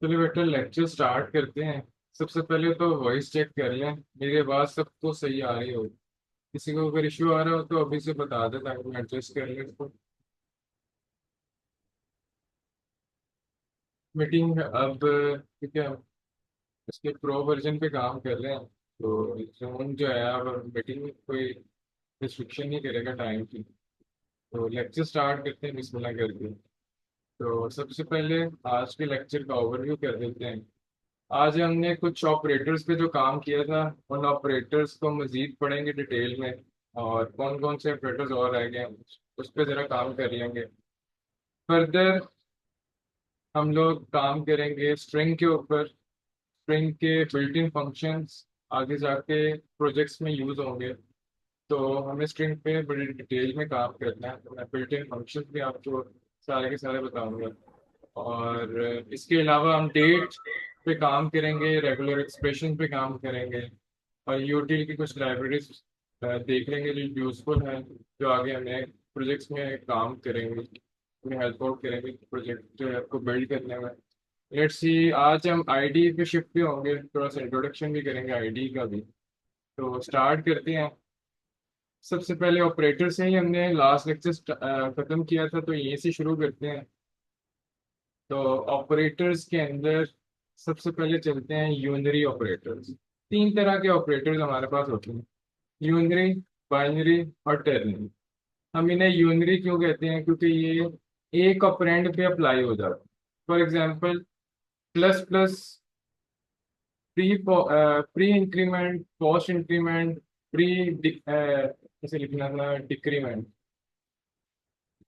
चलो बेटा lecture start करते हैं। सबसे पहले तो वॉइस चेक कर लें, मेरी आवाज़ सबको सही आ रही हो। किसी को अगर इश्यू आ रहा हो तो अभी से बता दे ताकि मैं एडजस्ट कर लें इसको। मीटिंग अब ठीक है, इसके प्रो वर्जन पे काम कर रहे हैं तो जून जो है अब मीटिंग में कोई रिस्ट्रिक्शन नहीं करेगा टाइम की। तो लेक्चर स्टार्ट करते हैं बिस्मिल्लाह करके। तो सबसे पहले आज के लेक्चर का ओवरव्यू कर देते हैं। आज हमने कुछ ऑपरेटर्स पे जो काम किया था उन ऑपरेटर्स को मजीद पढ़ेंगे डिटेल में, और कौन कौन से ऑपरेटर्स और रह गए हैं उस पर ज़रा काम कर लेंगे। फर्दर हम लोग काम करेंगे स्ट्रिंग के ऊपर। स्ट्रिंग के बिल्ट इन फंक्शंस आगे जाके प्रोजेक्ट्स में यूज़ होंगे, तो हमें स्ट्रिंग पे बड़ी डिटेल में काम करना है। तो मैं बिल्ट इन फंक्शंस भी आपको सारे के सारे बताऊंगा। और इसके अलावा हम डेट पे काम करेंगे, रेगुलर एक्सप्रेशन पे काम करेंगे, और यूटिल की कुछ लाइब्रेरीज देख लेंगे जो यूजफुल है, जो आगे हमें प्रोजेक्ट्स में काम करेंगे, हमें हेल्प आउट करेंगे प्रोजेक्ट को बिल्ड करने में। लेट्स सी, आज हम आईडी पे शिफ्ट भी होंगे, थोड़ा सा इंट्रोडक्शन भी करेंगे आईडी का भी। तो स्टार्ट करते हैं। सबसे पहले ऑपरेटर से ही हमने लास्ट लेक्चर खत्म किया था, तो यहीं से शुरू करते हैं। तो ऑपरेटर्स के अंदर सबसे पहले चलते हैं यूनरी ऑपरेटर्स। तीन तरह के ऑपरेटर्स हमारे पास होते हैं, यूनरी, बाइनरी और टर्नरी। हम इन्हें यूनरी क्यों कहते हैं? क्योंकि ये एक ऑपरेंड पे अप्लाई हो जाता है। For example, plus plus, pre pre increment, post increment, pre ऐसे लिखना था, डिक्रीमेंट।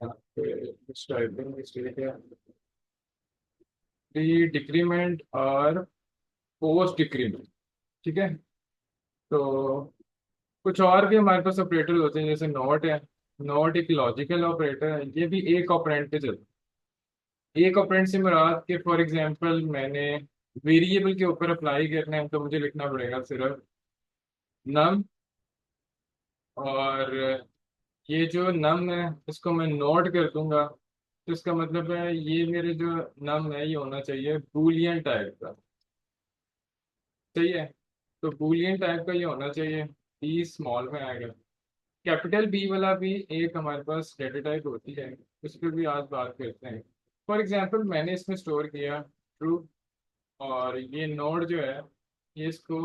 कुछ टाइपिंग मिस्टेक है। प्री डिक्रीमेंट और पोस्ट डिक्रीमेंट, ठीक है। तो कुछ और भी हमारे पास ऑपरेटर होते हैं, जैसे नॉट है। नॉट एक लॉजिकल ऑपरेटर है, ये भी एक ऑपरेंड पे चलता है। एक ऑपरेंड से मुराद के फॉर एग्जांपल मैंने वेरिएबल के ऊपर अप्लाई करना है, तो मुझे लिखना पड़ेगा सिर्फ नम। और ये जो नम है इसको मैं नोट कर दूंगा, तो इसका मतलब है ये मेरे जो नम है ये होना चाहिए बूलियन टाइप का। सही है। तो बूलियन टाइप का ये होना चाहिए। बी स्मॉल में आएगा। कैपिटल बी वाला भी एक हमारे पास डेटा टाइप होती है, उस पर भी आज बात करते हैं। फॉर एग्जांपल मैंने इसमें स्टोर किया ट्रू, और ये नोड जो है ये इसको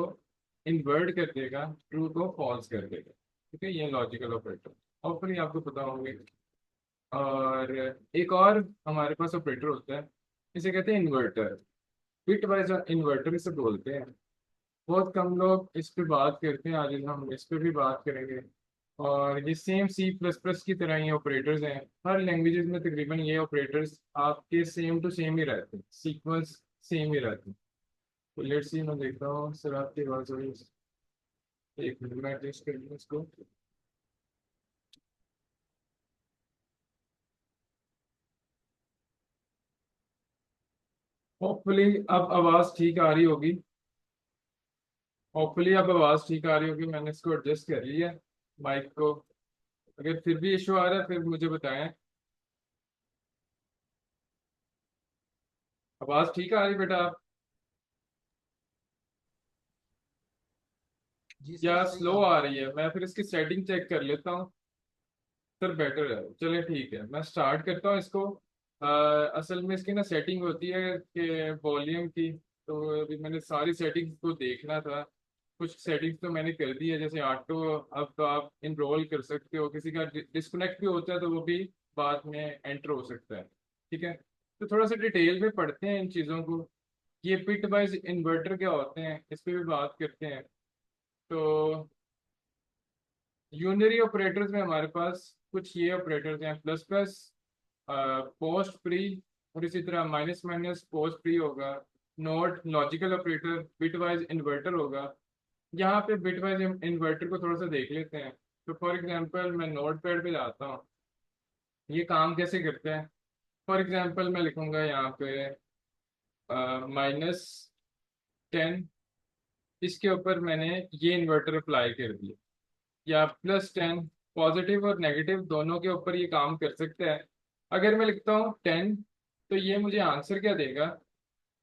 इन्वर्ट कर देगा, ट्रू को फॉल्स कर देगा। ठीक है, ये लॉजिकल ऑपरेटर ऑपरेटर ही आपको पता होंगे। और एक और हमारे पास ऑपरेटर होता है, इसे कहते हैं इन्वर्टर। बिट वाइज इन्वर्टर इसे बोलते हैं। बहुत कम लोग इस पे बात करते हैं, आज हम इस पे भी बात करेंगे। और ये सेम सी प्लस प्लस की तरह ये ऑपरेटर्स हैं। हर लैंग्वेजेस में तकरीबन ये ऑपरेटर्स आपके सेम टू सेम ही रहते हैं, सीक्वेंस सेम ही रहते हैं। तो लेट्स सी, मैं देखता हूँ सर आपकी आवाज़ हो रही है। एक मिनट में एडजस्ट कर लूँ इसको। होपफुली अब आवाज़ ठीक आ रही होगी। होपफुली अब आवाज़ ठीक आ रही होगी, मैंने इसको एडजस्ट कर लिया माइक को। अगर फिर भी इशू आ रहा है फिर मुझे बताएं। आवाज़ ठीक आ रही बेटा आप, जी सर, या सही स्लो आ रही आ है। रही है? मैं फिर इसकी सेटिंग चेक कर लेता हूँ। सर बेटर है, चलिए ठीक है, मैं स्टार्ट करता हूँ इसको। असल में इसकी ना सेटिंग होती है कि वॉल्यूम की, तो अभी मैंने सारी सेटिंग्स को देखना था। कुछ सेटिंग्स तो मैंने कर दी है, जैसे ऑटो। अब तो आप इनरोल कर सकते हो, किसी का डिस्कनेक्ट भी होता है तो वो भी बाद में एंटर हो सकता है। ठीक है, तो थोड़ा सा डिटेल में पढ़ते हैं इन चीज़ों को। ये पिट वाइज इन्वर्टर क्या होते हैं इस पर भी बात करते हैं। तो यूनरी ऑपरेटर्स में हमारे पास कुछ ये ऑपरेटर्स हैं, प्लस प्लस, पोस्ट प्री, और इसी तरह माइनस माइनस पोस्ट प्री होगा। Note logical operator, bitwise inverter होगा। यहाँ पे बिटवाइज इन्वर्टर को थोड़ा सा देख लेते हैं। तो फॉर एग्जांपल मैं नोट पैड पे जाता हूँ, ये काम कैसे करता है। फॉर एग्जांपल मैं लिखूंगा यहाँ पे -10, इसके ऊपर मैंने ये इन्वर्टर अप्लाई कर दिया। या +10, पॉजिटिव और नेगेटिव दोनों के ऊपर ये काम कर सकता है। अगर मैं लिखता हूँ 10, तो ये मुझे आंसर क्या देगा?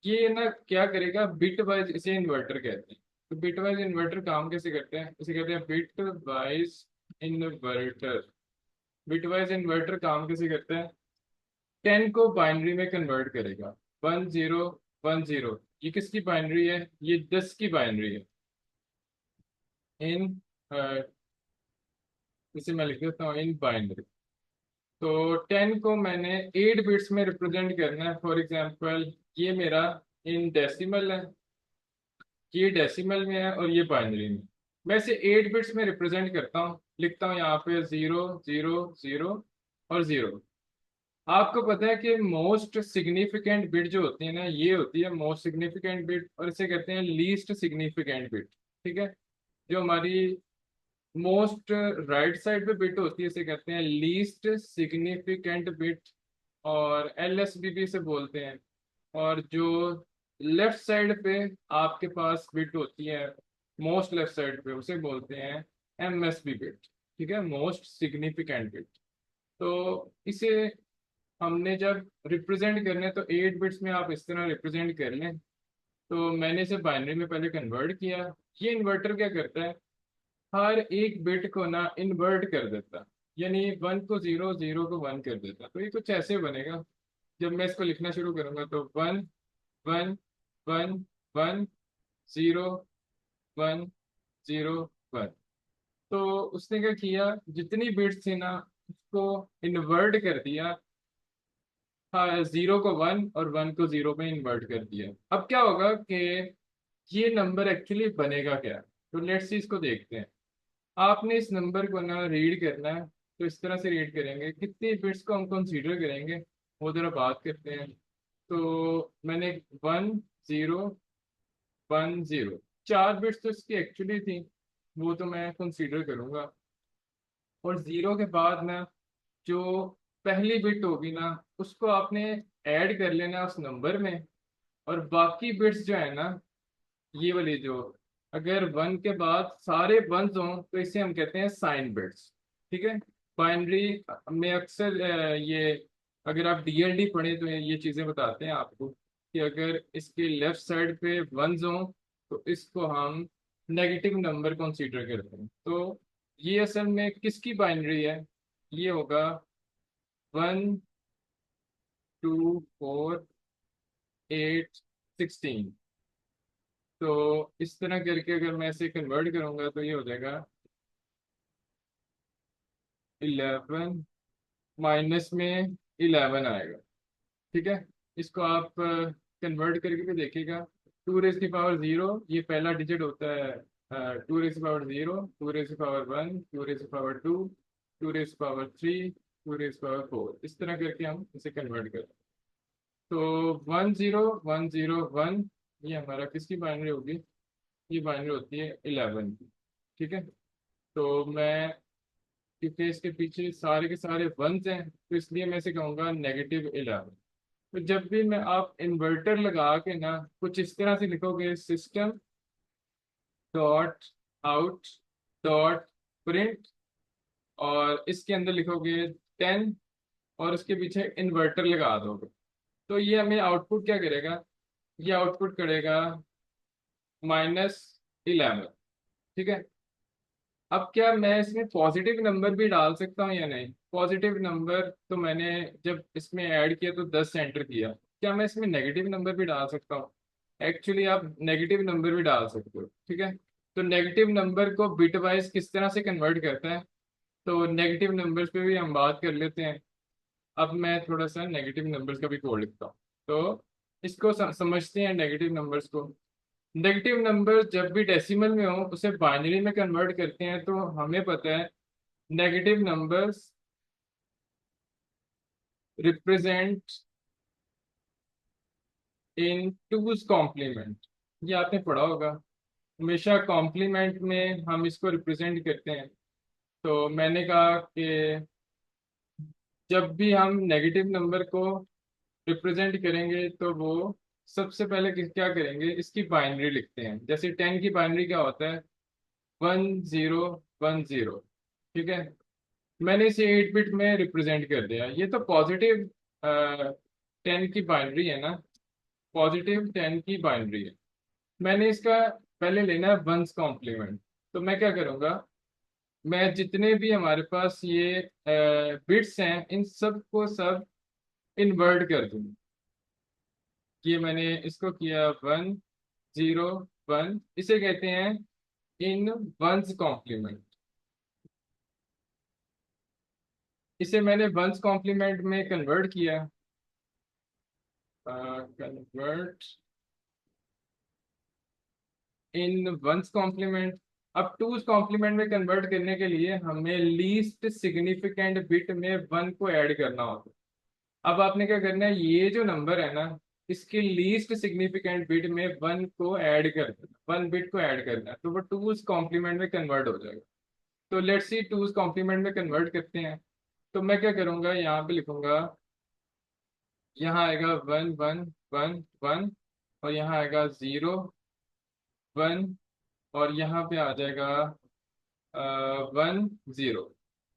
ये ना क्या करेगा, बिट वाइज इसे इन्वर्टर कहते हैं। तो बिट वाइज इन्वर्टर काम कैसे करते हैं, इसे कहते हैं bit wise inverter. Bit wise inverter काम कैसे करता है, 10 को बाइनरी में कन्वर्ट करेगा। 1010, ये किसकी बाइनरी है, ये 10 की बाइनरी है। इन इसे मैं लिख देता हूँ इन बाइनरी। तो 10 को मैंने 8 बिट्स में रिप्रेजेंट करना है। फॉर एग्जांपल ये मेरा इन डेसिमल है, ये डेसिमल में है और ये बाइनरी में। मैं इसे 8 बिट्स में रिप्रेजेंट करता हूँ, लिखता हूँ यहाँ पे 0 0 0 और 0। आपको पता है कि मोस्ट सिग्निफिकेंट बिट जो होती है ना, ये होती है मोस्ट सिग्निफिकेंट बिट, और इसे कहते हैं लीस्ट सिग्निफिकेंट बिट। ठीक है, जो हमारी मोस्ट राइट साइड पे बिट होती है इसे कहते हैं लीस्ट सिग्निफिकेंट बिट, और LSB से बोलते हैं। और जो लेफ्ट साइड पे आपके पास बिट होती है मोस्ट लेफ्ट साइड पे, उसे बोलते हैं MSB बिट। ठीक है, मोस्ट सिग्निफिकेंट बिट। तो इसे हमने जब रिप्रेजेंट करने तो 8 बिट्स में आप इस तरह रिप्रेजेंट कर लें। तो मैंने इसे बाइनरी में पहले कन्वर्ट किया। ये इन्वर्टर क्या करता है, हर एक बिट को ना इन्वर्ट कर देता, यानी 1 को 0 0 को 1 कर देता। तो ये कुछ ऐसे बनेगा, जब मैं इसको लिखना शुरू करूंगा तो 1 1 1 1 0 1 0 1। तो उसने क्या किया, जितनी बिट्स थी ना उसको इन्वर्ट कर दिया। हाँ, 0 को 1 और 1 को 0 में इन्वर्ट कर दिया। अब क्या होगा कि ये नंबर एक्चुअली बनेगा क्या। तो लेट्स सी इसको देखते हैं। आपने इस नंबर को ना रीड करना है, तो इस तरह से रीड करेंगे, कितनी बिट्स को हम कंसीडर करेंगे वो जरा बात करते हैं। तो मैंने 10 10, 4 बिट्स तो इसकी एक्चुअली थी, वो तो मैं कंसीडर करूंगा। और 0 के बाद ना जो पहली बिट होगी ना उसको आपने ऐड कर लेना उस नंबर में। और बाकी बिट्स जो है ना, ये वाली जो, अगर 1 के बाद सारे वंस हों तो इसे हम कहते हैं साइन बिट्स। ठीक है, बाइनरी में अक्सर ये, अगर आप DLD पढ़े तो ये चीज़ें बताते हैं आपको कि अगर इसके लेफ्ट साइड पे वंस हों तो इसको हम नेगेटिव नंबर कंसीडर करते हैं। तो ये असल में किसकी बाइनरी है, ये होगा 1 2 4 8 16। तो इस तरह करके अगर मैं इसे कन्वर्ट करूंगा तो ये हो जाएगा 11 माइनस में 11 आएगा। ठीक है, इसको आप कन्वर्ट करके भी देखिएगा। 2 रेज़ की पावर 0 ये पहला डिजिट होता है, 2 रेज़ की पावर 0, 2 रेज़ की पावर 1, 2 रेज़ की पावर 2, 2 रेज़ की पावर 3, 2 रेज़ की पावर 4, इस तरह करके हम इसे कन्वर्ट करते हैं। तो 10 1 0 ये हमारा किसकी बाइनरी होगी, ये बाइनरी होती है 11 की। ठीक है, तो मैं, क्योंकि इसके पीछे सारे के सारे वंस हैं तो इसलिए मैं इसे कहूँगा -11। तो जब भी मैं आप इन्वर्टर लगा के ना कुछ इस तरह से लिखोगे, system dot out dot print, और इसके अंदर लिखोगे 10 और उसके पीछे इन्वर्टर लगा दोगे, तो ये हमें आउटपुट क्या करेगा, ये आउटपुट करेगा -11। ठीक है, अब क्या मैं इसमें पॉजिटिव नंबर भी डाल सकता हूँ या नहीं, पॉजिटिव नंबर तो मैंने जब इसमें ऐड किया तो 10 एंटर किया। क्या मैं इसमें नेगेटिव नंबर भी डाल सकता हूँ, एक्चुअली आप नेगेटिव नंबर भी डाल सकते हो। ठीक है, तो नेगेटिव नंबर को बिट वाइज किस तरह से कन्वर्ट करता है, तो नेगेटिव नंबर्स पे भी हम बात कर लेते हैं। अब मैं थोड़ा सा नेगेटिव नंबर्स का भी कोड लिखता हूँ। तो इसको समझते हैं नेगेटिव नंबर्स को। नेगेटिव नंबर जब भी डेसिमल में हो उसे बाइनरी में कन्वर्ट करते हैं, तो हमें पता है negative numbers represent in two's complement, ये आपने पढ़ा होगा। हमेशा कॉम्प्लीमेंट में हम इसको रिप्रेजेंट करते हैं। तो मैंने कहा कि जब भी हम नेगेटिव नंबर को रिप्रेजेंट करेंगे तो वो सबसे पहले क्या करेंगे, इसकी बाइनरी लिखते हैं। जैसे 10 की बाइनरी क्या होता है, 10 10। ठीक है, मैंने इसे 8 बिट में रिप्रेजेंट कर दिया। ये तो पॉजिटिव 10 की बाइनरी है ना, +10 की बाइनरी है। मैंने इसका पहले लेना है वंस कॉम्प्लीमेंट। तो मैं क्या करूँगा, मैं जितने भी हमारे पास ये बिट्स हैं इन सब को सब इन्वर्ट कर दूंगा। ये मैंने इसको किया 1 0 1, इसे कहते हैं इन वंस कॉम्प्लीमेंट। इसे मैंने वंस कॉम्प्लीमेंट में कन्वर्ट किया। Convert in one's complement. अब टूज कॉम्प्लीमेंट में कन्वर्ट करने के लिए हमें लीस्ट सिग्निफिकेंट बिट में 1 को ऐड करना होगा। अब आपने क्या करना है, ये जो नंबर है ना, इसके लीस्ट सिग्निफिकेंट बिट में 1 को ऐड कर देना, 1 बिट को ऐड करना है, तो वो टूज कॉम्प्लीमेंट में कन्वर्ट हो जाएगा। तो लेट्स सी टूज कॉम्प्लीमेंट में कन्वर्ट करते हैं। तो मैं क्या करूंगा, यहाँ पे लिखूंगा, यहाँ आएगा 1 1 1 1, और यहाँ आएगा 0 1, और यहाँ पे आ जाएगा 1 0।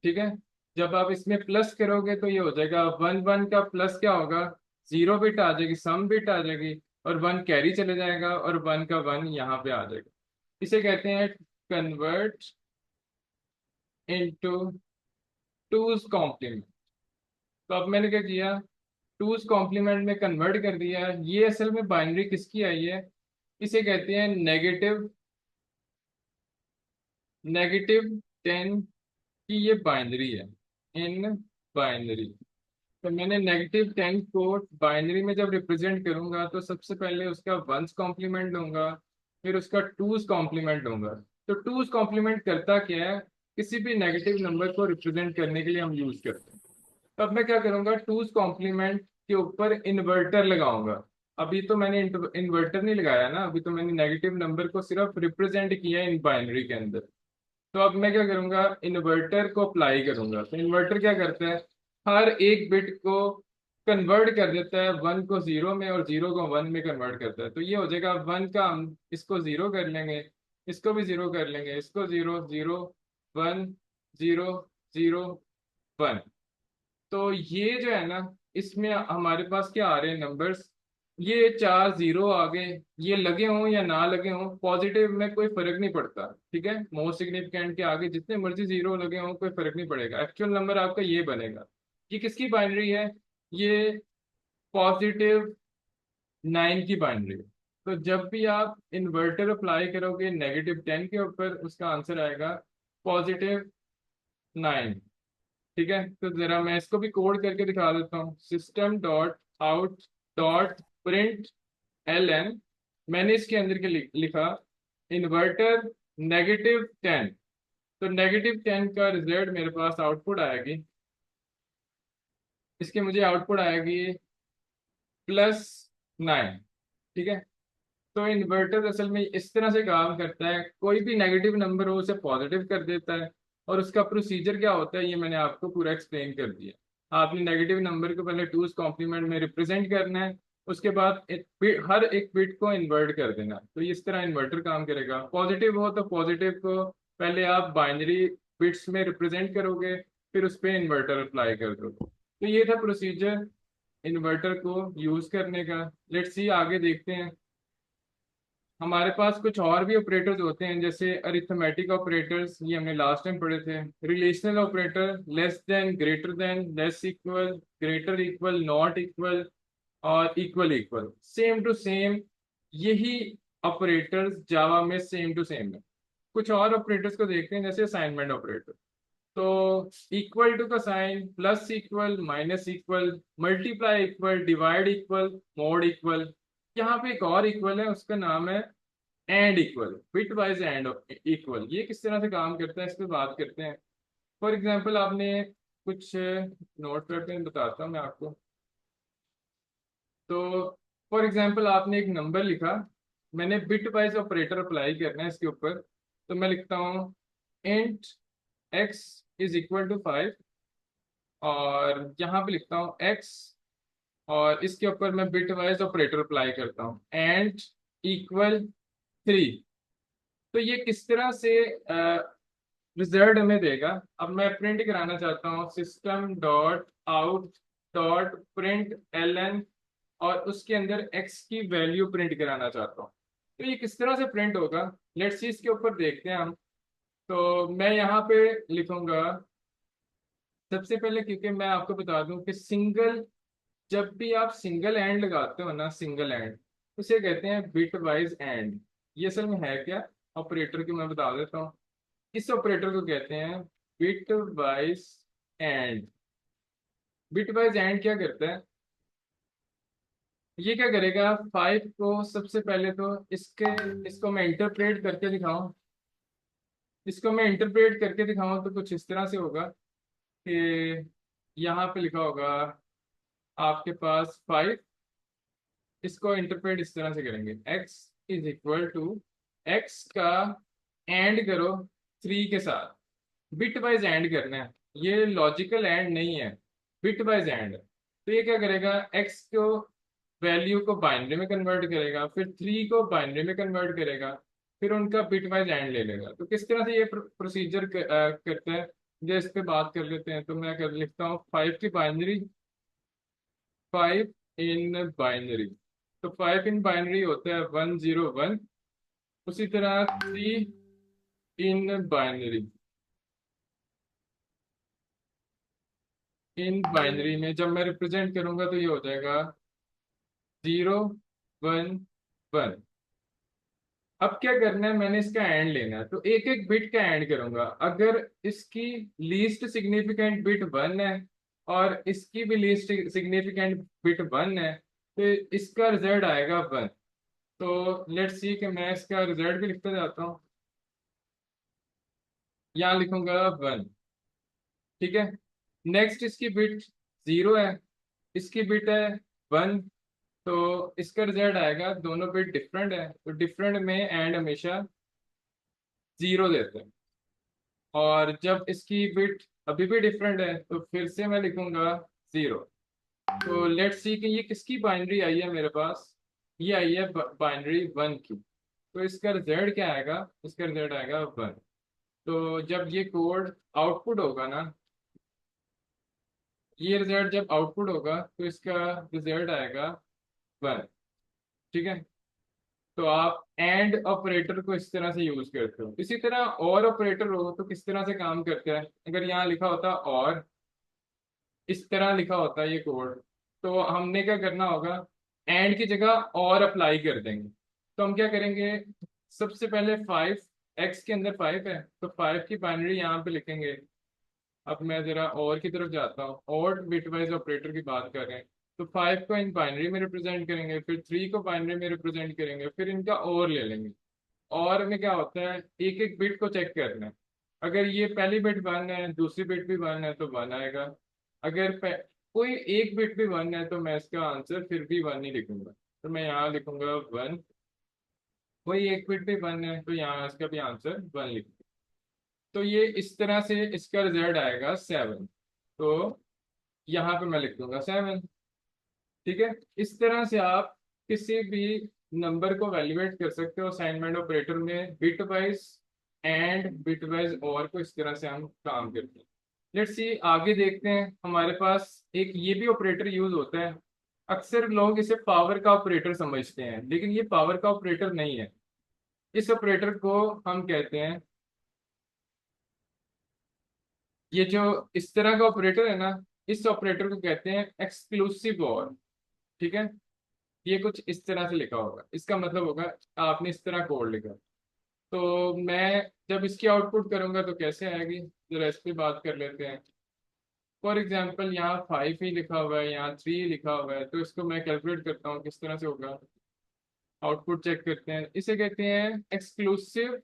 ठीक है। जब आप इसमें प्लस करोगे तो ये हो जाएगा 1 1 का प्लस क्या होगा, 0 बिट आ जाएगी, सम बिट आ जाएगी, और 1 कैरी चले जाएगा, और 1 का 1 यहाँ पे आ जाएगा। इसे कहते हैं कन्वर्ट इनटू टूज कॉम्प्लीमेंट। तो अब मैंने क्या किया, टूज कॉम्प्लीमेंट में कन्वर्ट कर दिया। ये असल में बाइनरी किसकी आई है, इसे कहते हैं नेगेटिव 10 की ये बाइनरी है, इन बाइनरी। तो मैंने -10 को बाइनरी में जब रिप्रेजेंट करूंगा तो सबसे पहले उसका वंस कॉम्प्लीमेंट लूंगा, फिर उसका टूज कॉम्प्लीमेंट लूंगा। तो टूज कॉम्प्लीमेंट करता क्या है, किसी भी नेगेटिव नंबर को रिप्रेजेंट करने के लिए हम यूज करते हैं। तो अब मैं क्या करूंगा, टूज कॉम्प्लीमेंट के ऊपर इन्वर्टर लगाऊंगा। अभी तो मैंने इन्वर्टर नहीं लगाया ना, अभी तो मैंने नेगेटिव नंबर को सिर्फ रिप्रेजेंट किया इन बाइनरी के अंदर। तो अब मैं क्या करूंगा, इन्वर्टर को अप्लाई करूंगा। तो इन्वर्टर क्या करता है, हर एक बिट को कन्वर्ट कर देता है, 1 को 0 में और 0 को 1 में कन्वर्ट करता है। तो ये हो जाएगा 1 का, हम इसको 0 कर लेंगे, इसको भी 0 कर लेंगे, इसको 0 0 1 0 0 1। तो ये जो है ना, इसमें हमारे पास क्या आ रहे हैं नंबर्स, ये 4 0 आ गए। ये लगे हों या ना लगे हों, पॉजिटिव में कोई फर्क नहीं पड़ता। ठीक है, मोस्ट सिग्निफिकेंट के आगे जितने मर्जी 0 लगे हों कोई फर्क नहीं पड़ेगा, एक्चुअल नंबर आपका ये बनेगा। ये किसकी बाइनरी है, ये +9 की बाइनरी है। तो जब भी आप इन्वर्टर अप्लाई करोगे -10 के ऊपर, उसका आंसर आएगा +9। ठीक है, तो जरा मैं इसको भी कोड करके दिखा देता हूँ, system.out.println। मैंने इसके अंदर के लिखा इन्वर्टर -10। तो -10 का रिजल्ट मेरे पास आउटपुट आएगी, इसकी मुझे आउटपुट आएगी +9। ठीक है। तो इन्वर्टर असल में इस तरह से काम करता है, कोई भी नेगेटिव नंबर हो उसे पॉजिटिव कर देता है। और उसका प्रोसीजर क्या होता है ये मैंने आपको पूरा एक्सप्लेन कर दिया। आपने नेगेटिव नंबर को पहले टूज कॉम्प्लीमेंट में रिप्रेजेंट करना है, उसके बाद हर एक बिट को इन्वर्ट कर देना। तो इस तरह इन्वर्टर काम करेगा। पॉजिटिव हो तो पॉजिटिव को पहले आप बाइनरी बिट्स में रिप्रेजेंट करोगे, फिर उस पर इन्वर्टर अप्लाई कर दोगे। तो ये था प्रोसीजर इन्वर्टर को यूज करने का। लेट्स सी आगे देखते हैं। हमारे पास कुछ और भी ऑपरेटर्स होते हैं, जैसे अरिथमेटिक ऑपरेटर्स, ये हमने लास्ट टाइम पढ़े थे। Relational operator, less than, greater than, less equal, greater equal, not equal, और equal equal, same to same. यही ऑपरेटर्स जावा में सेम टू सेम है। कुछ और ऑपरेटर्स को देखते हैं, जैसे असाइनमेंट ऑपरेटर। तो इक्वल टू का sign, plus equal, minus equal, multiply equal, divide equal, mod equal. यहाँ पे एक और इक्वल है, उसका नाम है and equal, bitwise and equal. ये किस तरह से काम करता है इस पर बात करते हैं। फॉर एग्जांपल आपने कुछ नोट करते हैं, बताता हूँ मैं आपको। तो फॉर एग्जांपल आपने एक नंबर लिखा, मैंने बिट वाइज ऑपरेटर अप्लाई करना है इसके ऊपर। तो मैं लिखता हूँ int x is equal to 5, और यहाँ पे लिखता हूँ x, और इसके ऊपर मैं बिट वाइज ऑपरेटर अप्लाई करता हूँ एंड इक्वल 3। तो ये किस तरह से रिजल्ट हमें देगा, अब मैं प्रिंट कराना चाहता हूँ, system.out.println और उसके अंदर x की वैल्यू प्रिंट कराना चाहता हूँ। तो ये किस तरह से प्रिंट होगा, लेट्स सी, इसके ऊपर देखते हैं हम। तो मैं यहाँ पे लिखूंगा सबसे पहले, क्योंकि मैं आपको बता दूं कि सिंगल, जब भी आप सिंगल एंड लगाते हो ना, सिंगल एंड, उसे कहते हैं बिट वाइज एंड। ये असल में है क्या, ऑपरेटर की मैं बता देता हूँ। इस ऑपरेटर को कहते हैं bit wise and. Bit wise and क्या करता है, ये क्या करेगा, 5 को सबसे पहले तो इसके, इसको मैं इंटरप्रेट करके दिखाऊं, इसको मैं इंटरप्रेट करके दिखाऊं तो कुछ इस तरह से होगा कि यहाँ पे लिखा होगा आपके पास 5, इसको इंटरप्रेट इस तरह से करेंगे, x is equal to, x का एंड करो 3 के साथ। बिट वाइज एंड करना है, ये लॉजिकल एंड नहीं है, बिट वाइज एंड। तो ये क्या करेगा, x को वैल्यू को बाइनरी में कन्वर्ट करेगा, फिर 3 को बाइनरी में कन्वर्ट करेगा, फिर उनका बिट वाइज एंड ले लेगा। तो किस तरह से ये प्रोसीजर करता है, जो इस पे बात कर लेते हैं। तो मैं कर लिखता हूँ 5 की बाइनरी, 5 इन बाइनरी। तो 5 इन बाइनरी होता है 101। उसी तरह 3 इन बाइनरी, इन बाइनरी में जब मैं रिप्रेजेंट करूंगा तो ये हो जाएगा 0 1 1। अब क्या करना है, मैंने इसका एंड लेना है, तो एक एक बिट का एंड करूंगा। अगर इसकी लीस्ट सिग्निफिकेंट बिट 1 है और इसकी भी लीस्ट सिग्निफिकेंट बिट 1 है, तो इसका रिजल्ट आएगा 1। तो लेट्स सी कि मैं इसका रिजल्ट भी लिखता जाता हूँ, यहाँ लिखूंगा 1। ठीक है, नेक्स्ट इसकी बिट 0 है, इसकी बिट है 1। तो इसका रिजल्ट आएगा, दोनों बिट डिफरेंट है तो डिफरेंट में एंड हमेशा 0 देते हैं। और जब इसकी बिट अभी भी डिफरेंट है तो फिर से मैं लिखूंगा 0। तो लेट्स सी कि ये किसकी बाइनरी आई है मेरे पास, ये आई है बाइनरी 1 की। तो इसका रिजल्ट क्या आएगा, इसका रिजल्ट आएगा 1। तो जब ये कोड आउटपुट होगा ना, ये रिजल्ट जब आउटपुट होगा तो इसका रिजल्ट आएगा 1। ठीक है, तो आप एंड ऑपरेटर को इस तरह से यूज करते हो। इसी तरह और ऑपरेटर हो तो किस तरह से काम करते हैं, अगर यहाँ लिखा होता और, इस तरह लिखा होता है ये कोड, तो हमने क्या करना होगा, एंड की जगह और अप्लाई कर देंगे। तो हम क्या करेंगे, सबसे पहले 5, एक्स के अंदर 5 है तो 5 की बाइनरी यहाँ पे लिखेंगे। अब मैं जरा और की तरफ जाता हूँ, और बिटवाइज ऑपरेटर की बात कर रहे हैं। तो 5 को इन बाइनरी में रिप्रेजेंट करेंगे, फिर 3 को बाइनरी में रिप्रेजेंट करेंगे, फिर इनका और ले लेंगे। और में क्या होता है, एक एक बिट को चेक करना है। अगर ये पहली बिट 1 है, दूसरी बिट भी 1 है तो 1 आएगा। अगर कोई एक बिट भी 1 है तो मैं इसका आंसर फिर भी 1 ही लिखूंगा। तो मैं यहाँ लिखूंगा 1। कोई एक बिट भी 1 है तो यहाँ इसका भी आंसर 1 लिखूंगा। तो ये इस तरह से इसका रिजल्ट आएगा 7। तो यहाँ पे मैं लिख दूंगा 7। ठीक है, इस तरह से आप किसी भी नंबर को वैल्यूएट कर सकते हो असाइनमेंट ऑपरेटर में, bit wise and bit wise और को इस तरह से हम काम करते हैं। लेट्स सी आगे देखते हैं, हमारे पास एक ये भी ऑपरेटर यूज होता है। अक्सर लोग इसे पावर का ऑपरेटर समझते हैं, लेकिन ये पावर का ऑपरेटर नहीं है। इस ऑपरेटर को हम कहते हैं, ये जो इस तरह का ऑपरेटर है ना, इस ऑपरेटर को कहते हैं एक्सक्लूसिव और। ठीक है, ये कुछ इस तरह से लिखा होगा, इसका मतलब होगा आपने इस तरह कोड लिखा। तो मैं जब इसकी आउटपुट करूंगा तो कैसे आएगी, जरा इस पे बात कर लेते हैं। फॉर एग्जांपल यहाँ 5 ही लिखा हुआ है, यहाँ 3 लिखा हुआ है, तो इसको मैं कैलकुलेट करता हूँ किस तरह से होगा। आउटपुट चेक करते हैं, इसे कहते हैं एक्सक्लूसिव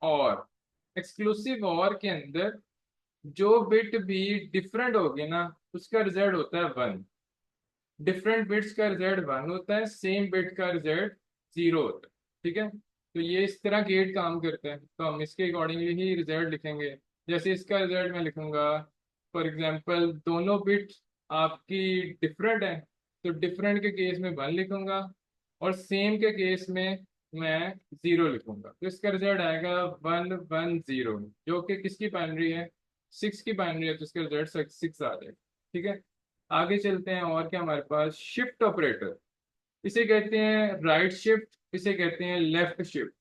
और। एक्सक्लूसिव और के अंदर जो बिट भी डिफरेंट होगी ना, उसका रिजल्ट होता है 1। डिफरेंट बिट्स का रिजल्ट 1 होता है, सेम बिट का रिजल्ट 0 होता है। ठीक है, तो ये इस तरह गेट काम करते हैं, तो हम इसके अकॉर्डिंगली ही रिजल्ट लिखेंगे। जैसे इसका रिजल्ट मैं लिखूंगा, फॉर एग्जांपल दोनों बिट आपकी डिफरेंट है, तो डिफरेंट के केस में 1 लिखूंगा और सेम के केस में मैं 0 लिखूंगा। तो इसका रिजल्ट आएगा 1 1 0, जो कि किसकी बाइनरी है, 6 की बाइनरी है तो इसका रिजल्ट 6 आ जाएगा। ठीक है, आगे चलते हैं। और क्या हमारे पास, शिफ्ट ऑपरेटर, इसे कहते हैं राइट शिफ्ट, इसे कहते हैं लेफ्ट शिफ्ट।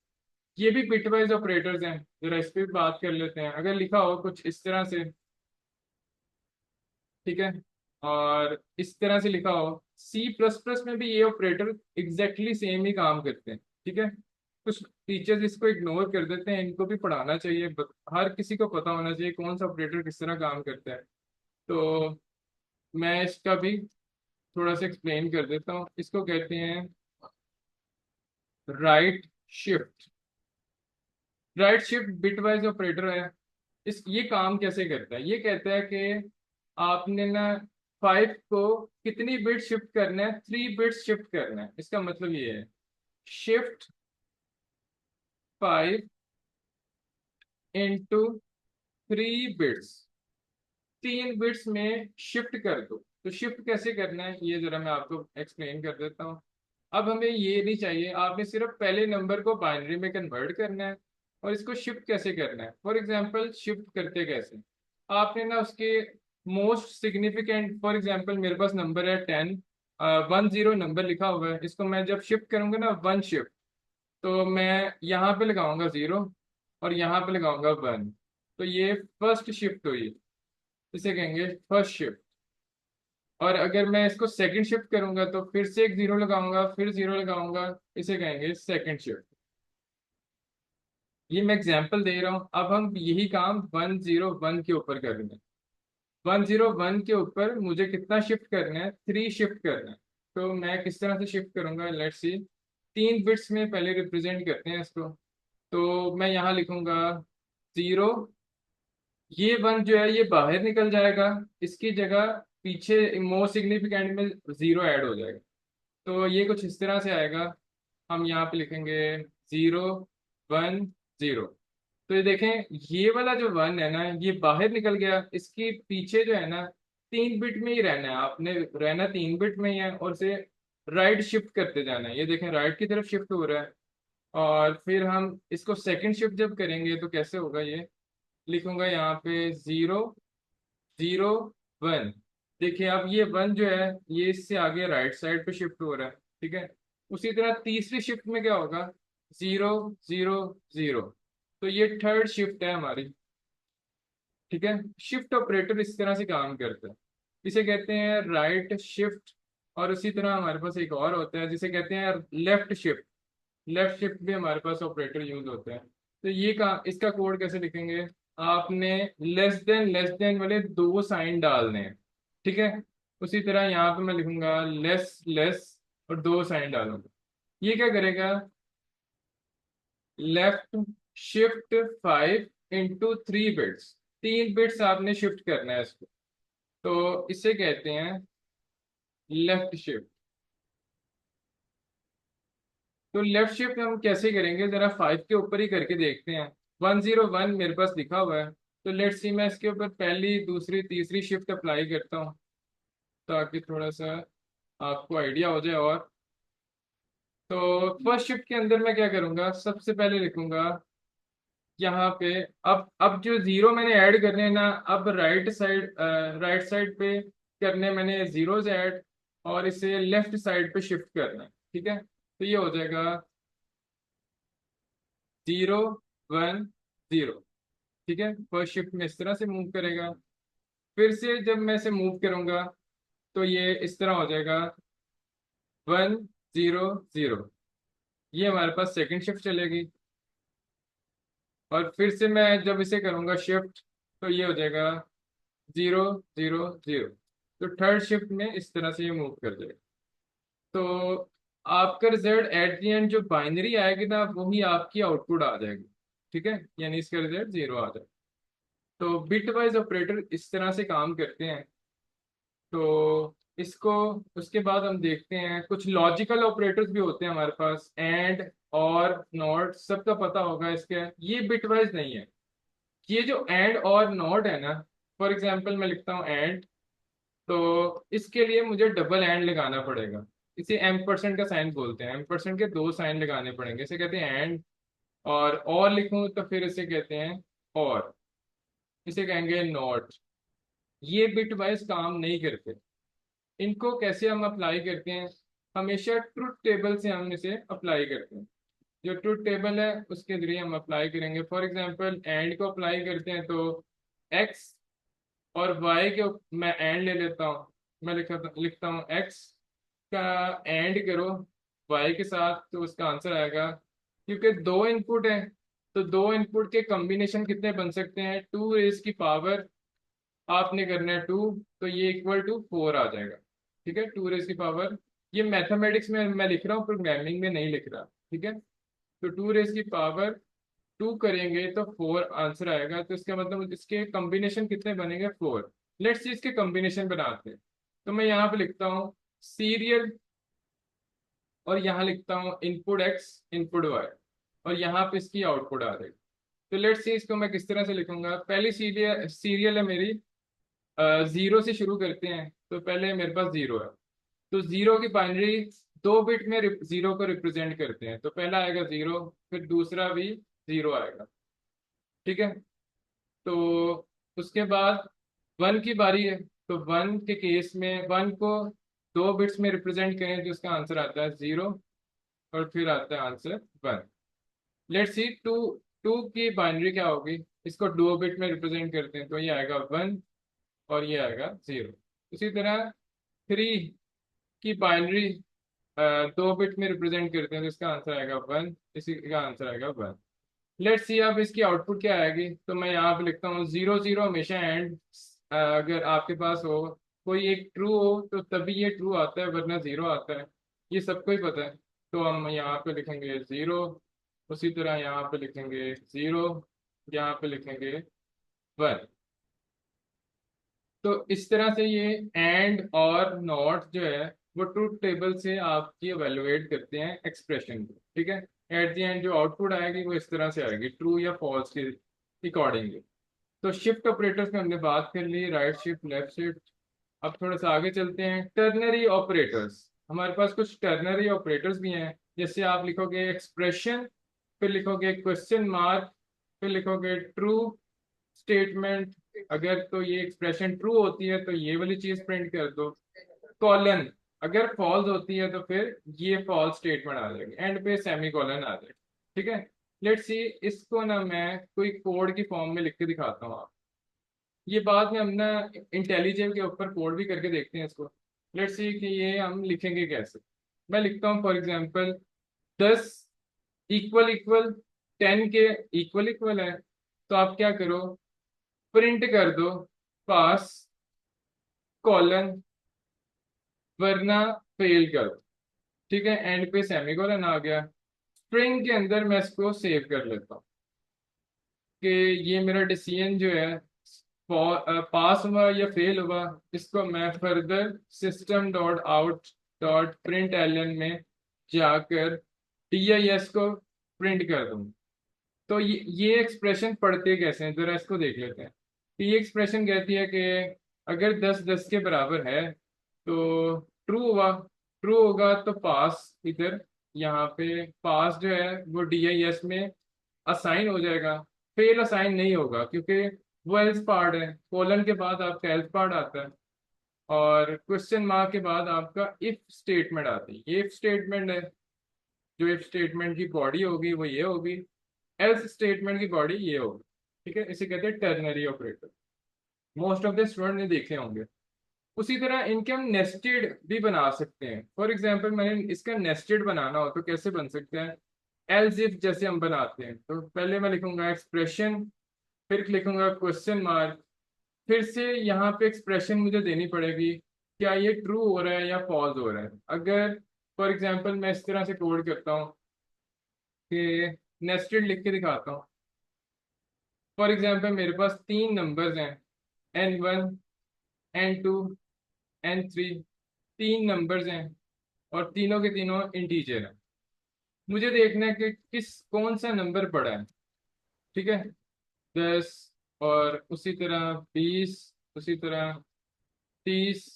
ये भी बिटवाइज ऑपरेटर्स हैं। जरा इस पे भी बात कर लेते हैं। अगर लिखा हो कुछ इस तरह से, ठीक है, और इस तरह से लिखा हो, सी प्लस प्लस में भी ये ऑपरेटर एग्जैक्टली सेम ही काम करते हैं। ठीक है, कुछ टीचर्स इसको इग्नोर कर देते हैं, इनको भी पढ़ाना चाहिए। हर किसी को पता होना चाहिए कौन सा ऑपरेटर किस तरह काम करता है। तो मैं इसका भी थोड़ा सा एक्सप्लेन कर देता हूँ। इसको कहते हैं right shift. Right shift bitwise operator है। इस ये काम कैसे करता है, ये कहता है कि आपने ना 5 को कितनी बिट शिफ्ट करना है, 3 बिट्स शिफ्ट करना है। इसका मतलब ये है, शिफ्ट 5 into 3 बिट्स, 3 बिट्स में शिफ्ट कर दो। तो शिफ्ट कैसे करना है ये जरा मैं आपको एक्सप्लेन कर देता हूँ। अब हमें ये नहीं चाहिए, आपने सिर्फ पहले नंबर को बाइनरी में कन्वर्ट करना है। और इसको शिफ्ट कैसे करना है, फॉर एग्जांपल शिफ्ट करते कैसे, आपने ना उसके मोस्ट सिग्निफिकेंट, फॉर एग्जांपल मेरे पास नंबर है 10, 10 नंबर लिखा हुआ है। इसको मैं जब शिफ्ट करूंगा ना, 1 शिफ्ट, तो मैं यहाँ पे लगाऊंगा 0 और यहाँ पे लगाऊंगा 1। तो ये फर्स्ट शिफ्ट हुई, इसे कहेंगे फर्स्ट शिफ्ट। और अगर मैं इसको सेकंड शिफ्ट करूंगा तो फिर से एक 0 लगाऊंगा, फिर 0 लगाऊंगा, इसे कहेंगे सेकंड शिफ्ट। ये मैं एग्जांपल दे रहा हूँ। अब हम यही काम 101 के ऊपर करेंगे। 101 के ऊपर मुझे कितना शिफ्ट करना है, 3 शिफ्ट करना है। तो मैं किस तरह से शिफ्ट करूंगा, लेट्स सी। 3 बिट्स में पहले रिप्रेजेंट करते हैं इसको। तो मैं यहाँ लिखूंगा 0। ये 1 जो है ये बाहर निकल जाएगा, इसकी जगह पीछे मोस्ट सिग्निफिकेंट में 0 ऐड हो जाएगा। तो ये कुछ इस तरह से आएगा। हम यहाँ पे लिखेंगे 0 1 0। तो ये देखें, ये वाला जो 1 है ना, ये बाहर निकल गया, इसके पीछे जो है ना 3 बिट में ही रहना है। आपने रहना 3 बिट में ही है और से राइट शिफ्ट करते जाना है। ये देखें राइट की तरफ शिफ्ट हो रहा है। और फिर हम इसको सेकंड शिफ्ट जब करेंगे तो कैसे होगा, ये लिखूंगा यहाँ पे 0 0 1। देखिए अब ये 1 जो है ये इससे आगे राइट साइड पे शिफ्ट हो रहा है। ठीक है, उसी तरह तीसरी शिफ्ट में क्या होगा, 0 0 0। तो ये थर्ड शिफ्ट है हमारी। ठीक है, शिफ्ट ऑपरेटर इस तरह से काम करता है, इसे कहते हैं राइट शिफ्ट। और उसी तरह हमारे पास एक और होता है जिसे कहते हैं लेफ्ट शिफ्ट। लेफ्ट शिफ्ट भी हमारे पास ऑपरेटर यूज होते हैं। तो ये का इसका कोड कैसे लिखेंगे, आपने लेस देन वाले 2 साइन डालने हैं। ठीक है, उसी तरह यहाँ पे मैं लिखूंगा लेस लेस और 2 साइन डालूंगा। ये क्या करेगा, left shift 5 into 3 bits, 3 bits आपने शिफ्ट करना है इसको। तो इसे कहते हैं लेफ्ट शिफ्ट। तो लेफ्ट शिफ्ट हम कैसे करेंगे, जरा 5 के ऊपर ही करके देखते हैं। 101 मेरे पास लिखा हुआ है। तो लेट्स सी, मैं इसके ऊपर पहली दूसरी तीसरी शिफ्ट अप्लाई करता हूँ ताकि थोड़ा सा आपको आइडिया हो जाए। और तो फर्स्ट शिफ्ट के अंदर मैं क्या करूंगा, सबसे पहले लिखूंगा यहाँ पे, अब जो 0 मैंने ऐड करने हैं ना, अब राइट साइड पे करने मैंने जीरोज ऐड, और इसे लेफ्ट साइड पे शिफ्ट करना है। ठीक है, तो ये हो जाएगा 0 1 0। ठीक है, फर्स्ट शिफ्ट में इस तरह से मूव करेगा। फिर से जब मैं इसे मूव करूंगा तो ये इस तरह हो जाएगा 1 0 0। ये हमारे पास सेकंड शिफ्ट चलेगी। और फिर से मैं जब इसे करूंगा शिफ्ट तो ये हो जाएगा 0 0 0। तो थर्ड शिफ्ट में इस तरह से ये मूव कर जाएगा। तो आपका रिजल्ट एट द एंड जो बाइनरी आएगी ना, वही आपकी आउटपुट आ जाएगी। ठीक है, यानी इसका रिजल्ट 0 आ जाएगा। तो बिट वाइज ऑपरेटर इस तरह से काम करते हैं। तो इसको, उसके बाद हम देखते हैं कुछ लॉजिकल ऑपरेटर्स भी होते हैं हमारे पास, एंड और नॉट, सबका पता होगा इसके। ये बिट वाइज नहीं है। ये जो एंड और नॉट है ना, फॉर एग्जांपल मैं लिखता हूँ एंड, तो इसके लिए मुझे डबल एंड लगाना पड़ेगा। इसे एम% का साइन बोलते हैं। एम% के 2 साइन लगाने पड़ेंगे, इसे कहते हैं एंड। और लिखूं तो फिर इसे कहते हैं और। इसे कहेंगे नॉट। ये बिट वाइज काम नहीं करते। इनको कैसे हम अप्लाई करते हैं? हमेशा ट्रुथ टेबल से हम इसे अप्लाई करते हैं। जो ट्रुथ टेबल है उसके जरिए हम अप्लाई करेंगे। फॉर एग्जांपल एंड को अप्लाई करते हैं तो एक्स और वाई के मैं एंड ले लेता हूँ। मैं लिखता हूँ एक्स का एंड करो वाई के साथ, तो उसका आंसर आएगा। क्योंकि दो इनपुट है, तो दो इनपुट के कॉम्बिनेशन कितने बन सकते हैं? टू रेज की पावर आपने करना है टू, तो ये इक्वल टू फोर आ जाएगा। ठीक है, टू रेज की पावर। ये मैथमेटिक्स में मैं लिख रहा हूँ, प्रोग्रामिंग में नहीं लिख रहा। ठीक है, तो टू रेज की पावर टू करेंगे तो फोर आंसर आएगा। तो इसका मतलब इसके कॉम्बिनेशन कितने बनेंगे? फोर। लेट्स सी इसके कॉम्बिनेशन बनाते हैं। तो मैं यहाँ पे लिखता हूँ सीरियल, और यहाँ लिखता हूँ इनपुट एक्स इनपुट वाई, और यहाँ पे इसकी आउटपुट आ जाएगी। तो लेट्स सी इसको मैं किस तरह से लिखूंगा। पहली सीरियल सीरियल है मेरी, जीरो से शुरू करते हैं। तो पहले मेरे पास जीरो है, तो जीरो की बाइनरी दो बिट में जीरो को रिप्रेजेंट करते हैं। तो पहला आएगा जीरो, फिर दूसरा भी जीरो आएगा। ठीक है, तो उसके बाद वन की बारी है। तो वन के केस में वन को दो बिट्स में रिप्रेजेंट करें तो उसका आंसर आता है जीरो, और फिर आता है answer one. Let's see two, two की बाइनरी क्या होगी? इसको दो बिट में रिप्रेजेंट करते हैं तो ये आएगा वन, और ये आएगा जीरो। इसी तरह थ्री की बाइनरी दो बिट में रिप्रेजेंट करते हैं तो इसका आंसर आएगा वन, इसी का आंसर आएगा वन। लेट्स सी अब इसकी आउटपुट क्या आएगी। तो मैं यहाँ पे लिखता हूँ जीरो जीरो हमेशा एंड, अगर आपके पास हो कोई एक ट्रू हो तो तभी ये ट्रू आता है, वरना जीरो आता है। ये सबको ही पता है। तो हम यहाँ पे लिखेंगे जीरो, उसी तरह यहाँ पे लिखेंगे जीरो, यहाँ पे लिखेंगे वन। तो इस तरह से ये एंड और नॉट जो है वो ट्रूथ टेबल से आपकी एवेलुएट करते हैं एक्सप्रेशन को। ठीक है, एट द एंड जो आउटपुट आएगी वो इस तरह से आएगी, ट्रू या फॉल्स के अकॉर्डिंगली। तो शिफ्ट ऑपरेटर्स में हमने बात कर ली, राइट शिफ्ट लेफ्ट शिफ्ट। अब थोड़ा सा आगे चलते हैं, टर्नरी ऑपरेटर्स। हमारे पास कुछ टर्नरी ऑपरेटर्स भी हैं। जैसे आप लिखोगे एक्सप्रेशन, फिर लिखोगे क्वेश्चन मार्क, फिर लिखोगे ट्रू स्टेटमेंट। अगर तो ये एक्सप्रेशन ट्रू होती है तो ये वाली चीज प्रिंट कर दो। कॉलन, अगर फॉल्स होती है तो फिर ये फॉल्स स्टेटमेंट आ जाएगी। एंड पे सेमी कॉलन आ जाएगा। ठीक है, लेट्स सी इसको ना मैं कोई कोड की फॉर्म में लिख के दिखाता हूँ। आप ये बाद में हम ना इंटेलिजेंट के ऊपर कोड भी करके देखते हैं इसको। लेट्स सी कि ये हम लिखेंगे कैसे। मैं लिखता हूँ फॉर एग्जांपल 10 इक्वल इक्वल 10 के इक्वल इक्वल है। तो आप क्या करो, प्रिंट कर दो पास कॉलन, वरना फेल कर दो। ठीक है, एंड पे सेमीकोलन आ गया। स्ट्रिंग के अंदर मैं इसको सेव कर लेता हूँ कि ये मेरा डिसीजन जो है पास हुआ या फेल हुआ। इसको मैं further system dot out dot println में जाकर DIS को प्रिंट कर दूँ। तो ये एक्सप्रेशन पढ़ते कैसे हैं जरा इसको देख लेते हैं। तो ये एक्सप्रेशन कहती है कि अगर 10 10 के बराबर है तो ट्रू हुआ, ट्रू होगा तो पास इधर, यहाँ पे पास जो है वो DIS में असाइन हो जाएगा। फेल असाइन नहीं होगा क्योंकि वो एल्स पार्ट है। कोलन के बाद आपका एल्स पार्ट आता है, और क्वेश्चन मार्क के बाद आपका इफ स्टेटमेंट आती है। ये इफ स्टेटमेंट है, जो इफ स्टेटमेंट की बॉडी होगी वो ये होगी, एल्स स्टेटमेंट की बॉडी ये होगी। ठीक है, इसे कहते हैं ternary operator. Most of the student ने देखे होंगे। उसी तरह इनके हम नेस्टेड भी बना सकते हैं। फॉर एग्जांपल मैंने इसका नेस्टेड बनाना हो तो कैसे बन सकता है? एल्स इफ जैसे हम बनाते हैं। तो पहले मैं लिखूंगा एक्सप्रेशन, फिर लिखूंगा क्वेश्चन मार्क, फिर से यहाँ पे एक्सप्रेशन मुझे देनी पड़ेगी क्या ये ट्रू हो रहा है या फॉल्स हो रहा है। अगर फॉर एग्जांपल मैं इस तरह से कोड करता हूँ कि नेस्टेड लिख के दिखाता हूँ। फॉर एग्जांपल मेरे पास तीन नंबर्स हैं, N1 N2 N3। तीन नंबर्स हैं और तीनों के तीनों इंटीजर हैं। मुझे देखना है कि किस कौन सा नंबर बड़ा है। ठीक है, 10, और उसी तरह 20, उसी तरह 30।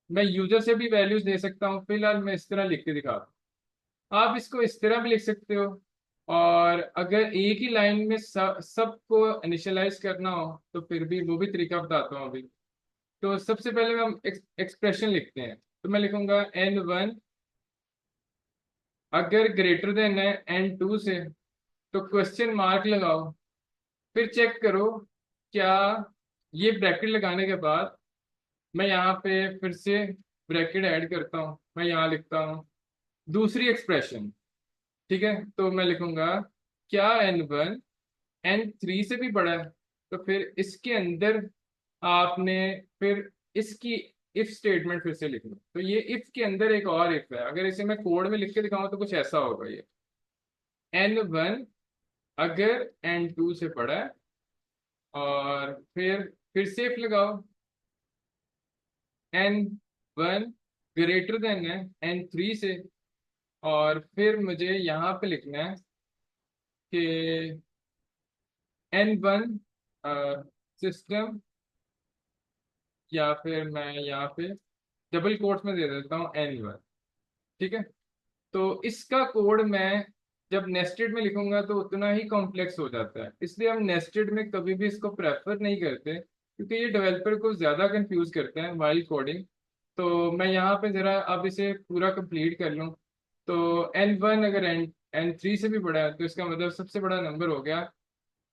मैं यूजर से भी वैल्यूज दे सकता हूँ। फिलहाल मैं इस तरह लिख के दिखा रहा हूँ। आप इसको इस तरह भी लिख सकते हो, और अगर एक ही लाइन में सबको इनिशियलाइज करना हो तो फिर भी वो भी तरीका बताता हूँ अभी। तो सबसे पहले हम एक्सप्रेशन लिखते हैं। तो मैं लिखूंगा N1 अगर ग्रेटर देन है N2 से, तो क्वेश्चन मार्क लगाओ, फिर चेक करो क्या ये ब्रैकेट लगाने के बाद मैं यहाँ पे फिर से ब्रैकेट ऐड करता हूँ, मैं यहाँ लिखता हूँ दूसरी एक्सप्रेशन। ठीक है, तो मैं लिखूंगा क्या N1 N3 से भी बड़ा है, तो फिर इसके अंदर आपने फिर इसकी इफ स्टेटमेंट फिर से लिखना। तो ये इफ के अंदर एक और इफ है, अगर इसे मैं कोड में लिख के दिखाऊं तो कुछ ऐसा होगा। ये N1 अगर N2 से बड़ा है, और फिर से इफ लगाओ, N1 ग्रेटर देन है N3 से, और फिर मुझे यहाँ पे लिखना है कि N1 सिस्टम, या फिर मैं यहाँ पे डबल कोट्स में दे देता हूँ N1। ठीक है, तो इसका कोड मैं जब नेस्टेड में लिखूंगा तो उतना ही कॉम्प्लेक्स हो जाता है, इसलिए हम नेस्टेड में कभी भी इसको प्रेफर नहीं करते, क्योंकि ये डेवलपर को ज़्यादा कंफ्यूज करते हैं वाइल कोडिंग। तो मैं यहाँ पे ज़रा अब इसे पूरा कंप्लीट कर लूँ। तो N1 अगर N3 से भी बड़ा है, तो इसका मतलब सबसे बड़ा नंबर हो गया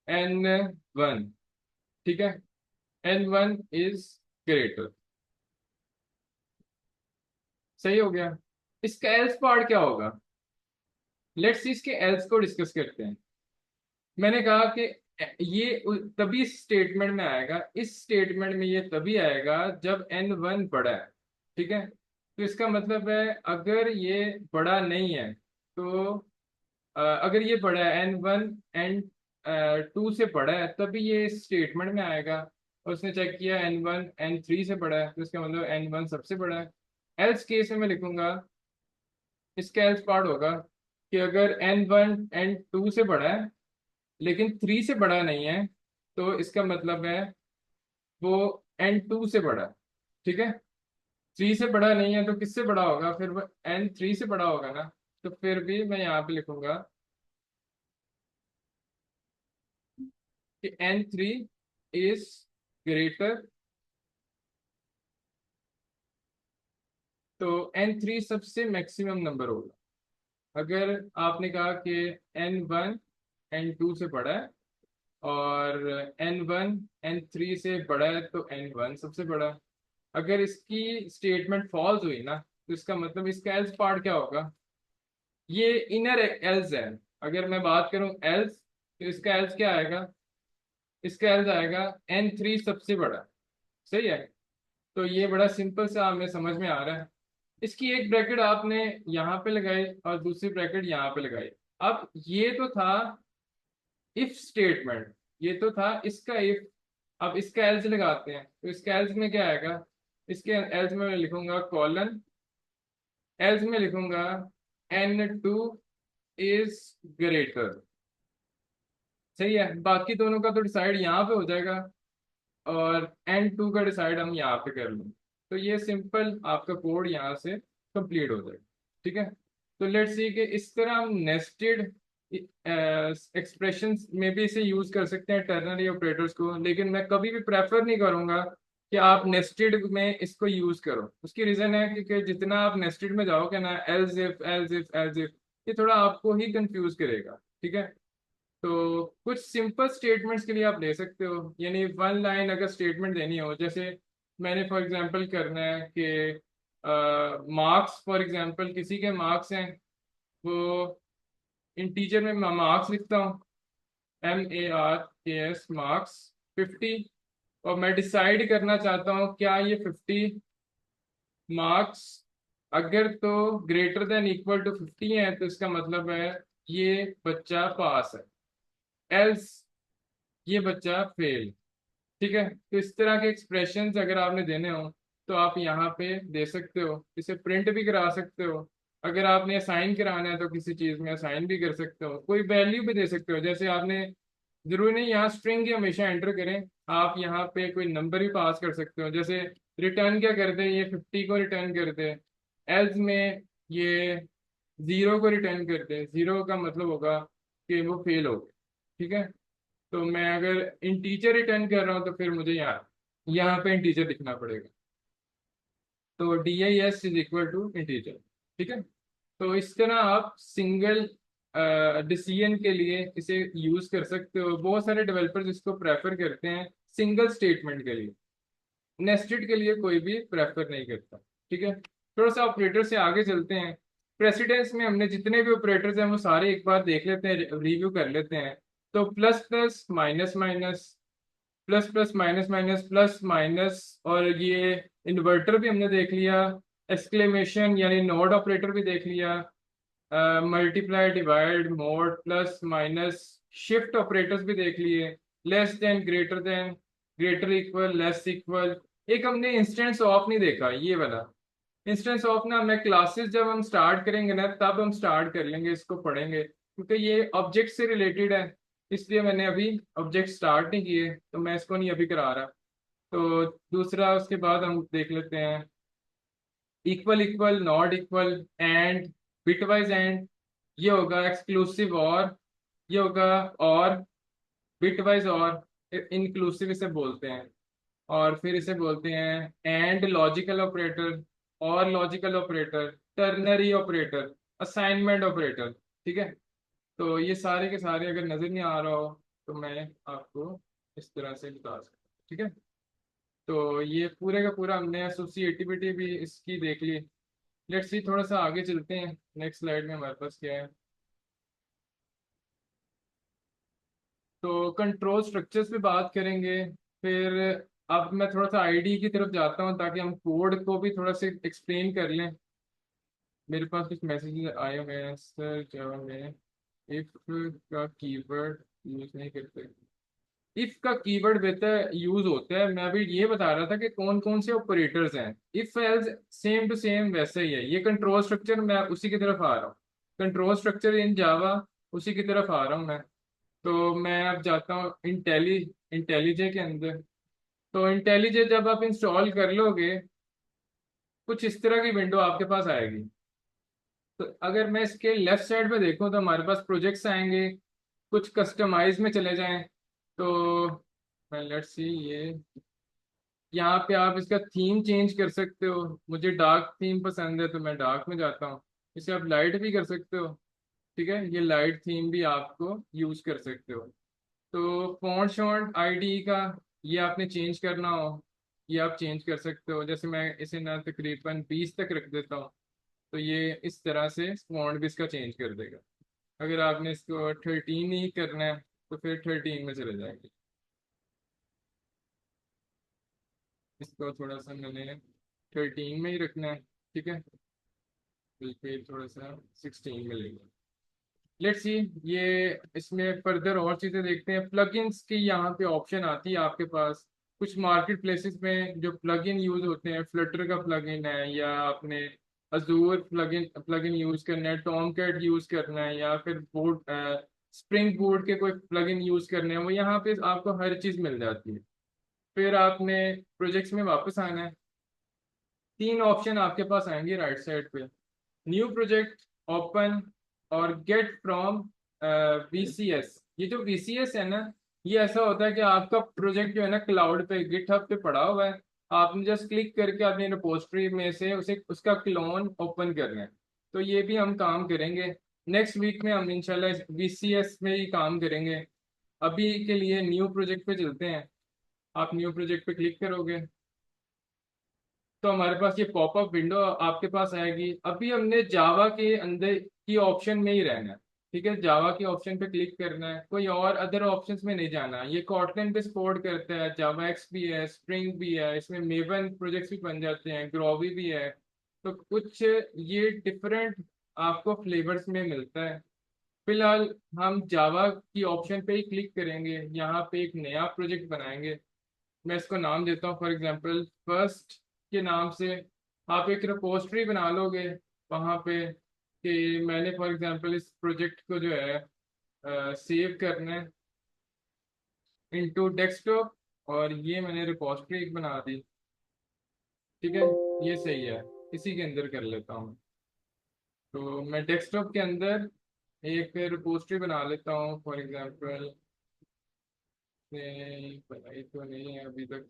N1। ठीक है, N1 इज ग्रेटर। सही हो गया। इसका एल्स पार्ट क्या होगा? लेट्स सी इसके एल्स को डिस्कस करते हैं। मैंने कहा कि ये तभी स्टेटमेंट में आएगा, इस स्टेटमेंट में ये तभी आएगा जब N1 बड़ा है। ठीक है, तो इसका मतलब है अगर ये बड़ा नहीं है तो अगर ये बड़ा है N1 N2 से बड़ा है तभी ये इस स्टेटमेंट में आएगा। और उसने चेक किया N1 N3 से बड़ा है, तो इसका मतलब N1 सबसे बड़ा है। एल्स केस में मैं लिखूंगा, इसका एल्स पार्ट होगा कि अगर N1 N2 से बड़ा है लेकिन 3 से बड़ा नहीं है, तो इसका मतलब है वो N2 से बड़ा है। ठीक है, 3 से बड़ा नहीं है तो किससे बड़ा होगा? फिर वो N3 से बड़ा होगा ना। तो फिर भी मैं यहाँ पे लिखूंगा कि N3 इज ग्रेटर। तो N3 सबसे मैक्सिमम नंबर होगा। अगर आपने कहा कि N1 N2 से बड़ा है और N1 N3 से बड़ा है, तो N1 सबसे बड़ा है। अगर इसकी स्टेटमेंट फॉल्स हुई ना, तो इसका मतलब इसका एल्स पार्ट क्या होगा? ये इनर एल्स है। अगर मैं बात करूं एल्स, तो इसका एल्स क्या आएगा? इसका एल्स आएगा N3 सबसे बड़ा। सही है, तो ये बड़ा सिंपल सा हमें समझ में आ रहा है। इसकी एक ब्रैकेट आपने यहाँ पे लगाई और दूसरी ब्रैकेट यहाँ पे लगाई। अब ये तो था इफ स्टेटमेंट, ये तो था इसका इफ। अब इसका एल्स लगाते हैं, तो इसका एल्स में क्या आएगा? इसके एल्स में मैं लिखूंगा कॉलन, एल्स में लिखूंगा N2 इज ग्रेटर। सही है, बाकी दोनों का तो डिसाइड यहाँ पे हो जाएगा, और N2 का डिसाइड हम यहाँ पे कर लें। तो ये सिंपल आपका कोड यहाँ से कंप्लीट हो जाएगा। ठीक है, तो लेट्स सी कि इस तरह हम नेस्टेड एक्सप्रेशंस में भी इसे यूज कर सकते हैं, टर्नरी ऑपरेटर्स को। लेकिन मैं कभी भी प्रेफर नहीं करूंगा कि आप नेस्टेड में इसको यूज करो। उसकी रीजन है क्योंकि जितना आप नेस्टेड में जाओगे ना, else if else if else if, ये थोड़ा आपको ही कंफ्यूज करेगा। ठीक है, तो कुछ सिंपल स्टेटमेंट्स के लिए आप ले सकते हो, यानी वन लाइन अगर स्टेटमेंट देनी हो, जैसे मैंने फॉर एग्जांपल करना है कि मार्क्स, फॉर एग्जांपल किसी के मार्क्स हैं, वो इंटीजर में मैं मार्क्स लिखता हूँ, MARKS मार्क्स 50, और मैं डिसाइड करना चाहता हूँ क्या ये 50 मार्क्स अगर तो ग्रेटर देन इक्वल टू 50 है, तो इसका मतलब है ये बच्चा पास है, एल्स ये बच्चा फेल। ठीक है, तो इस तरह के एक्सप्रेशंस अगर आपने देने हो तो आप यहाँ पे दे सकते हो, इसे प्रिंट भी करा सकते हो। अगर आपने असाइन कराना है तो किसी चीज़ में असाइन भी कर सकते हो, कोई वैल्यू भी दे सकते हो। जैसे आपने जरूरी नहीं यहाँ स्ट्रिंग ही हमेशा एंटर करें, आप यहाँ पे कोई नंबर भी पास कर सकते हो। जैसे रिटर्न क्या करते हैं, ये 50 को रिटर्न करते हैं, एल्स में ये 0 को रिटर्न करते हैं। 0 का मतलब होगा कि वो फेल हो गए। ठीक है, तो मैं अगर इंटीजर रिटर्न कर रहा हूँ तो फिर मुझे यहाँ यहाँ पे इंटीजर लिखना पड़ेगा। तो dis is equal to integer. ठीक है, तो इस तरह आप सिंगल डिसीजन के लिए इसे यूज कर सकते हो। बहुत सारे डेवलपर्स इसको प्रेफर करते हैं सिंगल स्टेटमेंट के लिए, नेस्टेड के लिए कोई भी प्रेफर नहीं करता। ठीक है, थोड़ा सा ऑपरेटर से आगे चलते हैं। प्रेसिडेंस में हमने जितने भी ऑपरेटर्स हैं वो सारे एक बार देख लेते हैं, रिव्यू कर लेते हैं। तो plus plus minus minus, plus plus minus minus, plus minus, और ये इन्वर्टर भी हमने देख लिया। एक्सक्लेमेशन यानी नोड ऑपरेटर भी देख लिया। Multiply divide mode plus minus, shift operators भी देख लिए। Less than, greater equal, less equal. एक हमने इंस्टेंस ऑफ नहीं देखा, ये वाला इंस्टेंस ऑफ ना, मैं क्लासेस जब हम स्टार्ट करेंगे ना तब हम स्टार्ट कर लेंगे, इसको पढ़ेंगे, क्योंकि ये ऑब्जेक्ट से रिलेटेड है। इसलिए मैंने अभी ऑब्जेक्ट स्टार्ट नहीं किए, तो मैं इसको नहीं अभी करा रहा। तो दूसरा उसके बाद हम देख लेते हैं equal equal, not equal, and, bitwise and, ये होगा एक्सक्लूसिव, और ये होगा और, बिटवाइज और, इंक्लूसिव इसे बोलते हैं। और फिर इसे बोलते हैं एंड लॉजिकल ऑपरेटर, और logical operator, ternary operator, assignment operator. ठीक है, तो ये सारे के सारे अगर नजर नहीं आ रहा हो तो मैं आपको इस तरह से बता सकता हूँ। ठीक है, तो ये पूरे का पूरा हमने एसोसिएटिविटी भी इसकी देख ली। लेट्स सी, थोड़ा सा आगे चलते हैं, नेक्स्ट स्लाइड में हमारे पास क्या है। तो कंट्रोल स्ट्रक्चर्स पे बात करेंगे। फिर अब मैं थोड़ा सा आईडी की तरफ जाता हूँ ताकि हम कोड को भी थोड़ा सा एक्सप्लेन कर लें। मेरे पास कुछ मैसेजेस आए हुए हैं सर, जावा में इफ का कीवर्ड यूज नहीं करते। इफ का कीवर्ड बेहतर यूज होता है, मैं अभी ये बता रहा था कि कौन कौन से ऑपरेटर्स हैं। If else same to same वैसे ही है, ये कंट्रोल स्ट्रक्चर मैं उसी की तरफ आ रहा हूँ। कंट्रोल स्ट्रक्चर इन जावा, उसी की तरफ आ रहा हूँ मैं। तो मैं अब जाता हूँ इंटेलिजे के अंदर। तो इंटेलिजे जब आप इंस्टॉल कर लोगे, कुछ इस तरह की विंडो आपके पास आएगी। तो अगर मैं इसके लेफ्ट साइड पे देखूं तो हमारे पास प्रोजेक्ट्स आएंगे। कुछ कस्टमाइज में चले जाएं तो मैं लेट्स सी, ये यहाँ पे आप इसका थीम चेंज कर सकते हो। मुझे डार्क थीम पसंद है तो मैं डार्क में जाता हूँ। इसे आप लाइट भी कर सकते हो। ठीक है, ये लाइट थीम भी आपको यूज कर सकते हो। तो फॉन्ट शॉन्ट आईडी का, ये आपने चेंज करना हो, ये आप चेंज कर सकते हो। जैसे मैं इसे ना तकरीबन 20 तक रख देता हूँ, तो ये इस तरह से फॉन्ट भी इसका चेंज कर देगा। अगर आपने इसको 13 ही करना है तो फिर 13 में चले जाएंगे। इसको थोड़ा सा मैंने 13 में ही रखना है। ठीक है, बिल्कुल थोड़ा सा 16 में लेंगे। लेट्स सी, ये इसमें फर्दर और चीज़ें देखते हैं। प्लगइन्स की यहाँ पे ऑप्शन आती है आपके पास। कुछ मार्केट प्लेसेस में जो प्लगइन यूज होते हैं, फ्लटर का प्लगइन है, या आपने अजूर प्लगइन प्लगइन यूज करना है, टॉमकैट यूज करना है, या फिर बोर्ड स्प्रिंग बोर्ड के कोई प्लगइन यूज करने हैं, वो यहाँ पे आपको हर चीज़ मिल जाती है। फिर आपने प्रोजेक्ट्स में वापस आना है। तीन ऑप्शन आपके पास आएंगे राइट साइड पे, न्यू प्रोजेक्ट, ओपन, और गेट फ्रॉम वीसीएस। ये जो वीसीएस है ना, ये ऐसा होता है कि आपका प्रोजेक्ट जो है ना क्लाउड पे, गिटहब पे पड़ा हुआ है। आपने जस्ट क्लिक करके अपनी रिपोजिटरी में से उसे उसका क्लोन ओपन करना है। तो ये भी हम काम करेंगे नेक्स्ट वीक में। हम इंशाल्लाह वीसीएस में ही काम करेंगे। अभी के लिए न्यू प्रोजेक्ट पे चलते हैं। आप न्यू प्रोजेक्ट पे क्लिक करोगे तो हमारे पास ये पॉपअप विंडो आपके पास आएगी। अभी हमने जावा के अंदर की ऑप्शन में ही रहना है। ठीक है, जावा के ऑप्शन पे क्लिक करना है, कोई और अदर ऑप्शंस में नहीं जाना। ये कॉटलिन पे सपोर्ट करता है, जावा एक्स भी है, स्प्रिंग भी है, इसमें मेवन प्रोजेक्ट्स भी बन जाते हैं, ग्रोवी भी है। तो कुछ ये डिफरेंट आपको फ्लेवर्स में मिलता है। फिलहाल हम जावा की ऑप्शन पे ही क्लिक करेंगे, यहाँ पे एक नया प्रोजेक्ट बनाएंगे। मैं इसको नाम देता हूँ फॉर एग्जांपल फर्स्ट के नाम से। आप एक रिपोजिटरी बना लोगे वहाँ पे कि मैंने फॉर एग्जांपल इस प्रोजेक्ट को जो है सेव करना है इनटू डेस्कटॉप, और ये मैंने रिपोजिटरी एक बना दी। ठीक है, ये सही है, इसी के अंदर कर लेता हूँ। तो मैं डेस्कटॉप के अंदर एक रिपोजिटरी बना लेता हूँ फॉर एग्जांपल। बनाई तो नहीं है अभी तक।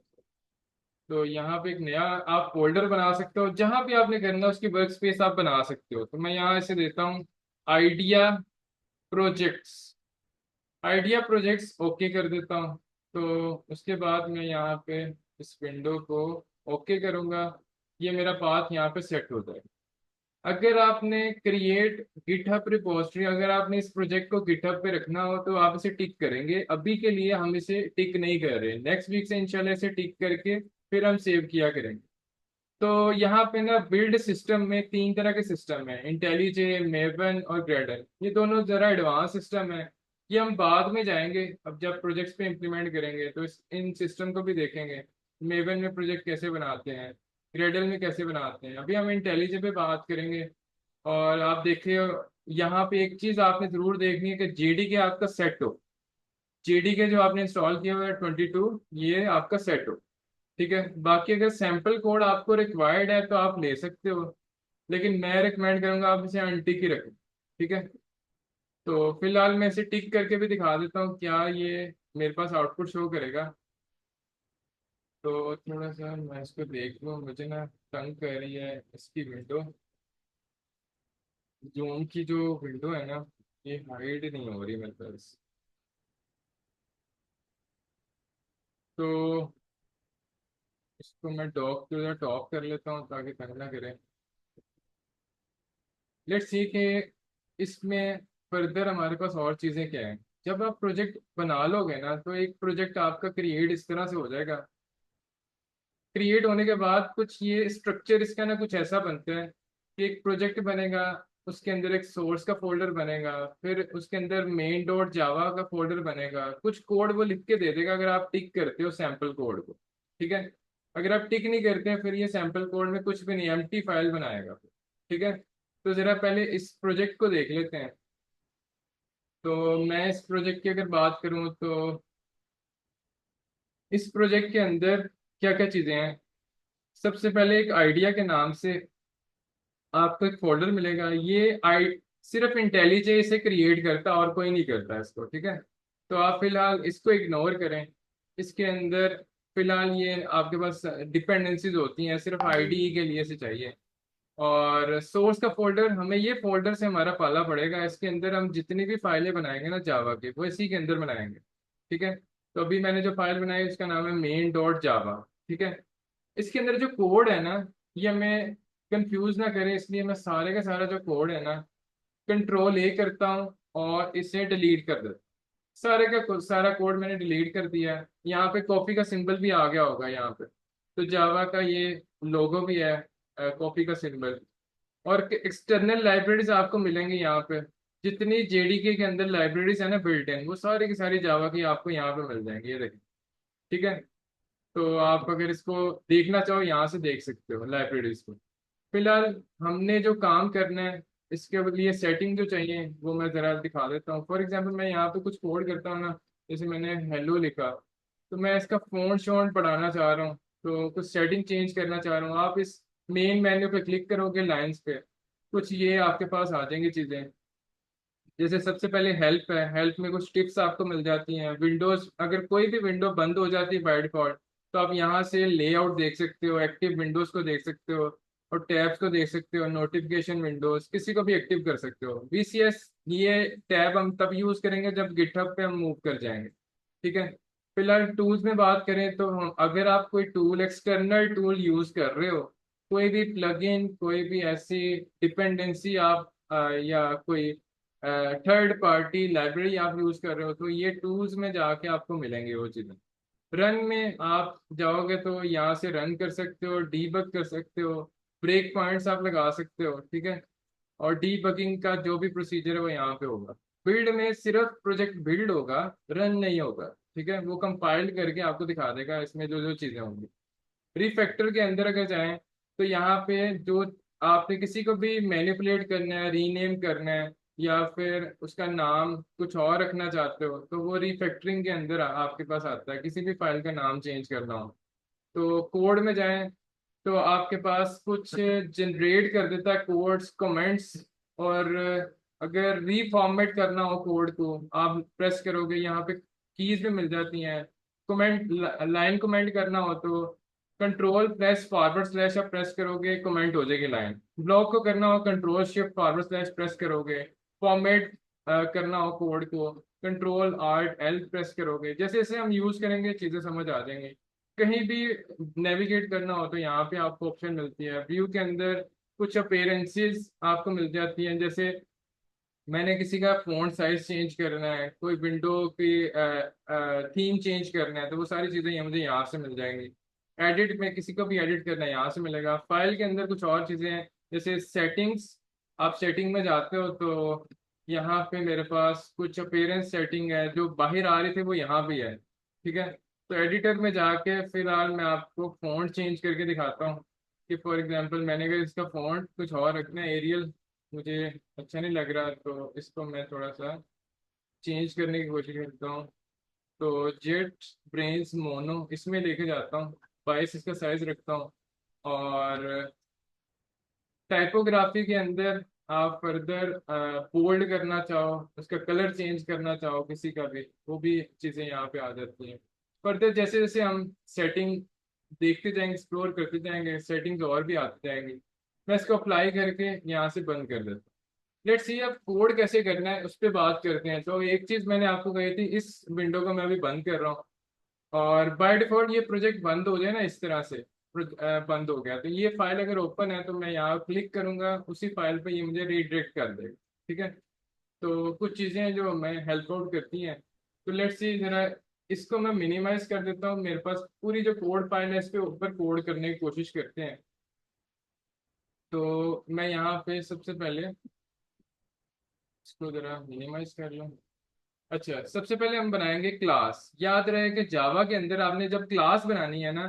तो यहाँ पे एक नया आप फोल्डर बना सकते हो, जहां भी आपने करना है उसकी वर्क स्पेस आप बना सकते हो। तो मैं यहाँ ऐसे देता हूँ idea projects. Idea projects okay कर देता हूँ। तो उसके बाद मैं यहाँ पे इस विंडो को ओके करूंगा। ये मेरा पाथ यहाँ पे सेट हो जाएगा। अगर आपने क्रिएट गिटहब रिपोजिटरी, अगर आपने इस प्रोजेक्ट को गिटहब पे रखना हो तो आप इसे टिक करेंगे। अभी के लिए हम इसे टिक नहीं कर रहे, नेक्स्ट वीक से इंशाल्लाह इसे टिक करके फिर हम सेव किया करेंगे। तो यहाँ पे ना बिल्ड सिस्टम में तीन तरह के सिस्टम है, इंटेलिजे, मेवन और ग्रेडल। ये दोनों जरा एडवांस सिस्टम है। ये हम बाद में जाएंगे, अब जब प्रोजेक्ट्स पे इम्प्लीमेंट करेंगे तो इन सिस्टम को भी देखेंगे। मेवन में प्रोजेक्ट कैसे बनाते हैं, ग्रेडल में कैसे बनाते हैं। अभी हम इंटेलिजे पे बात करेंगे। और आप देखिए, यहाँ पे एक चीज आपने जरूर देखनी है कि जेडी के आपका सेट हो। जेडी के जो आपने इंस्टॉल किया हुआ है 22, ये आपका सेट हो। ठीक है, बाकी अगर सैंपल कोड आपको रिक्वायर्ड है तो आप ले सकते हो, लेकिन मैं रिकमेंड करूंगा आप इसे अनटिक ही रखें। ठीक है। तो फिलहाल मैं इसे टिक करके भी दिखा देता हूँ, क्या ये मेरे पास आउटपुट शो करेगा। तो थोड़ा सा मैं इसको देख लूँ, मुझे ना तंग कर रही है इसकी विंडो। जूम की जो विंडो है ना, ये हाइड नहीं हो रही मेरे पास। तो इसको मैं डॉक टू द टॉप कर लेता हूँ ताकि तंग ना करे। लेट्स सी कि इसमें फर्दर हमारे पास और चीज़ें क्या हैं। जब आप प्रोजेक्ट बना लोगे ना तो एक प्रोजेक्ट आपका क्रिएट इस तरह से हो जाएगा। क्रिएट होने के बाद कुछ ये स्ट्रक्चर इसका ना कुछ ऐसा बनता है कि एक प्रोजेक्ट बनेगा, उसके अंदर एक सोर्स का फोल्डर बनेगा, फिर उसके अंदर मेन डॉट जावा का फोल्डर बनेगा। कुछ कोड वो लिख के दे देगा अगर आप टिक करते हो सैंपल कोड को। ठीक है। अगर आप टिक नहीं करते हैं फिर ये सैंपल कोड में कुछ भी नहीं, एम्प्टी फाइल बनाएगा। ठीक है। तो जरा पहले इस प्रोजेक्ट को देख लेते हैं। तो मैं इस प्रोजेक्ट की अगर बात करूं तो इस प्रोजेक्ट के अंदर क्या क्या चीजें हैं। सबसे पहले एक आइडिया के नाम से आपको एक फोल्डर मिलेगा। ये आई सिर्फ इंटेलिजे इसे क्रिएट करता, और कोई नहीं करता इसको। ठीक है। तो आप फिलहाल इसको इग्नोर करें। इसके अंदर फिलहाल ये आपके पास डिपेंडेंसीज होती हैं, सिर्फ आईडी के लिए से चाहिए। और सोर्स का फोल्डर, हमें ये फोल्डर से हमारा पाला पड़ेगा। इसके अंदर हम जितनी भी फाइलें बनाएंगे ना जावा के, वो इसी के अंदर बनाएंगे। ठीक है। तो अभी मैंने जो फाइल बनाई उसका नाम है मेन डॉट जावा। ठीक है। इसके अंदर जो कोड है ना, ये हमें कंफ्यूज ना करे, इसलिए मैं सारे का सारा जो कोड है ना कंट्रोल ए करता हूँ और इसे डिलीट कर देता हूँ। सारे का सारा कोड मैंने डिलीट कर दिया है। यहाँ पे कॉपी का सिंबल भी आ गया होगा यहाँ पे। तो जावा का ये लोगो भी है, कॉपी का सिंबल। और एक्सटर्नल लाइब्रेरीज आपको मिलेंगी यहाँ पे। जितनी जेडीके के अंदर लाइब्रेरीज है ना बिल्ट इन, वो सारी की सारी जावा की आपको यहाँ पे मिल जाएंगी, ये देखिए। ठीक है। तो आप अगर इसको देखना चाहो यहाँ से देख सकते हो लाइब्रेरीज को। फिलहाल हमने जो काम करना है, इसके लिए सेटिंग जो चाहिए वो मैं जरा दिखा देता हूँ। फॉर एग्जांपल मैं यहाँ पे कुछ कोड करता हूँ ना, जैसे मैंने हेलो लिखा, तो मैं इसका फोन शोन बढ़ाना चाह रहा हूँ, तो कुछ सेटिंग चेंज करना चाह रहा हूँ। आप इस मेन मेन्यू पे क्लिक करोगे लाइंस पे, कुछ ये आपके पास आ जाएंगी चीजें। जैसे सबसे पहले हेल्प है, हेल्प में कुछ टिप्स आपको मिल जाती हैं। विंडोज, अगर कोई भी विंडो बंद हो जाती है बाय डिफॉल्ट, तो आप यहाँ से लेआउट देख सकते हो, एक्टिव विंडोज को देख सकते हो, और टैब्स को देख सकते हो, नोटिफिकेशन विंडोज किसी को भी एक्टिव कर सकते हो। वीसीएस ये टैब हम तब यूज करेंगे जब गिटहब पे हम मूव कर जाएंगे। ठीक है। फिलहाल टूल्स में बात करें तो अगर आप कोई टूल, एक्सटर्नल टूल यूज कर रहे हो, कोई भी प्लगइन, कोई भी ऐसी डिपेंडेंसी आप या कोई थर्ड पार्टी लाइब्रेरी आप यूज कर रहे हो, तो ये टूल्स में जाके आपको मिलेंगे वो चीजें। रन में आप जाओगे तो यहाँ से रन कर सकते हो, डीबग कर सकते हो, ब्रेक पॉइंट्स आप लगा सकते हो। ठीक है। और डीबगिंग का जो भी प्रोसीजर है वो यहाँ पे होगा। बिल्ड में सिर्फ प्रोजेक्ट बिल्ड होगा, रन नहीं होगा। ठीक है। वो कंपाइल करके आपको दिखा देगा इसमें जो जो चीजें होंगी। रिफैक्टर के अंदर अगर जाएं तो यहाँ पे जो आपने किसी को भी मैनिपुलेट करना है, रीनेम करना है, या फिर उसका नाम कुछ और रखना चाहते हो, तो वो रिफैक्टरिंग के अंदर आपके पास आता है, किसी भी फाइल का नाम चेंज करना हो। तो कोड में जाएं तो आपके पास कुछ जनरेट कर देता है कोड्स, कमेंट्स, और अगर रीफॉर्मेट करना हो कोड को, आप प्रेस करोगे, यहाँ पे कीज भी मिल जाती हैं। कमेंट, लाइन कमेंट करना हो तो कंट्रोल प्रेस फॉरवर्ड स्लैश आप प्रेस करोगे, कमेंट हो जाएगी लाइन। ब्लॉक को करना हो control shift forward slash press करोगे। फॉर्मेट करना हो कोड को, कंट्रोल आर्ट एल प्रेस करोगे। जैसे जैसे हम यूज करेंगे चीजें समझ आ जाएंगी। कहीं भी नेविगेट करना हो तो यहाँ पे आपको ऑप्शन मिलती है। व्यू के अंदर कुछ अपीयरेंसेस आपको मिल जाती हैं, जैसे मैंने किसी का फ़ॉन्ट साइज चेंज करना है, कोई विंडो की थीम चेंज करना है, तो वो सारी चीज़ें ये मुझे यहाँ से मिल जाएंगी। एडिट में किसी को भी एडिट करना है यहाँ से मिलेगा। फाइल के अंदर कुछ और चीज़ें हैं, जैसे सेटिंग्स। आप सेटिंग में जाते हो तो यहाँ पे मेरे पास कुछ अपीयरेंस सेटिंग है, जो बाहर आ रही थी वो यहाँ भी है। ठीक है, तो एडिटर में जाके फिलहाल मैं आपको फ़ॉन्ट चेंज करके दिखाता हूँ कि फॉर एग्जांपल मैंने अगर इसका फ़ॉन्ट कुछ और रखना है, एरियल मुझे अच्छा नहीं लग रहा, तो इसको मैं थोड़ा सा चेंज करने की कोशिश करता हूँ। तो जेट ब्रेन्स मोनो इसमें लेके जाता हूँ, 22 इसका साइज रखता हूँ। और टाइपोग्राफी के अंदर आप फर्दर बोल्ड करना चाहो, उसका कलर चेंज करना चाहो किसी का भी, वो भी चीज़ें यहाँ पे आ जाती हैं। फर्दर जैसे जैसे हम सेटिंग देखते जाएंगे, एक्सप्लोर करते जाएंगे, सेटिंग्स और भी आती जाएंगी। मैं इसको अप्लाई करके यहाँ से बंद कर देता हूँ। लेट्स सी अब कोड कैसे करना है उस पर बात करते हैं। तो एक चीज मैंने आपको कही थी, इस विंडो को मैं अभी बंद कर रहा हूँ, और बाय डिफॉल्ट ये प्रोजेक्ट बंद हो जाए ना इस तरह से, बंद हो गया तो ये फाइल अगर ओपन है तो मैं यहाँ क्लिक करूंगा उसी फाइल पे, ये मुझे रीडायरेक्ट कर देगा। ठीक है, तो कुछ चीजें हैं जो मैं हेल्प आउट करती हैं। तो लेट्स सी जरा इसको मैं मिनिमाइज कर देता हूँ, मेरे पास पूरी जो कोड फाइल है इस पे ऊपर कोड करने की कोशिश करते हैं। तो मैं यहाँ पे सबसे पहले इसको जरा मिनिमाइज कर लूँ। अच्छा, सबसे पहले हम बनाएंगे क्लास। याद रहे कि जावा के अंदर आपने जब क्लास बनानी है ना,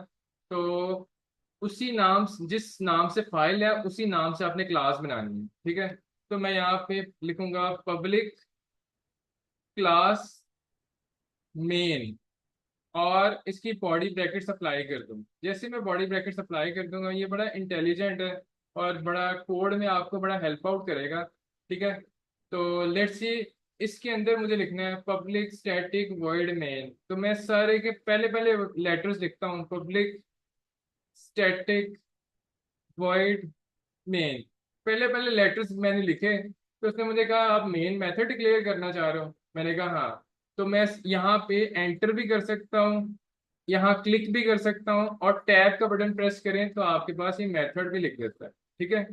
तो उसी नाम, जिस नाम से फाइल है उसी नाम से आपने क्लास बनानी है। ठीक है, तो मैं यहाँ पे लिखूंगा पब्लिक क्लास मेन, और इसकी बॉडी ब्रैकेट्स अप्लाई कर दूँ। जैसे मैं बॉडी ब्रैकेट्स अप्लाई कर दूंगा, ये बड़ा इंटेलिजेंट है और बड़ा कोड में आपको बड़ा हेल्प आउट करेगा। ठीक है, तो लेट्स सी इसके अंदर मुझे लिखना है पब्लिक स्टैटिक वॉइड मेन। तो मैं सारे के पहले पहले लेटर्स लिखता हूँ, पब्लिक स्टैटिक वॉइड मेन। पहले पहले लेटर्स मैंने लिखे, तो उसने मुझे कहा आप मेन मेथड डिक्लेयर करना चाह रहे हो। मैंने कहा हाँ। तो मैं यहाँ पे एंटर भी कर सकता हूँ, यहाँ क्लिक भी कर सकता हूँ, और टैब का बटन प्रेस करें तो आपके पास ये मेथड भी लिख देता है। ठीक है,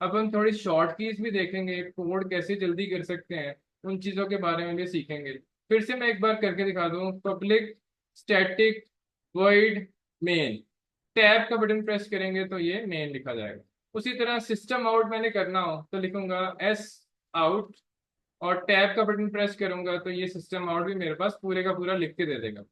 अब हम थोड़ी शॉर्ट कीज भी देखेंगे, कोड कैसे जल्दी कर सकते हैं, उन चीज़ों के बारे में भी सीखेंगे। फिर से मैं एक बार करके दिखा दूँ, public static void main, tab का बटन प्रेस करेंगे तो ये मेन लिखा जाएगा। उसी तरह सिस्टम आउट मैंने करना हो तो लिखूंगा एस आउट, और टैब का बटन प्रेस करूंगा तो ये सिस्टम आउट भी मेरे पास पूरे का पूरा लिख के दे देगा।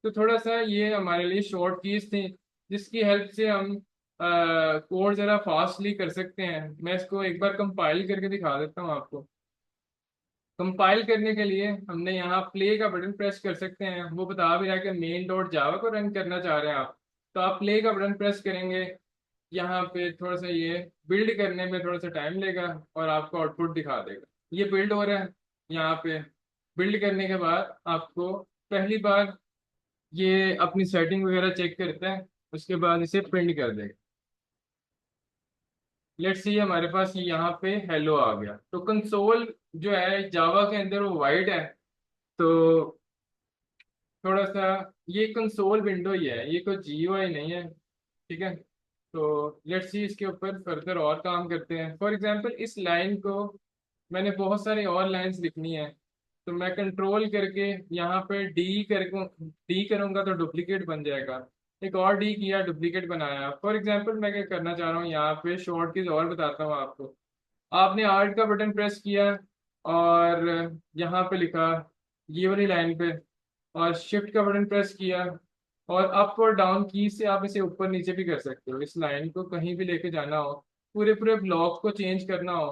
तो थोड़ा सा ये हमारे लिए शॉर्ट कीज थी, जिसकी हेल्प से हम कोड जरा फास्टली कर सकते हैं। मैं इसको एक बार कंपाइल करके दिखा देता हूँ आपको। कंपाइल करने के लिए हमने यहाँ प्ले का बटन प्रेस कर सकते हैं, वो बता भी रहा है कि मेन डॉट जावा को रन करना चाह रहे हैं आप, तो आप प्ले का बटन प्रेस करेंगे। यहाँ पे थोड़ा सा ये बिल्ड करने में थोड़ा सा टाइम लेगा और आपको आउटपुट दिखा देगा। ये बिल्ड हो रहा है यहाँ पे। बिल्ड करने के बाद आपको पहली बार ये अपनी सेटिंग वगैरह चेक करता है, उसके बाद इसे प्रिंट कर देगा। लेट्स सी हमारे पास यहाँ पे हेलो आ गया, तो कंसोल जो है जावा के अंदर वो वाइट है। तो थोड़ा सा ये कंसोल विंडो ही है, ये कोई जीयूआई नहीं है। ठीक है, तो लेट्स सी इसके ऊपर फर्दर और काम करते हैं। फॉर एग्जांपल इस लाइन को मैंने बहुत सारी और लाइंस लिखनी है, तो मैं कंट्रोल करके यहाँ पे डी करूंगा तो डुप्लीकेट बन जाएगा। एक और डी किया, डुप्लीकेट बनाया। फॉर एग्जांपल मैं क्या करना चाह रहा हूँ, यहाँ पे शॉर्ट कीज और बताता हूँ आपको। आपने आर्ट का बटन प्रेस किया और यहाँ पे लिखा ये वाली लाइन पे, और शिफ्ट का बटन प्रेस किया, और अप और डाउन की से आप इसे ऊपर नीचे भी कर सकते हो। इस लाइन को कहीं भी लेके जाना हो, पूरे पूरे ब्लॉक को चेंज करना हो,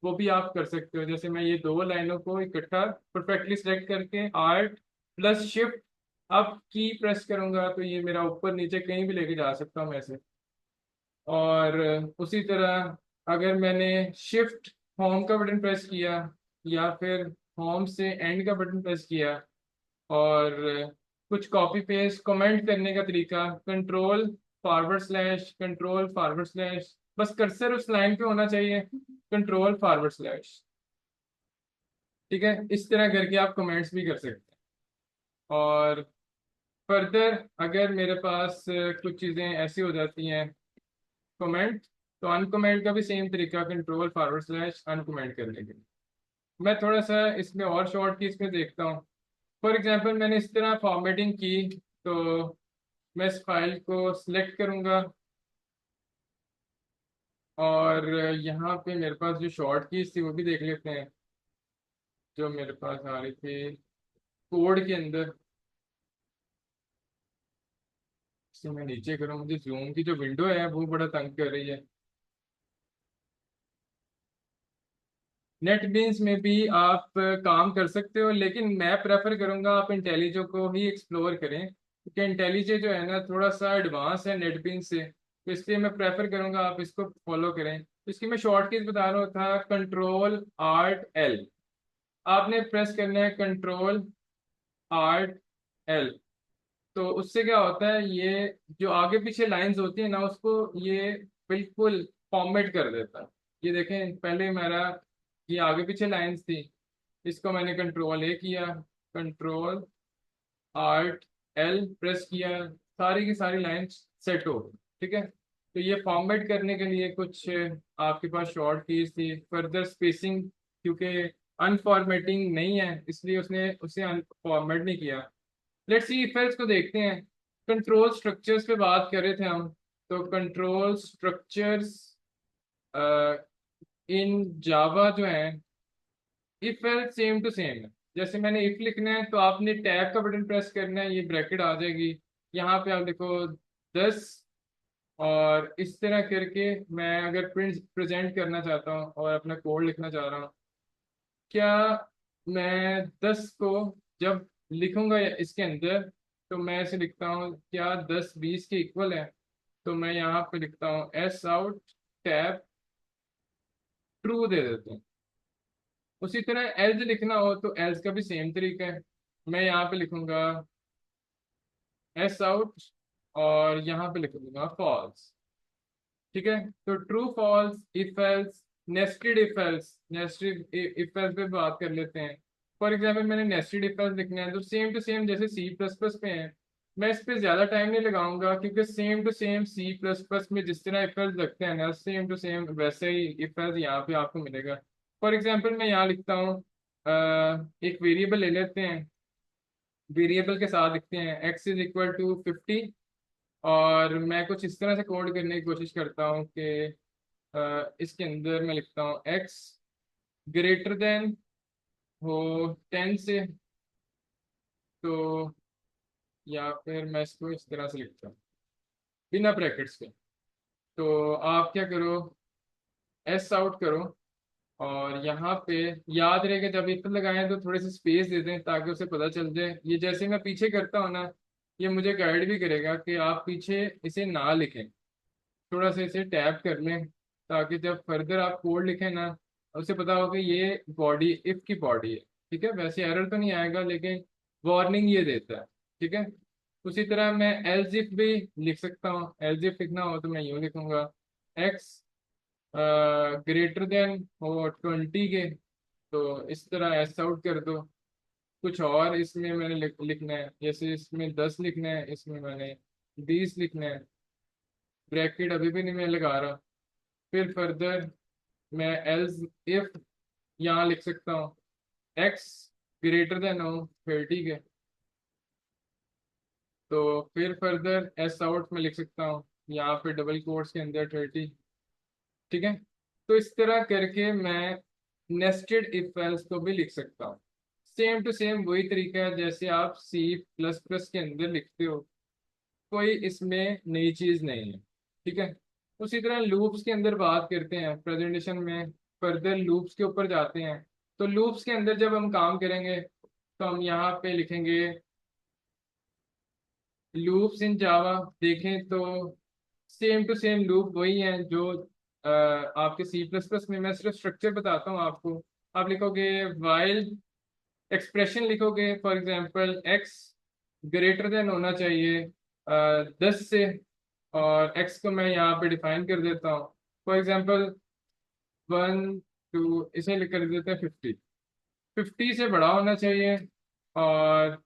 वो भी आप कर सकते हो। जैसे मैं ये दो लाइनों को इकट्ठा परफेक्टली सिलेक्ट करके आर्ट प्लस शिफ्ट अप की प्रेस करूंगा तो ये मेरा ऊपर नीचे कहीं भी लेके जा सकता हूँ ऐसे। और उसी तरह अगर मैंने शिफ्ट होम का बटन प्रेस किया या फिर होम से एंड का बटन प्रेस किया, और कुछ कॉपी पेस्ट कमेंट करने का तरीका, control forward slash, control forward slash, बस कर्सर उस लाइन पे होना चाहिए, कंट्रोल फॉरवर्ड स्लैश। ठीक है, इस तरह करके आप कमेंट्स भी कर सकते हैं। और फर्दर अगर मेरे पास कुछ चीज़ें ऐसी हो जाती हैं कमेंट, तो अनकमेंट का भी सेम तरीका, कंट्रोल फॉरवर्ड स्लैश अनकमेंट करने के लिए। मैं थोड़ा सा इसमें और शॉर्ट की इसमें देखता हूँ। फॉर एग्जांपल मैंने इस तरह फॉर्मेटिंग की, तो मैं इस फाइल को सिलेक्ट करूंगा, और यहाँ पे मेरे पास जो शॉर्ट कीज थी वो भी देख लेते हैं जो मेरे पास आ रही थी कोड के अंदर। इसे मैं नीचे करूँ, मुझे जूम की जो विंडो है वो बड़ा तंग कर रही है। नेटबीन्स में भी आप काम कर सकते हो, लेकिन मैं प्रेफर करूंगा आप इंटेलिजो को ही एक्सप्लोर करें, क्योंकि इंटेलिजो जो है ना थोड़ा सा एडवांस है नेटबीन्स से, तो इसलिए मैं प्रेफर करूंगा आप इसको फॉलो करें। तो इसकी मैं शॉर्ट कीज बता रहा था, कंट्रोल आर्ट एल, आपने प्रेस करना है कंट्रोल आर्ट एल। तो उससे क्या होता है, ये जो आगे पीछे लाइंस होती है ना उसको ये बिल्कुल फॉर्मेट कर देता है। ये देखें, पहले मेरा ये आगे पीछे लाइंस थी, इसको मैंने कंट्रोल ए किया, कंट्रोल आर्ट एल प्रेस किया, सारी की सारी लाइंस सेट हो गई। ठीक है, तो ये फॉर्मेट करने के लिए कुछ आपके पास शॉर्ट कीज थी। फर्दर स्पेसिंग, क्योंकि अनफॉर्मेटिंग नहीं है इसलिए उसने उसे अनफॉर्मेट नहीं किया। लेट्स सी इफेक्ट्स को देखते हैं। कंट्रोल स्ट्रक्चर्स पे बात कर रहे थे हम, तो कंट्रोल स्ट्रक्चर्स इन जावा जो है, if else same to same है। जैसे मैंने इफ लिखना है तो आपने टैब का बटन प्रेस करना है, ये ब्रैकेट आ जाएगी, यहाँ पे आप देखो 10, और इस तरह करके मैं अगर प्रिंट प्रेजेंट करना चाहता हूँ और अपना कोड लिखना चाह रहा हूँ, क्या मैं 10 को जब लिखूंगा इसके अंदर, तो मैं इसे लिखता हूँ क्या 10 20 के इक्वल है, तो मैं यहाँ पे लिखता हूँ S out tab true they देते हैं। उसी तरह एल्स लिखना हो तो एल्स का भी सेम तरीका है, मैं यहाँ पे लिखूंगा एस आउट, और यहाँ पे लिख दूंगा फॉल्स। ठीक है, तो true false if else, nested if else, nested if else पे बात कर लेते हैं। फॉर एग्जांपल मैंने नेस्टेड इफ एल्स लिखना है तो सेम टू सेम जैसे सी प्लस प्लस पे है, मैं इस पे ज्यादा टाइम नहीं लगाऊंगा, क्योंकि same to same C plus plus में जिस तरह इफ एल्स लगते हैं ना, सेम टू सेम वैसे ही इफ एल्स यहाँ पे आपको मिलेगा। फॉर एग्जाम्पल मैं यहाँ लिखता हूँ एक वेरिएबल ले लेते हैं, वेरिएबल के साथ लिखते हैं x इज इक्वल टू 50, और मैं कुछ इस तरह से कोड करने की कोशिश करता हूँ कि इसके अंदर मैं लिखता हूँ x ग्रेटर देन हो 10 से, तो या फिर मैं इसको इस तरह से लिखता हूँ बिना ब्रैकेट्स के। तो आप क्या करो, एस आउट करो, और यहाँ पे याद रहेगा जब इफ लगाएं तो थोड़े से स्पेस दे दें ताकि उसे पता चल जाए। ये जैसे मैं पीछे करता हूँ ना, ये मुझे गाइड भी करेगा कि आप पीछे इसे ना लिखें, थोड़ा सा इसे टैप कर लें, ताकि जब फर्दर आप कोड लिखें ना उसे पता हो कि ये बॉडी इफ की बॉडी है। ठीक है, वैसे एरर तो नहीं आएगा लेकिन वार्निंग ये देता है। ठीक है, उसी तरह मैं एल्स इफ भी लिख सकता हूँ, एल्स इफ लिखना हो तो मैं यूँ लिखूंगा एक्स ग्रेटर देन हो 20 के, तो इस तरह एस आउट कर दो। कुछ और इसमें मैंने लिखना है, जैसे इसमें 10 लिखना है, इसमें मैंने 20 लिखना है, ब्रैकेट अभी भी नहीं मैं लगा रहा। फिर फर्दर मैं एल्स इफ यहाँ लिख सकता हूँ एक्स ग्रेटर देन हो 30 के, तो फिर फर्दर एस आउट में लिख सकता हूँ यहाँ पे डबल कोट्स के अंदर 30। ठीक है, तो इस तरह करके मैं नेस्टेड इफ एल्स को भी लिख सकता हूँ। सेम टू सेम वही तरीका है जैसे आप सी प्लस प्लस के अंदर लिखते हो, कोई इसमें नई चीज नहीं है। ठीक है, उसी तरह लूप्स के अंदर बात करते हैं प्रेजेंटेशन में, फर्दर लूप्स के ऊपर जाते हैं। तो लूप्स के अंदर जब हम काम करेंगे तो हम यहाँ पे लिखेंगे लूप्स इन जावा। देखें तो सेम टू सेम लूप वही है जो आपके सी प्लस प्लस में, मैं सिर्फ स्ट्रक्चर बताता हूँ आपको। आप लिखोगे वाइल एक्सप्रेशन लिखोगे, for example x greater than होना चाहिए 10 से, और एक्स को मैं यहाँ पे डिफाइन कर देता हूँ, फॉर एग्जांपल 1 2, इसे लिख कर देते हैं 50। 50 से बड़ा होना चाहिए, और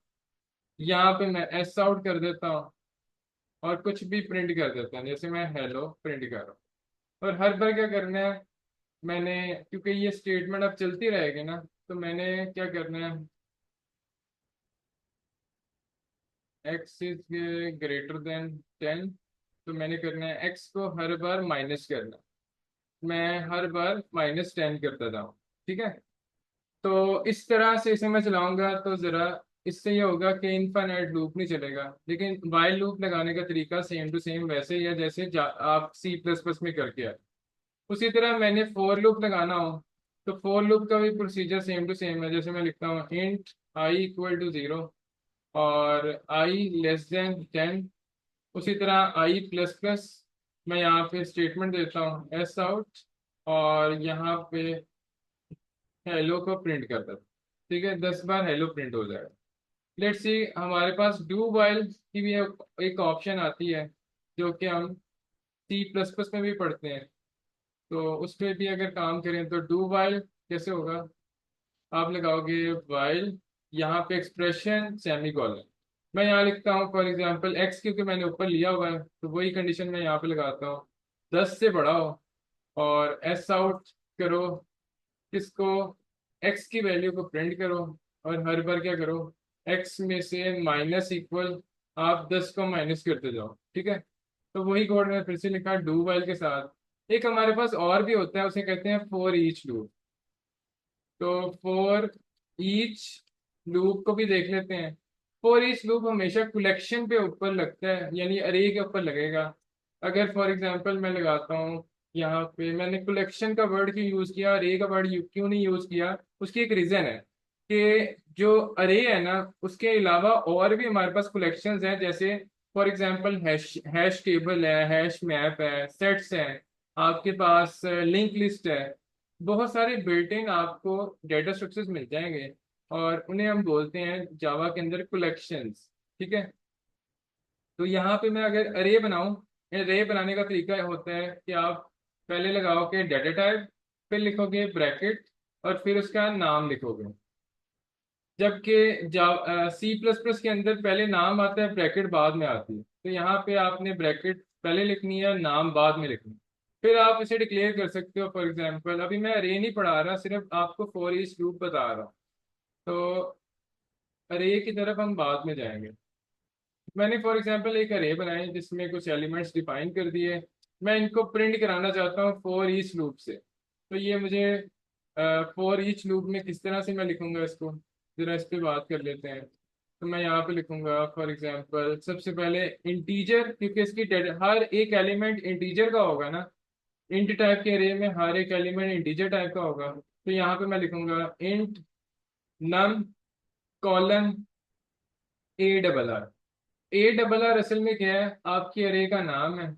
यहाँ पे मैं एस आउट कर देता हूँ और कुछ भी प्रिंट कर देता हूँ, जैसे मैं हेलो प्रिंट कर रहा हूँ। और हर बार क्या करना है, मैंने, क्योंकि ये स्टेटमेंट अब चलती रहेगी ना, तो मैंने क्या करना है, एक्स इज ग्रेटर देन 10, तो मैंने करना है एक्स को हर बार माइनस करना, मैं हर बार -10 करता जाऊँ। ठीक है, तो इस तरह से इसे मैं चलाऊंगा तो ज़रा इससे ये होगा कि इनफाइनाइट लूप नहीं चलेगा, लेकिन वाइल लूप लगाने का तरीका सेम टू सेम वैसे ही है जैसे आप C++ में करके आए। उसी तरह मैंने फोर लूप लगाना हो, तो फोर लूप का भी प्रोसीजर सेम टू सेम है, जैसे मैं लिखता हूँ इंट आई इक्वल टू 0 और आई लेस देन 10। उसी तरह आई प्लस प्लस, मैं यहाँ पे स्टेटमेंट देता हूँ एस आउट, और यहाँ पे हेलो को प्रिंट करता हूँ। ठीक है, 10 बार हेलो प्रिंट हो जाएगा। लेट्स सी, हमारे पास डू वाइल की भी एक ऑप्शन आती है, जो कि हम C++ में भी पढ़ते हैं, तो उसमें भी अगर काम करें तो डू वाइल कैसे होगा, आप लगाओगे वाइल, यहाँ पे एक्सप्रेशन सेमी कॉलन, मैं यहाँ लिखता हूँ फॉर एग्जांपल एक्स, क्योंकि मैंने ऊपर लिया हुआ है तो वही कंडीशन मैं यहाँ पे लगाता हूँ, 10 से बड़ा हो, और एस आउट करो, किसको, एक्स की वैल्यू को प्रिंट करो, और हर बार क्या करो, एक्स में से माइनस इक्वल, आप 10 को माइनस करते जाओ। ठीक है, तो वही कोड मैंने फिर से लिखा डू वाइल के साथ। एक हमारे पास और भी होता है, उसे कहते हैं फॉर ईच लूप। तो फॉर ईच लूप को भी देख लेते हैं। फॉर ईच लूप हमेशा कलेक्शन पे ऊपर लगता है, यानी अरे के ऊपर लगेगा। अगर फॉर एग्जांपल मैं लगाता हूँ, यहाँ पे मैंने कलेक्शन का वर्ड क्यों यूज किया, अरे का वर्ड क्यों नहीं यूज किया, उसकी एक रीजन है कि जो अरे है ना, उसके अलावा और भी हमारे पास कलेक्शंस हैं, जैसे for example hash hash table है, हैश मैप है, सेट्स हैं, आपके पास लिंक लिस्ट है, बहुत सारे बिल्ट इन आपको डेटा स्ट्रक्चर्स मिल जाएंगे, और उन्हें हम बोलते हैं जावा के अंदर कलेक्शंस। ठीक है, तो यहाँ पे मैं अगर अरे बनाऊं, अरे बनाने का तरीका होता है कि आप पहले लगाओगे डेटा टाइप, फिर लिखोगे ब्रैकेट, और फिर उसका नाम लिखोगे। जबकि C++ के अंदर पहले नाम आता है, ब्रैकेट बाद में आती है, तो यहाँ पे आपने ब्रैकेट पहले लिखनी है, नाम बाद में लिखनी है। फिर आप इसे डिक्लेयर कर सकते हो, फॉर एग्जांपल अभी मैं अरे नहीं पढ़ा रहा, सिर्फ आपको फॉर ईच लूप बता रहा हूँ, तो अरे की तरफ हम बाद में जाएंगे। मैंने फॉर एग्जांपल एक अरे बनाई जिसमें कुछ एलिमेंट्स डिफाइन कर दिए, मैं इनको प्रिंट कराना चाहता हूँ फॉर ईच लूप से, तो ये मुझे फॉर ईच लूप में किस तरह से मैं लिखूंगा इसको, जरा इस पे बात कर लेते हैं। तो मैं यहाँ पे लिखूंगा फॉर एग्जांपल सबसे पहले इंटीजर, क्योंकि इसकी हर एक एलिमेंट इंटीजर का होगा ना, इंट टाइप के अरे में हर एक एलिमेंट इंटीजर टाइप का होगा, तो यहाँ पे मैं लिखूंगा int num colon A RR। A RR असल में क्या है, आपकी अरे का नाम है,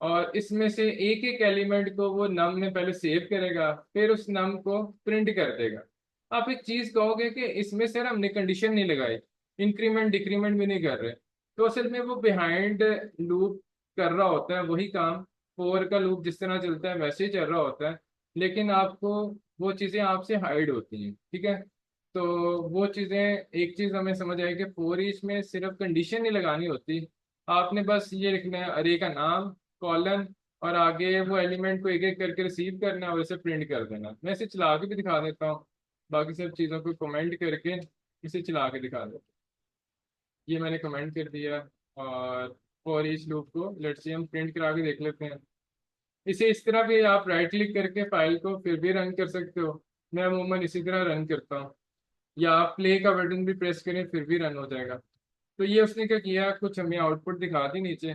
और इसमें से एक एक एलिमेंट को वो नम में पहले सेव करेगा, फिर उस नम को प्रिंट कर देगा। आप एक चीज कहोगे कि इसमें सर हमने कंडीशन नहीं लगाई, इंक्रीमेंट डिक्रीमेंट भी नहीं कर रहे, तो असल में वो बिहाइंड लूप कर रहा होता है वही काम, फोर का लूप जिस तरह चलता है वैसे ही चल रहा होता है, लेकिन आपको वो चीजें आपसे हाइड होती हैं। ठीक है, तो वो चीजें, एक चीज हमें समझ आई कि फोर ईच में सिर्फ कंडीशन नहीं लगानी होती, आपने बस ये लिखना है अरे का नाम कॉलन, और आगे वो एलिमेंट को एक एक करके रिसीव करना है और इसे प्रिंट कर देना। मैं इसे चला के भी दिखा देता हूँ, बाकी सब चीज़ों को कमेंट करके इसे चला के दिखा देता हूँ। ये मैंने कमेंट कर दिया, और फॉर ईच लूप को लेट्स सी हम प्रिंट करा के देख लेते हैं। इसे इस तरह भी आप राइट क्लिक करके फाइल को फिर भी रन कर सकते हो, मैं अमूमन इसी तरह रन करता हूँ, या आप प्ले का बटन भी प्रेस करें फिर भी रन हो जाएगा। तो ये उसने क्या किया, कुछ हमें आउटपुट दिखा दी नीचे,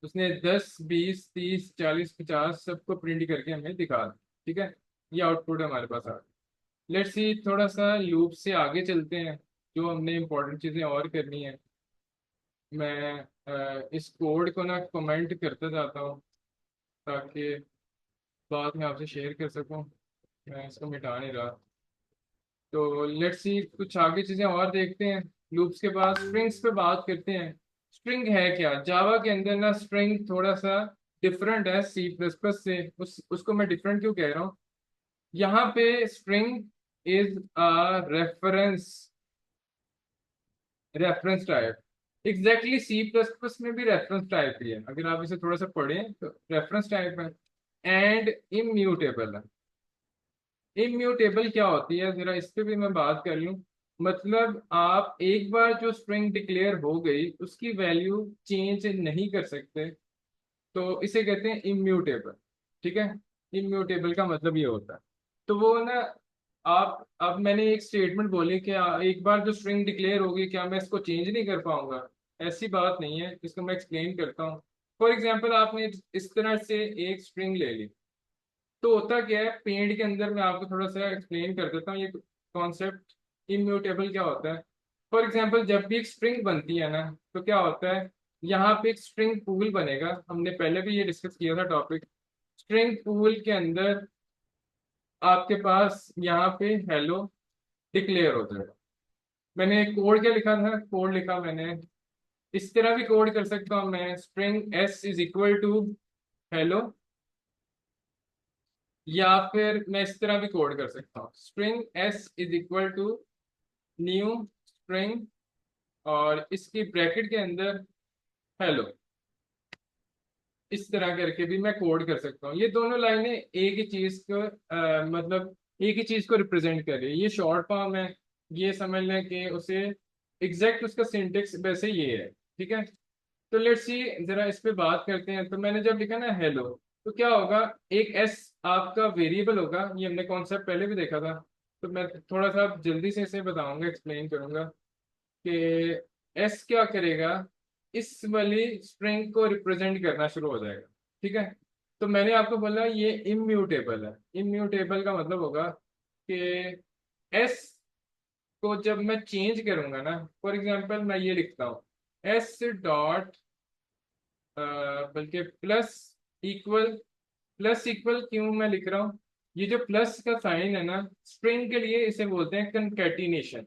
उसने 10 20 30 40 50 सबको प्रिंट करके हमें दिखा दी। ठीक है, ये आउटपुट हमारे पास आ गया। लेट्स सी, थोड़ा सा लूप से आगे चलते हैं, जो हमने इंपॉर्टेंट चीज़ें और करनी है। मैं इस कोड को ना कमेंट करता जाता हूँ, ताकि बाद में आपसे शेयर कर सकूँ। मैं इसको मिटा नहीं रहा। तो लेट्स सी कुछ आगे चीजें और देखते हैं। लूप्स के बाद स्ट्रिंग्स पे बात करते हैं। स्ट्रिंग है क्या जावा के अंदर ना? स्ट्रिंग थोड़ा सा डिफरेंट है सी प्लस प्लस से। उसको मैं डिफरेंट क्यों कह रहा हूँ? यहाँ पे string is a reference reference type. Exactly C plus plus में भी रेफरेंस टाइप ही है, अगर आप इसे थोड़ा सा पढ़ें तो रेफरेंस टाइप है। एंड इम्यूटेबल है। इम्यूटेबल क्या होती है, जरा इस पे भी मैं बात कर लूं। मतलब आप एक बार जो स्ट्रिंग डिक्लेयर हो गई उसकी वैल्यू चेंज नहीं कर सकते, तो इसे कहते हैं इम्यूटेबल। ठीक है। इम्यूटेबल का मतलब ये होता है। तो वो ना, आप अब मैंने एक स्टेटमेंट बोली कि एक बार जो स्ट्रिंग डिक्लेयर होगी क्या मैं इसको चेंज नहीं कर पाऊंगा? ऐसी बात नहीं है, इसको मैं एक्सप्लेन करता हूँ। फॉर एग्जाम्पल आपने इस तरह से एक स्ट्रिंग ले ली, तो होता क्या है पेंट के अंदर, मैं आपको थोड़ा सा एक्सप्लेन कर देता हूँ ये कॉन्सेप्ट। इम्यूटेबल क्या होता है? फॉर एग्जाम्पल जब भी एक स्ट्रिंग बनती है ना, तो क्या होता है, यहाँ पे एक स्ट्रिंग पूल बनेगा। हमने पहले भी ये डिस्कस किया था टॉपिक। स्ट्रिंग पूल के अंदर आपके पास यहाँ पे हेलो डिक्लेयर हो जाएगा। मैंने कोड क्या लिखा था? कोड लिखा मैंने इस तरह भी कोड कर सकता हूँ मैं, string S is equal to hello. या फिर मैं इस तरह भी कोड कर सकता हूँ, string S is equal to new string, और इसकी ब्रैकेट के अंदर हेलो। इस तरह करके भी मैं कोड कर सकता हूँ। ये दोनों लाइनें एक ही चीज को मतलब एक ही चीज को रिप्रेजेंट कर रही है। ये शॉर्ट फॉर्म है, ये समझ लें कि उसे एग्जैक्ट उसका सिंटेक्स वैसे ये है। ठीक है। तो लेट्स सी, जरा इस पे बात करते हैं। तो मैंने जब लिखा ना हेलो, तो क्या होगा, एक एस आपका वेरिएबल होगा। ये हमने कॉन्सेप्ट पहले भी देखा था। तो मैं थोड़ा सा जल्दी से इसे बताऊंगा, एक्सप्लेन करूंगा कि एस क्या करेगा, इस वाली स्ट्रिंग को रिप्रेजेंट करना शुरू हो जाएगा। ठीक है। तो मैंने आपको बोला ये इम्यूटेबल है। इम्यूटेबल का मतलब होगा कि एस को जब मैं चेंज करूंगा ना, फॉर एग्जांपल मैं ये लिखता हूँ एस डॉट, बल्कि प्लस इक्वल। प्लस इक्वल क्यों मैं लिख रहा हूँ? ये जो प्लस का साइन है ना, स्ट्रिंग के लिए इसे बोलते हैं कंकैटिनेशन।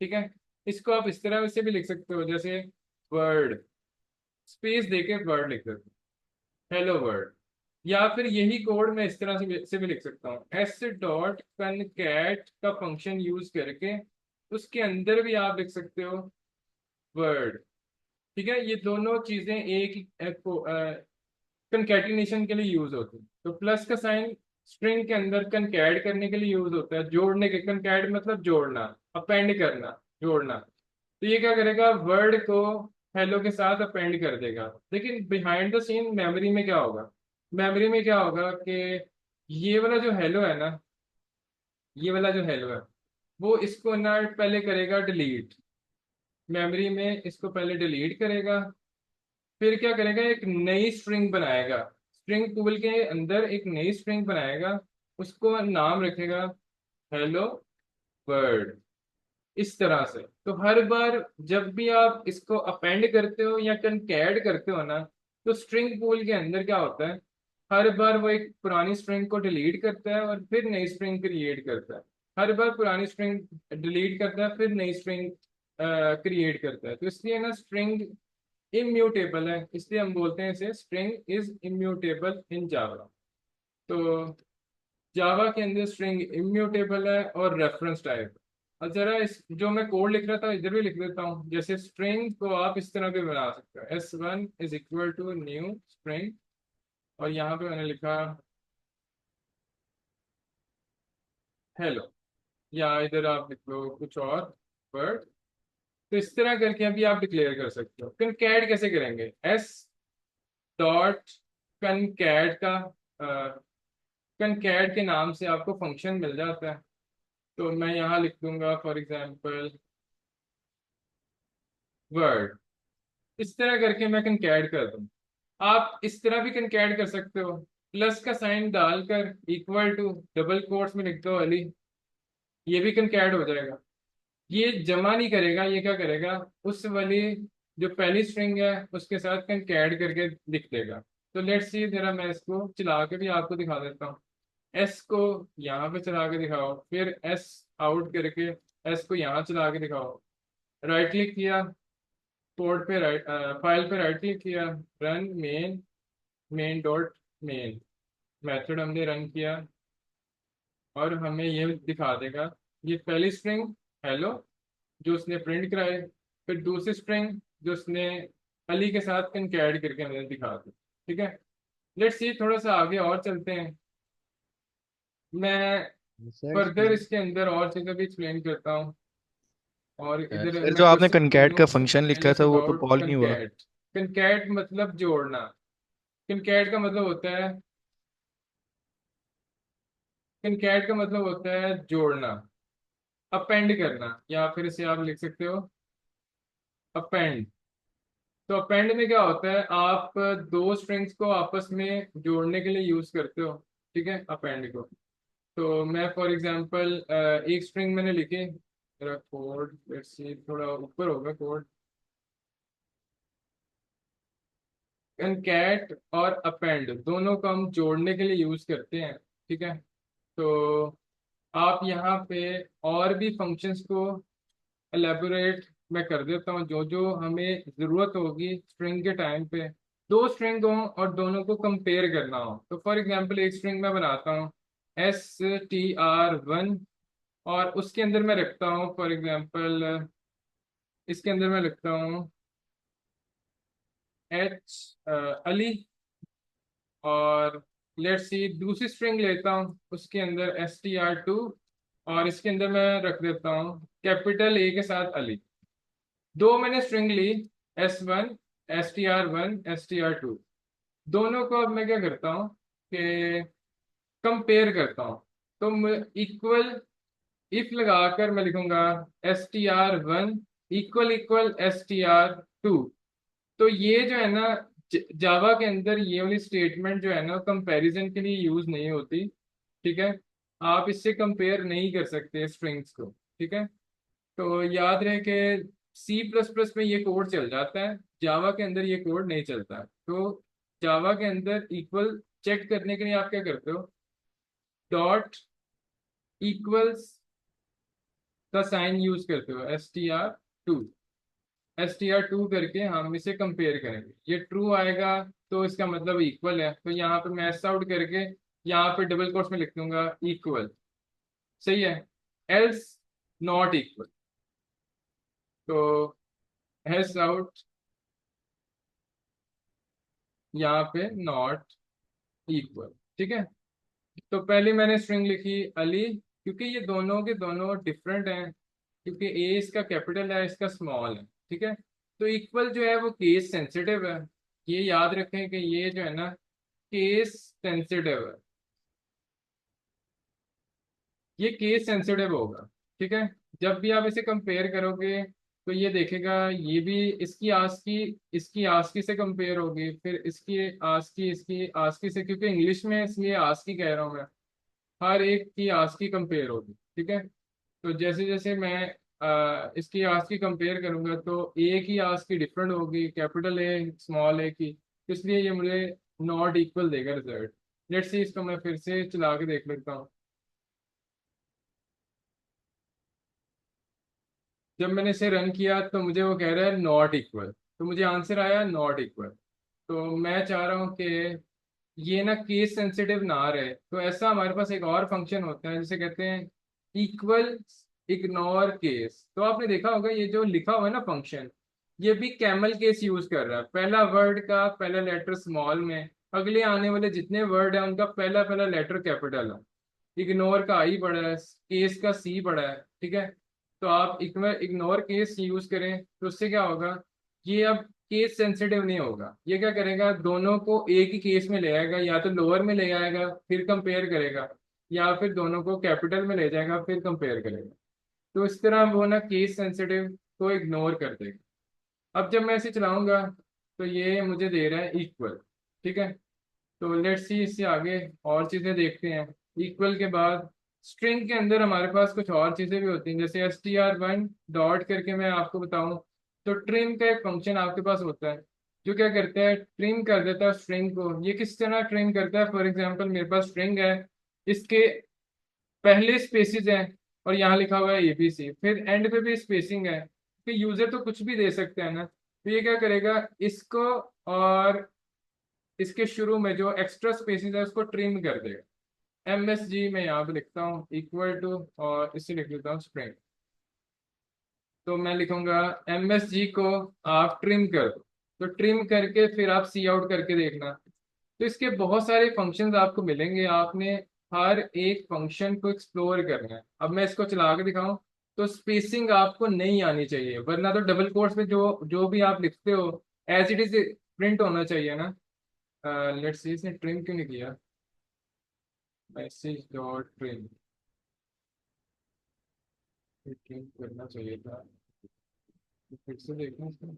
ठीक है। इसको आप इस तरह से भी लिख सकते हो, जैसे वर्ड स्पेस देके वर्ड लिख सकते हो, हेलो वर्ड। या फिर यही कोड मैं इस तरह से भी लिख सकता हूँ, एस डॉट कनकैट का फंक्शन यूज करके उसके अंदर भी आप लिख सकते हो वर्ड। ठीक है। ये दोनों चीजें एक कंकैटिनेशन के लिए यूज होती है। तो प्लस का साइन स्ट्रिंग के अंदर कंकैट करने के लिए यूज होता है, जोड़ने के। कंकैट मतलब जोड़ना, अपेंड करना, जोड़ना। तो ये क्या करेगा, वर्ड को हेलो के साथ अपेंड कर देगा। लेकिन बिहाइंड द सीन मेमोरी में क्या होगा? मेमोरी में क्या होगा कि ये वाला जो हेलो है ना, ये वाला जो हेलो है, वो इसको ना पहले करेगा डिलीट। मेमोरी में इसको पहले डिलीट करेगा, फिर क्या करेगा, एक नई स्ट्रिंग बनाएगा। स्ट्रिंग पूल के अंदर एक नई स्ट्रिंग बनाएगा, उसको नाम रखेगा हेलो वर्ड। इस तरह से तो हर बार जब भी आप इसको अपेंड करते हो या कंकैड करते हो ना, तो स्ट्रिंग पूल के अंदर क्या होता है, हर बार वो एक पुरानी स्ट्रिंग को डिलीट करता है और फिर नई स्ट्रिंग क्रिएट करता है। हर बार पुरानी स्ट्रिंग डिलीट करता है, फिर नई स्ट्रिंग क्रिएट करता है। तो इसलिए ना स्ट्रिंग इम्यूटेबल है, इसलिए हम बोलते हैं इसे स्ट्रिंग इज इम्यूटेबल इन जावा। तो जावा के अंदर स्ट्रिंग इम्यूटेबल है और रेफरेंस टाइप। और जरा इस जो मैं कोड लिख रहा था इधर भी लिख देता हूँ। जैसे स्ट्रिंग को आप इस तरह भी बना सकते हो, S one is equal to new string, और यहाँ पे मैंने लिखा हेलो। या इधर आप लिख लो कुछ और वर्ड। तो इस तरह करके अभी आप डिक्लेयर कर सकते हो। कंकैट कैसे करेंगे, एस डॉट कनकैट का कनकैट के नाम से आपको फंक्शन मिल जाता है। तो मैं यहाँ लिख दूंगा फॉर एग्जांपल वर्ड। इस तरह करके मैं कंकैट कर दूँ। आप इस तरह भी कंकैट कर सकते हो, प्लस का साइन डालकर इक्वल टू डबल कोट्स में लिख दो अली। ये भी कंकैट हो जाएगा। ये जमा नहीं करेगा, ये क्या करेगा, उस वाली जो पहली स्ट्रिंग है उसके साथ कंकैट करके लिख देगा। तो लेट्स सी, जरा मैं इसको चला के भी आपको दिखा देता हूँ। एस को यहाँ पे चला के दिखाओ, फिर एस आउट करके एस को यहाँ चला के दिखाओ। राइट क्लिक किया, कोड पे राइट, फाइल पे राइट क्लिक किया, run main, main dot main method हमने रन किया और हमें ये दिखा देगा। ये पहली स्ट्रिंग हेलो जो उसने प्रिंट कराए, फिर दूसरी स्ट्रिंग जो उसने अली के साथ कंकैड करके हमें दिखा दी। ठीक है, लेट्स सी, थोड़ा सा आगे और चलते हैं। मैं सर फर्दर इसके अंदर और चीज़ें भी एक्सप्लेन करता हूँ। और इधर सर जो मैं आपने क्वेश्चन कनकैट बोलूँ का फंक्शन लिखा टेल्स था वो तो अबाउट कॉल नहीं हुआ। कंकैट। कंकैट मतलब जोड़ना। कंकैट का मतलब होता है, कंकैट का मतलब होता है जोड़ना, अपेंड करना, या फिर इसे आप लिख सकते हो अपेंड। तो अपेंड में क्या होता है, आप दो स्ट्रिंग्स को आपस में जोड़ने के लिए यूज करते हो। ठीक है, अपेंड को। तो मैं फॉर एग्जांपल एक स्ट्रिंग मैंने लिखी, मेरा कोड लेट्स सी थोड़ा ऊपर होगा कोड। कैट और अपेंड दोनों को हम जोड़ने के लिए यूज करते हैं। ठीक है, तो आप यहाँ पे और भी फंक्शंस को एलेबोरेट मैं कर देता हूँ, जो जो हमें ज़रूरत होगी स्ट्रिंग के टाइम पे। दो स्ट्रिंग हो और दोनों को कंपेयर करना हो, तो फॉर एग्जांपल एक स्ट्रिंग मैं बनाता हूँ STR1, और उसके अंदर मैं रखता हूँ फॉर एग्जांपल, इसके अंदर मैं लिखता हूँ अली। और लेट्स सी दूसरी स्ट्रिंग लेता हूँ, उसके अंदर STR2, और इसके अंदर मैं रख देता हूँ कैपिटल ए के साथ अली। दो मैंने स्ट्रिंग ली, S1, STR1, STR2। दोनों को अब मैं क्या करता हूँ कि कंपेयर करता हूँ। तो इक्वल इफ लगाकर मैं लिखूंगा STR1 इक्वल इक्वल STR2। तो ये जो है ना, जावा के अंदर ये वाली स्टेटमेंट जो है ना कंपैरिजन के लिए यूज नहीं होती। ठीक है, आप इससे कंपेयर नहीं कर सकते स्ट्रिंग्स को। ठीक है, तो याद रहे कि सी प्लस प्लस में ये कोड चल जाता है, जावा के अंदर ये कोड नहीं चलता है। तो जावा के अंदर इक्वल चेक करने के लिए आप क्या करते हो, डॉट इक्वल्स का साइन यूज करते हो, STR2। STR2 करके हम इसे कंपेयर करेंगे, ये ट्रू आएगा तो इसका मतलब इक्वल है। तो यहाँ पे मैं एस आउट करके यहाँ पे डबल कोट्स में लिख दूंगा इक्वल। सही है, एल्स नॉट इक्वल, तो एस आउट यहाँ पे नॉट इक्वल। ठीक है, तो पहले मैंने स्ट्रिंग लिखी अली, क्योंकि ये दोनों के दोनों डिफरेंट हैं, क्योंकि ए इसका कैपिटल है, इसका स्मॉल है। ठीक है, तो इक्वल जो है वो केस सेंसिटिव है। ये याद रखें कि ये जो है ना केस सेंसिटिव है, ये केस सेंसिटिव होगा। ठीक है, जब भी आप इसे कंपेयर करोगे तो ये देखेगा, ये भी इसकी आस्की, इसकी आस्की से कंपेयर होगी, फिर इसकी आस्की, इसकी आस्की से, क्योंकि इंग्लिश में इसलिए आस्की कह रहा हूँ मैं, हर एक की आस्की कंपेयर होगी। ठीक है, तो जैसे जैसे मैं इसकी आस्की कंपेयर करूंगा तो ए की आस्की डिफरेंट होगी, कैपिटल ए स्मॉल ए की, इसलिए ये मुझे नॉट इक्वल देगा रिजल्ट। लेट्स सी, इसको मैं फिर से चला के देख लेता हूँ। जब मैंने इसे रन किया तो मुझे वो कह रहा है नॉट इक्वल, तो मुझे आंसर आया नॉट इक्वल। तो मैं चाह रहा हूँ कि ये ना केस सेंसिटिव ना रहे, तो ऐसा हमारे पास एक और फंक्शन होता है जिसे कहते हैं इक्वल इग्नोर केस। तो आपने देखा होगा ये जो लिखा हुआ है ना फंक्शन, ये भी कैमल केस यूज कर रहा है। पहला वर्ड का पहला लेटर स्मॉल में, अगले आने वाले जितने वर्ड है उनका पहला पहला लेटर कैपिटल है। इग्नोर का आई बड़ा है, केस का सी बड़ा है। ठीक है, तो आप इग्नोर केस यूज करें तो उससे क्या होगा, ये अब केस सेंसिटिव नहीं होगा। ये क्या करेगा, दोनों को एक ही केस में ले आएगा, या तो लोअर में ले आएगा फिर कंपेयर करेगा, या फिर दोनों को कैपिटल में ले जाएगा फिर कंपेयर करेगा। तो इस तरह वो ना केस सेंसिटिव को इग्नोर कर देगा। अब जब मैं इसे चलाऊंगा तो ये मुझे दे रहा है इक्वल। ठीक है, तो लेट्स सी इससे आगे और चीजें देखते हैं। इक्वल के बाद स्ट्रिंग के अंदर हमारे पास कुछ और चीजें भी होती हैं, जैसे STR1 डॉट करके मैं आपको बताऊं, तो ट्रिम का एक फंक्शन आपके पास होता है जो क्या करता है, ट्रिम कर देता है स्ट्रिंग को। ये किस तरह ट्रिम करता है, फॉर एग्जांपल मेरे पास स्ट्रिंग है इसके पहले स्पेसिस हैं और यहाँ लिखा हुआ है एबीसी, फिर एंड पे भी स्पेसिंग है, फिर यूजर तो कुछ भी दे सकते हैं ना। तो ये क्या करेगा, इसको और इसके शुरू में जो एक्स्ट्रा स्पेसिस है उसको ट्रिम कर देगा। MSG मैं यहाँ पे लिखता हूँ इक्वल टू, और इसे लिख लेता हूँ स्ट्रिंग। तो मैं लिखूंगा MSG को आप ट्रिम कर दो। तो ट्रिम करके फिर आप सी आउट करके देखना। तो इसके बहुत सारे फंक्शंस आपको मिलेंगे, आपने हर एक फंक्शन को एक्सप्लोर करना है। अब मैं इसको चला के दिखाऊं, तो स्पेसिंग आपको नहीं आनी चाहिए, वरना तो डबल कोट्स में जो जो भी आप लिखते हो एज इट इज प्रिंट होना चाहिए ना। लेट्स सी इसने ट्रिम क्यों नहीं किया, मैसेज डॉट ट्रिम, ट्रिम करना चाहिए था। तो फिर से देखना इसको।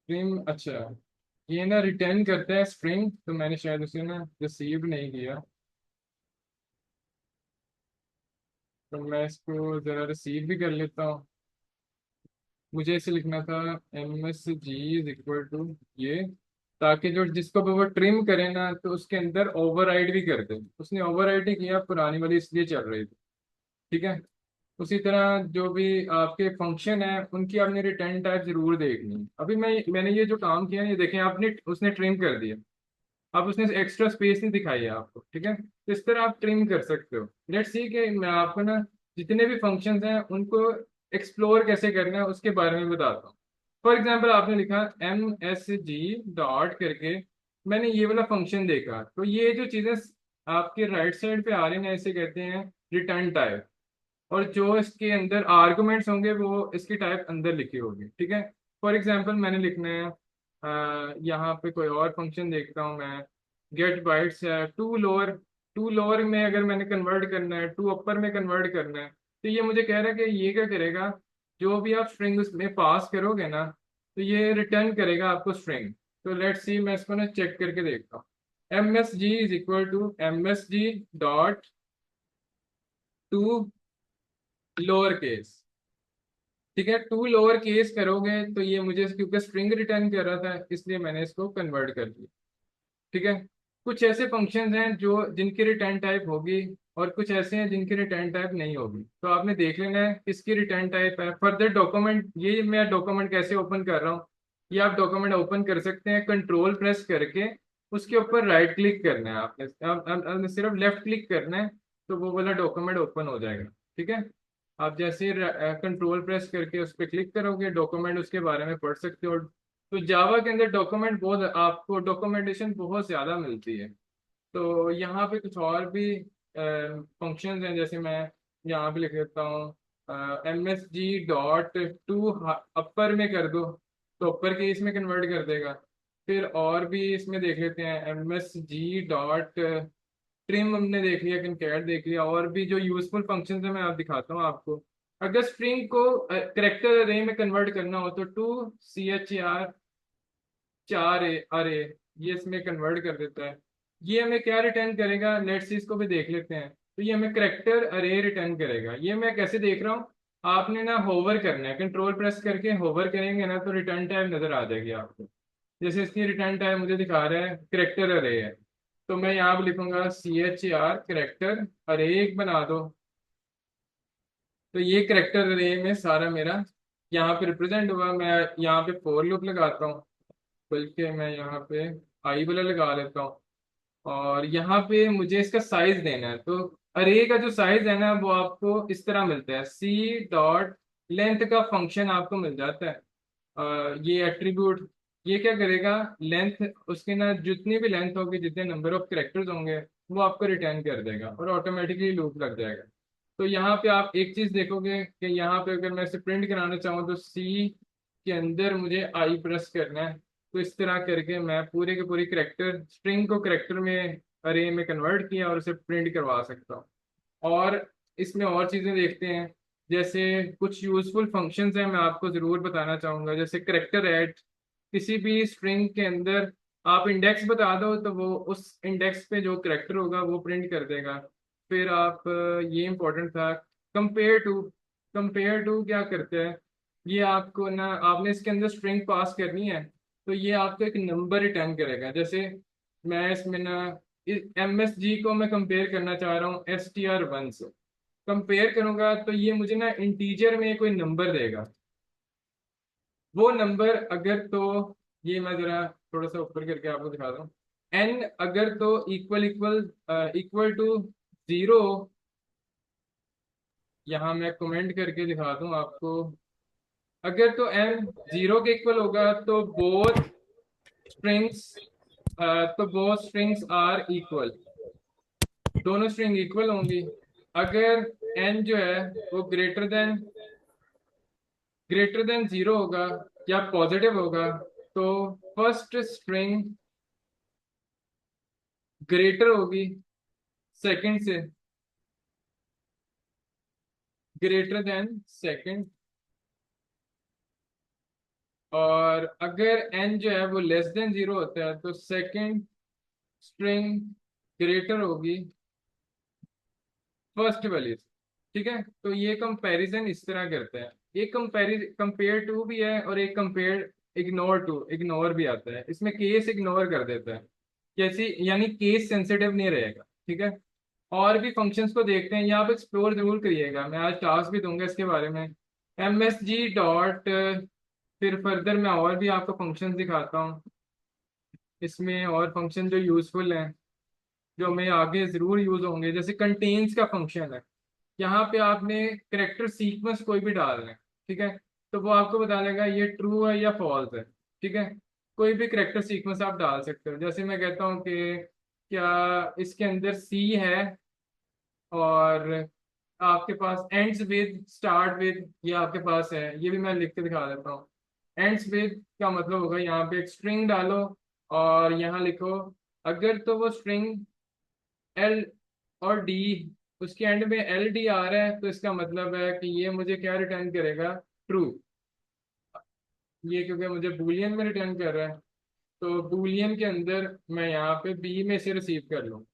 ट्रिम, अच्छा, ये ना रिटर्न करता है स्ट्रिंग, तो मैंने शायद उसे ना रिसीव नहीं किया। तो मैं इसको जरा रिसीव भी कर लेता हूँ। मुझे इसे लिखना था MSG इज इक्वल टू ये, ताकि जो जिसको भी वो ट्रिम करे ना तो उसके अंदर ओवरराइड भी कर दे। उसने ओवरराइड नहीं किया, पुरानी वाली इसलिए चल रही थी। ठीक है। उसी तरह जो भी आपके फंक्शन है उनकी आपने रिटर्न टाइप जरूर देखनी है। अभी मैंने ये जो काम किया ये देखें, आपने उसने ट्रिम कर दिया। अब उसने एक्स्ट्रा स्पेस नहीं दिखाई है आपको। ठीक है, तो इस तरह आप ट्रिम कर सकते हो। लेट्स सी कि मैं आपको ना जितने भी फंक्शंस हैं उनको एक्सप्लोर कैसे करना है उसके बारे में बताता हूँ। फॉर एग्जांपल आपने लिखा MSG डॉट करके, मैंने ये वाला फंक्शन देखा, तो ये जो चीज़ें आपके राइट साइड पे आ रही हैं इसे कहते हैं रिटर्न टाइप। और जो इसके अंदर आर्गुमेंट्स होंगे वो इसकी टाइप अंदर लिखी होगी। ठीक है। फॉर एग्जांपल मैंने लिखना है यहाँ पे कोई और फंक्शन देखता हूँ मैं, गेट बाइट्स है टू लोअर। टू लोअर में अगर मैंने कन्वर्ट करना है, टू अपर में कन्वर्ट करना है, तो ये मुझे कह रहा है कि ये क्या करेगा, जो भी आप स्ट्रिंग उसमें पास करोगे ना तो ये रिटर्न करेगा आपको स्ट्रिंग। तो लेट्स सी मैं इसको ना चेक करके देखता हूँ। MSG is equal to MSG dot to lower case. ठीक है, टू लोअर केस करोगे तो ये मुझे, क्योंकि स्ट्रिंग रिटर्न कर रहा था इसलिए मैंने इसको कन्वर्ट कर दिया। ठीक है। कुछ ऐसे फंक्शंस हैं जो जिनकी रिटर्न टाइप होगी, और कुछ ऐसे हैं जिनकी रिटर्न टाइप नहीं होगी। तो आपने देख लेना है किसकी रिटर्न टाइप है। फर्दर डॉक्यूमेंट, ये मैं डॉक्यूमेंट कैसे ओपन कर रहा हूँ, ये आप डॉक्यूमेंट ओपन कर सकते हैं कंट्रोल प्रेस करके। उसके ऊपर राइट क्लिक करना है आपने, आपने सिर्फ लेफ्ट क्लिक करना है, तो वो वाला डॉक्यूमेंट ओपन हो जाएगा। ठीक है। आप जैसे कंट्रोल प्रेस करके उस पर क्लिक करोगे, डॉक्यूमेंट उसके बारे में पढ़ सकते हो। तो जावा के अंदर डॉक्यूमेंट बहुत, आपको डॉक्यूमेंटेशन बहुत ज़्यादा मिलती है। तो यहाँ पे कुछ और भी फंक्शंस हैं, जैसे मैं यहाँ पे लिख देता हूँ MSG डॉट टू अपर में कर दो, तो अपर केस में कन्वर्ट कर देगा। फिर और भी इसमें देख लेते हैं MSG डॉट ट्रिम, हमने देख लिया, कंकैट देख लिया। और भी जो यूजफुल फंक्शंस है मैं आप दिखाता हूँ आपको। अगर स्ट्रिंग को करेक्टर अरे में कन्वर्ट करना हो तो टू CHR चार अरे, ये इसमें कन्वर्ट कर देता है। ये हमें क्या रिटर्न करेगा, लेट्स सी इसको भी देख लेते हैं। तो ये हमें करेक्टर अरे रिटर्न करेगा। ये मैं कैसे देख रहा हूँ, आपने ना होवर करना है, कंट्रोल प्रेस करके होवर करेंगे ना तो रिटर्न टाइम नजर आ जाएगी आपको। जैसे इसकी रिटर्न टाइम मुझे दिखा रहा है करेक्टर अरे है, तो मैं यहाँ पे लिखूंगा CHR करेक्टर अरे एक बना दो। तो ये करेक्टर अरे में सारा मेरा यहाँ पे रिप्रेजेंट हुआ। मैं यहाँ पे फोर लूप लगाता हूँ, बल्कि मैं यहाँ पे आई वाला लगा लेता हूँ। और यहाँ पे मुझे इसका साइज देना है, तो अरे का जो साइज है ना वो आपको इस तरह मिलता है, C डॉट लेंथ का फंक्शन आपको मिल जाता है। ये एट्रीब्यूट, ये क्या करेगा, लेंथ उसकी ना जितनी भी लेंथ होगी, जितने नंबर ऑफ कैरेक्टर्स होंगे वो आपको रिटर्न कर देगा और ऑटोमेटिकली लूप लग जाएगा। तो यहाँ पे आप एक चीज देखोगे कि यहाँ पे अगर मैं इसे प्रिंट कराना चाहूँ तो C के अंदर मुझे आई प्रेस करना है। तो इस तरह करके मैं पूरे के पूरी करेक्टर स्ट्रिंग को करेक्टर में अरे में कन्वर्ट किया और उसे प्रिंट करवा सकता हूँ। और इसमें और चीज़ें देखते हैं, जैसे कुछ यूजफुल फंक्शंस हैं मैं आपको ज़रूर बताना चाहूँगा, जैसे करेक्टर ऐड। किसी भी स्ट्रिंग के अंदर आप इंडेक्स बता दो तो वो उस इंडेक्स पे जो करेक्टर होगा वो प्रिंट कर देगा। फिर आप ये इंपॉर्टेंट था, कंपेयर टू। कंपेयर टू क्या करते हैं, ये आपको ना, आपने इसके अंदर स्ट्रिंग पास करनी है, तो ये आपको एक नंबर रिटर्न करेगा। जैसे मैं इसमें ना MSG को मैं कंपेयर करना चाह रहा हूँ STR1 से, कंपेयर करूंगा तो ये मुझे ना इंटीजर में कोई नंबर देगा। वो नंबर अगर तो, ये मैं जरा थोड़ा सा ऊपर करके आपको दिखा दूं, n अगर तो इक्वल इक्वल इक्वल टू 0, यहाँ मैं कमेंट करके दिखा दूं आपको, अगर तो n 0 के इक्वल होगा तो strings both strings are equal, दोनों स्ट्रिंग इक्वल होंगी। अगर n जो है वो ग्रेटर देन 0 होगा या पॉजिटिव होगा, तो फर्स्ट स्ट्रिंग ग्रेटर होगी सेकंड से, ग्रेटर देन सेकंड। और अगर n जो है वो लेस देन 0 होता है तो सेकंड स्ट्रिंग ग्रेटर होगी फर्स्ट वाली से। ठीक है, तो ये कंपैरिजन इस तरह करते हैं। एक कंपेयर टू भी है और एक कंपेयर इग्नोर भी आता है। इसमें केस इग्नोर कर देता है, कैसी, यानी केस सेंसिटिव नहीं रहेगा। ठीक है, और भी फंक्शंस को देखते हैं, यहाँ पे एक्सप्लोर जरूर करिएगा, मैं आज टास्क भी दूंगा इसके बारे में। MSG डॉट, फिर फर्दर मैं और भी आपको फंक्शंस दिखाता हूँ इसमें, और फंक्शन जो यूजफुल हैं, जो हमें आगे जरूर यूज होंगे, जैसे कंटेन्स का फंक्शन है। यहाँ पे आपने करेक्टर सीक्वेंस कोई भी डालना है, ठीक है, तो वो आपको बता देगा ये ट्रू है या फॉल्स है। ठीक है, कोई भी करेक्टर सीक्वेंस आप डाल सकते हो। जैसे मैं कहता हूँ कि क्या इसके अंदर सी है, और आपके पास एंड्स विद स्टार्ट विद, ये आपके पास है, ये भी मैं लिख के दिखा देता हूँ। एंड्स विद का मतलब होगा यहाँ पे एक स्ट्रिंग डालो और यहाँ लिखो, अगर तो वो स्ट्रिंग L और D, उसके एंड में LD आ रहा है, तो इसका मतलब है कि ये मुझे क्या रिटर्न करेगा, ट्रू। ये क्योंकि मुझे बूलियन में रिटर्न कर रहा है, तो बूलियन के अंदर मैं यहाँ पे B में से रिसीव कर लूँ,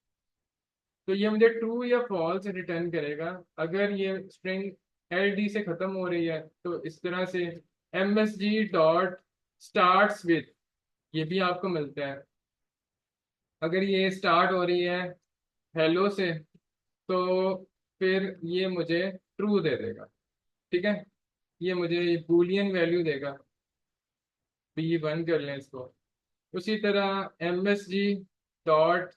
तो ये मुझे ट्रू या फॉल्स रिटर्न करेगा। अगर ये स्ट्रिंग LD से खत्म हो रही है तो इस तरह से MSG डॉट स्टार्ट्स विद, ये भी आपको मिलता है। अगर ये स्टार्ट हो रही है हेलो से, तो फिर ये मुझे ट्रू दे देगा। ठीक है, ये मुझे बूलियन वैल्यू देगा। B1 कर लें इसको। उसी तरह MSG डॉट,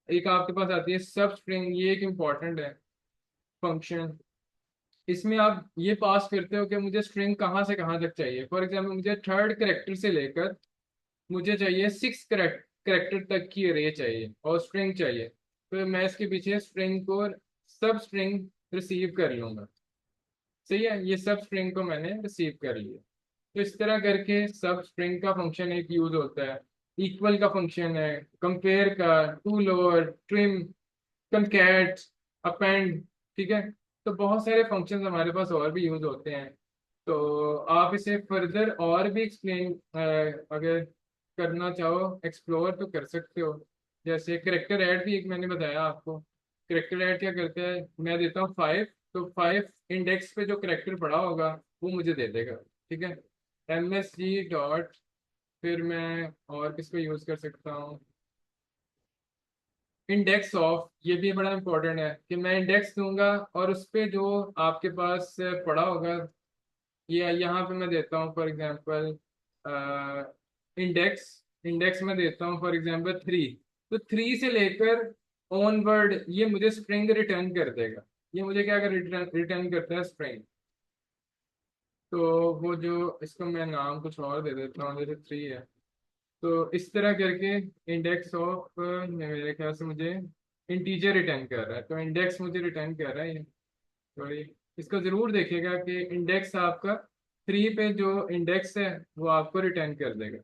एक आपके पास आती है सब स्ट्रिंग, ये एक इम्पॉर्टेंट है फंक्शन। इसमें आप ये पास करते हो कि मुझे स्ट्रिंग कहाँ से कहाँ तक चाहिए। फॉर एग्जाम्पल मुझे थर्ड करेक्टर से लेकर मुझे चाहिए सिक्स करेक्टर तक की अरे चाहिए और स्ट्रिंग चाहिए, तो मैं इसके पीछे स्ट्रिंग को सब स्ट्रिंग रिसीव कर लूंगा। सही है, ये सब स्ट्रिंग को मैंने रिसीव कर लिया। तो इस तरह करके सब स्ट्रिंग का फंक्शन एक यूज होता है। इक्वल का फंक्शन है, कंपेयर का, टू लोअर, ट्रिम, कंकैट, अपेंड। ठीक है, तो बहुत सारे फंक्शंस हमारे पास और भी यूज होते हैं। तो आप इसे फर्दर और भी एक्सप्लेन अगर करना चाहो, एक्सप्लोर तो कर सकते हो। जैसे करेक्टर ऐड भी एक मैंने बताया आपको। करेक्टर ऐड क्या करते हैं, मैं देता हूँ 5, तो 5 इंडेक्स पे जो करेक्टर पड़ा होगा वो मुझे दे देगा। ठीक है, MSG डॉट, फिर मैं और किसको यूज कर सकता हूँ, इंडेक्स ऑफ, ये भी बड़ा इंपॉर्टेंट है कि मैं इंडेक्स दूंगा और उस पे जो आपके पास पड़ा होगा, ये यहाँ पे मैं देता हूँ फॉर एग्जांपल इंडेक्स, इंडेक्स में देता हूँ फॉर एग्जांपल 3, तो 3 से लेकर ऑनवर्ड ये मुझे स्ट्रिंग रिटर्न कर देगा। ये मुझे क्या कर रिटर्न करता है, स्ट्रिंग। तो वो जो, इसको मैं नाम कुछ और दे देता हूँ, जैसे 3 है, तो इस तरह करके इंडेक्स ऑफ, मेरे ख्याल से मुझे इंटीजर रिटर्न कर रहा है, तो इंडेक्स मुझे रिटर्न कर रहा है ये। सॉरी, इसको जरूर देखिएगा कि इंडेक्स आपका 3 पे जो इंडेक्स है वो आपको रिटर्न कर देगा।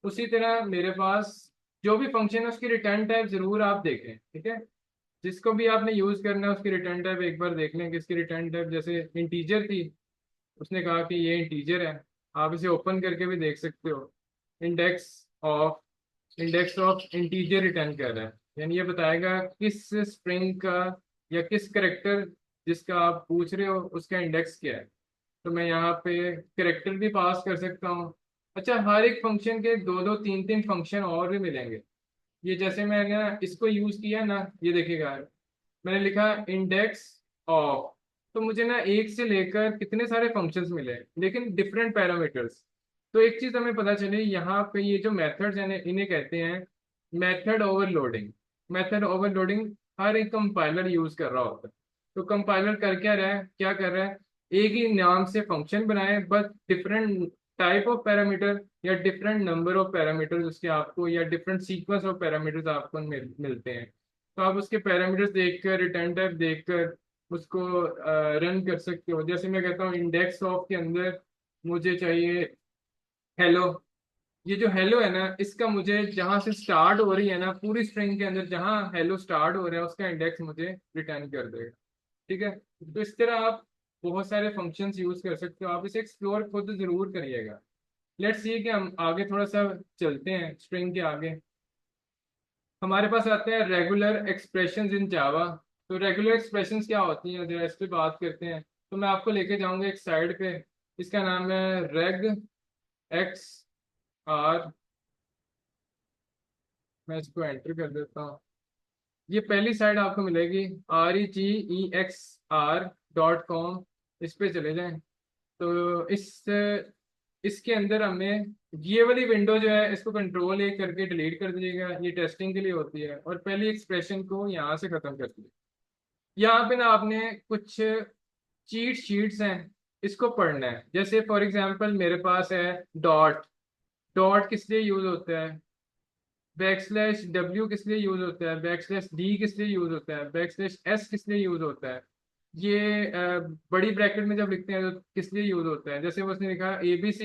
उसी तरह मेरे पास जो भी फंक्शन है उसकी रिटर्न टाइप जरूर आप देखें। ठीक है, जिसको भी आपने यूज करना है उसकी रिटर्न टाइप एक बार देख लें कि इसकी रिटर्न टाइप, जैसे इंटीजर थी, उसने कहा कि ये इंटीजर है, आप इसे ओपन करके भी देख सकते हो। Index of, index of integer return कर रहा है, यानी ये बताएगा किस स्ट्रिंग का या किस करेक्टर जिसका आप पूछ रहे हो उसका इंडेक्स क्या है। तो मैं यहाँ पे करेक्टर भी पास कर सकता हूँ। अच्छा, हर एक फंक्शन के दो दो तीन तीन फंक्शन और भी मिलेंगे। ये जैसे मैंने ना इसको यूज किया ना, ये देखिएगा, मैंने लिखा इंडेक्स ऑफ, तो मुझे ना एक से लेकर कितने सारे फंक्शंस मिले, लेकिन डिफरेंट पैरामीटर्स। तो एक चीज हमें पता चली यहाँ पे, ये जो मेथड्स हैं इन्हें कहते हैं मेथड ओवरलोडिंग। मेथड ओवरलोडिंग हर एक कंपाइलर यूज कर रहा होता है। तो कंपाइलर कर क्या कर रहा है, एक ही नाम से फंक्शन बनाए, बस डिफरेंट टाइप ऑफ पैरामीटर या डिफरेंट नंबर ऑफ पैरामीटर्स उसके आपको, या डिफरेंट सीक्वेंस ऑफ पैरामीटर्स आपको मिलते हैं। तो आप उसके पैरामीटर्स देखकर, रिटर्न टाइप देखकर उसको रन कर सकते हो। जैसे मैं कहता हूँ इंडेक्स ऑफ के अंदर मुझे चाहिए हेलो। ये जो हेलो है ना, इसका मुझे जहां से स्टार्ट हो रही है ना पूरी स्ट्रिंग के अंदर, जहां हेलो स्टार्ट हो रहा है उसका इंडेक्स मुझे रिटर्न कर देगा। ठीक है। तो इस तरह आप बहुत सारे फंक्शंस यूज कर सकते हो, आप इसे एक्सप्लोर खुद जरूर करिएगा। लेट्स सी कि हम आगे थोड़ा सा चलते हैं स्ट्रिंग के आगे। हमारे पास आते हैं रेगुलर एक्सप्रेशंस इन जावा। तो रेगुलर एक्सप्रेशंस क्या होती हैं, जरा इस पे बात करते हैं। तो मैं आपको लेके जाऊंगा एक साइड पे, इसका नाम है रेग एक्स आर। मैं इसको एंटर कर देता हूँ। ये पहली साइड आपको मिलेगी REGEXR.com। इस पे चले जाएं। तो इसके अंदर हमें ये वाली विंडो जो है इसको कंट्रोल A करके डिलीट कर दीजिएगा, ये टेस्टिंग के लिए होती है, और पहली एक्सप्रेशन को यहाँ से खत्म कर दीजिए। यहाँ पे ना आपने कुछ चीट शीट्स हैं, इसको पढ़ना है। जैसे फॉर एग्जांपल मेरे पास है डॉट। डॉट किस लिए यूज होता है, बैकस्लैश W किस लिए यूज होता है, बैकस्लैश D किस लिए यूज होता है, बैकस्लैश S किस लिए यूज होता है, ये बड़ी ब्रैकेट में जब लिखते हैं तो किस लिए यूज होता है। जैसे वो उसने लिखा ABC,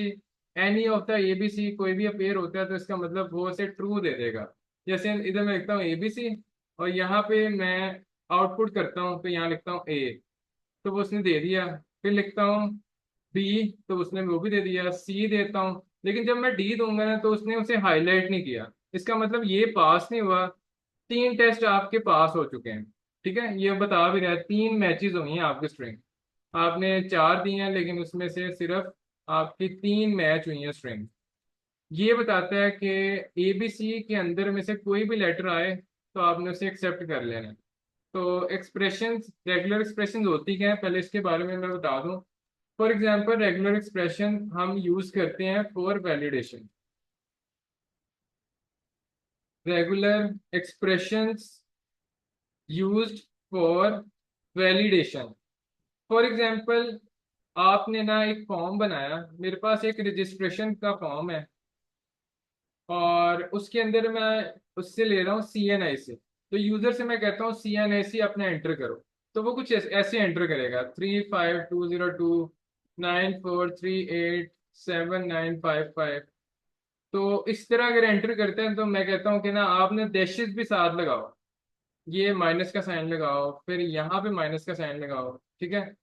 any of the ABC कोई भी अपेयर होता है तो इसका मतलब वो उसे ट्रू दे देगा। जैसे इधर मैं लिखता हूँ ABC, और यहाँ पे मैं आउटपुट करता हूँ तो यहाँ लिखता हूँ A, तो वो उसने दे दिया। फिर लिखता हूँ B, तो उसने वो भी दे दिया। C देता हूँ, लेकिन जब मैं D दूंगा ना तो उसने उसे हाईलाइट नहीं किया। इसका मतलब ये पास नहीं हुआ। तीन टेस्ट आपके पास हो चुके हैं। ठीक है, ये बता भी रहा है तीन मैचेस हुई हैं आपकी स्ट्रिंग। आपने चार दी हैं लेकिन उसमें से सिर्फ आपकी तीन मैच हुई हैं स्ट्रिंग। ये बताता है कि ABC के अंदर में से कोई भी लेटर आए तो आपने उसे एक्सेप्ट कर लेना है। तो एक्सप्रेशंस, रेगुलर एक्सप्रेशंस होती क्या है पहले इसके बारे में मैं बता दूं। फॉर एग्जांपल रेगुलर एक्सप्रेशन हम यूज करते हैं for validation. Regular expressions used for validation. For example आपने ना एक फॉर्म बनाया, मेरे पास एक रजिस्ट्रेशन का फॉर्म है, और उसके अंदर मैं उससे ले रहा हूँ CNIC। तो यूजर से मैं कहता हूँ CNIC अपना एंटर करो, तो वो कुछ ऐसे एंटर करेगा 352029438795 तो इस तरह अगर एंटर करते हैं तो मैं कहता हूँ कि ना आपने डैशेस भी साथ लगाओ, ये माइनस का साइन लगाओ, फिर यहाँ पे माइनस का साइन लगाओ। ठीक है।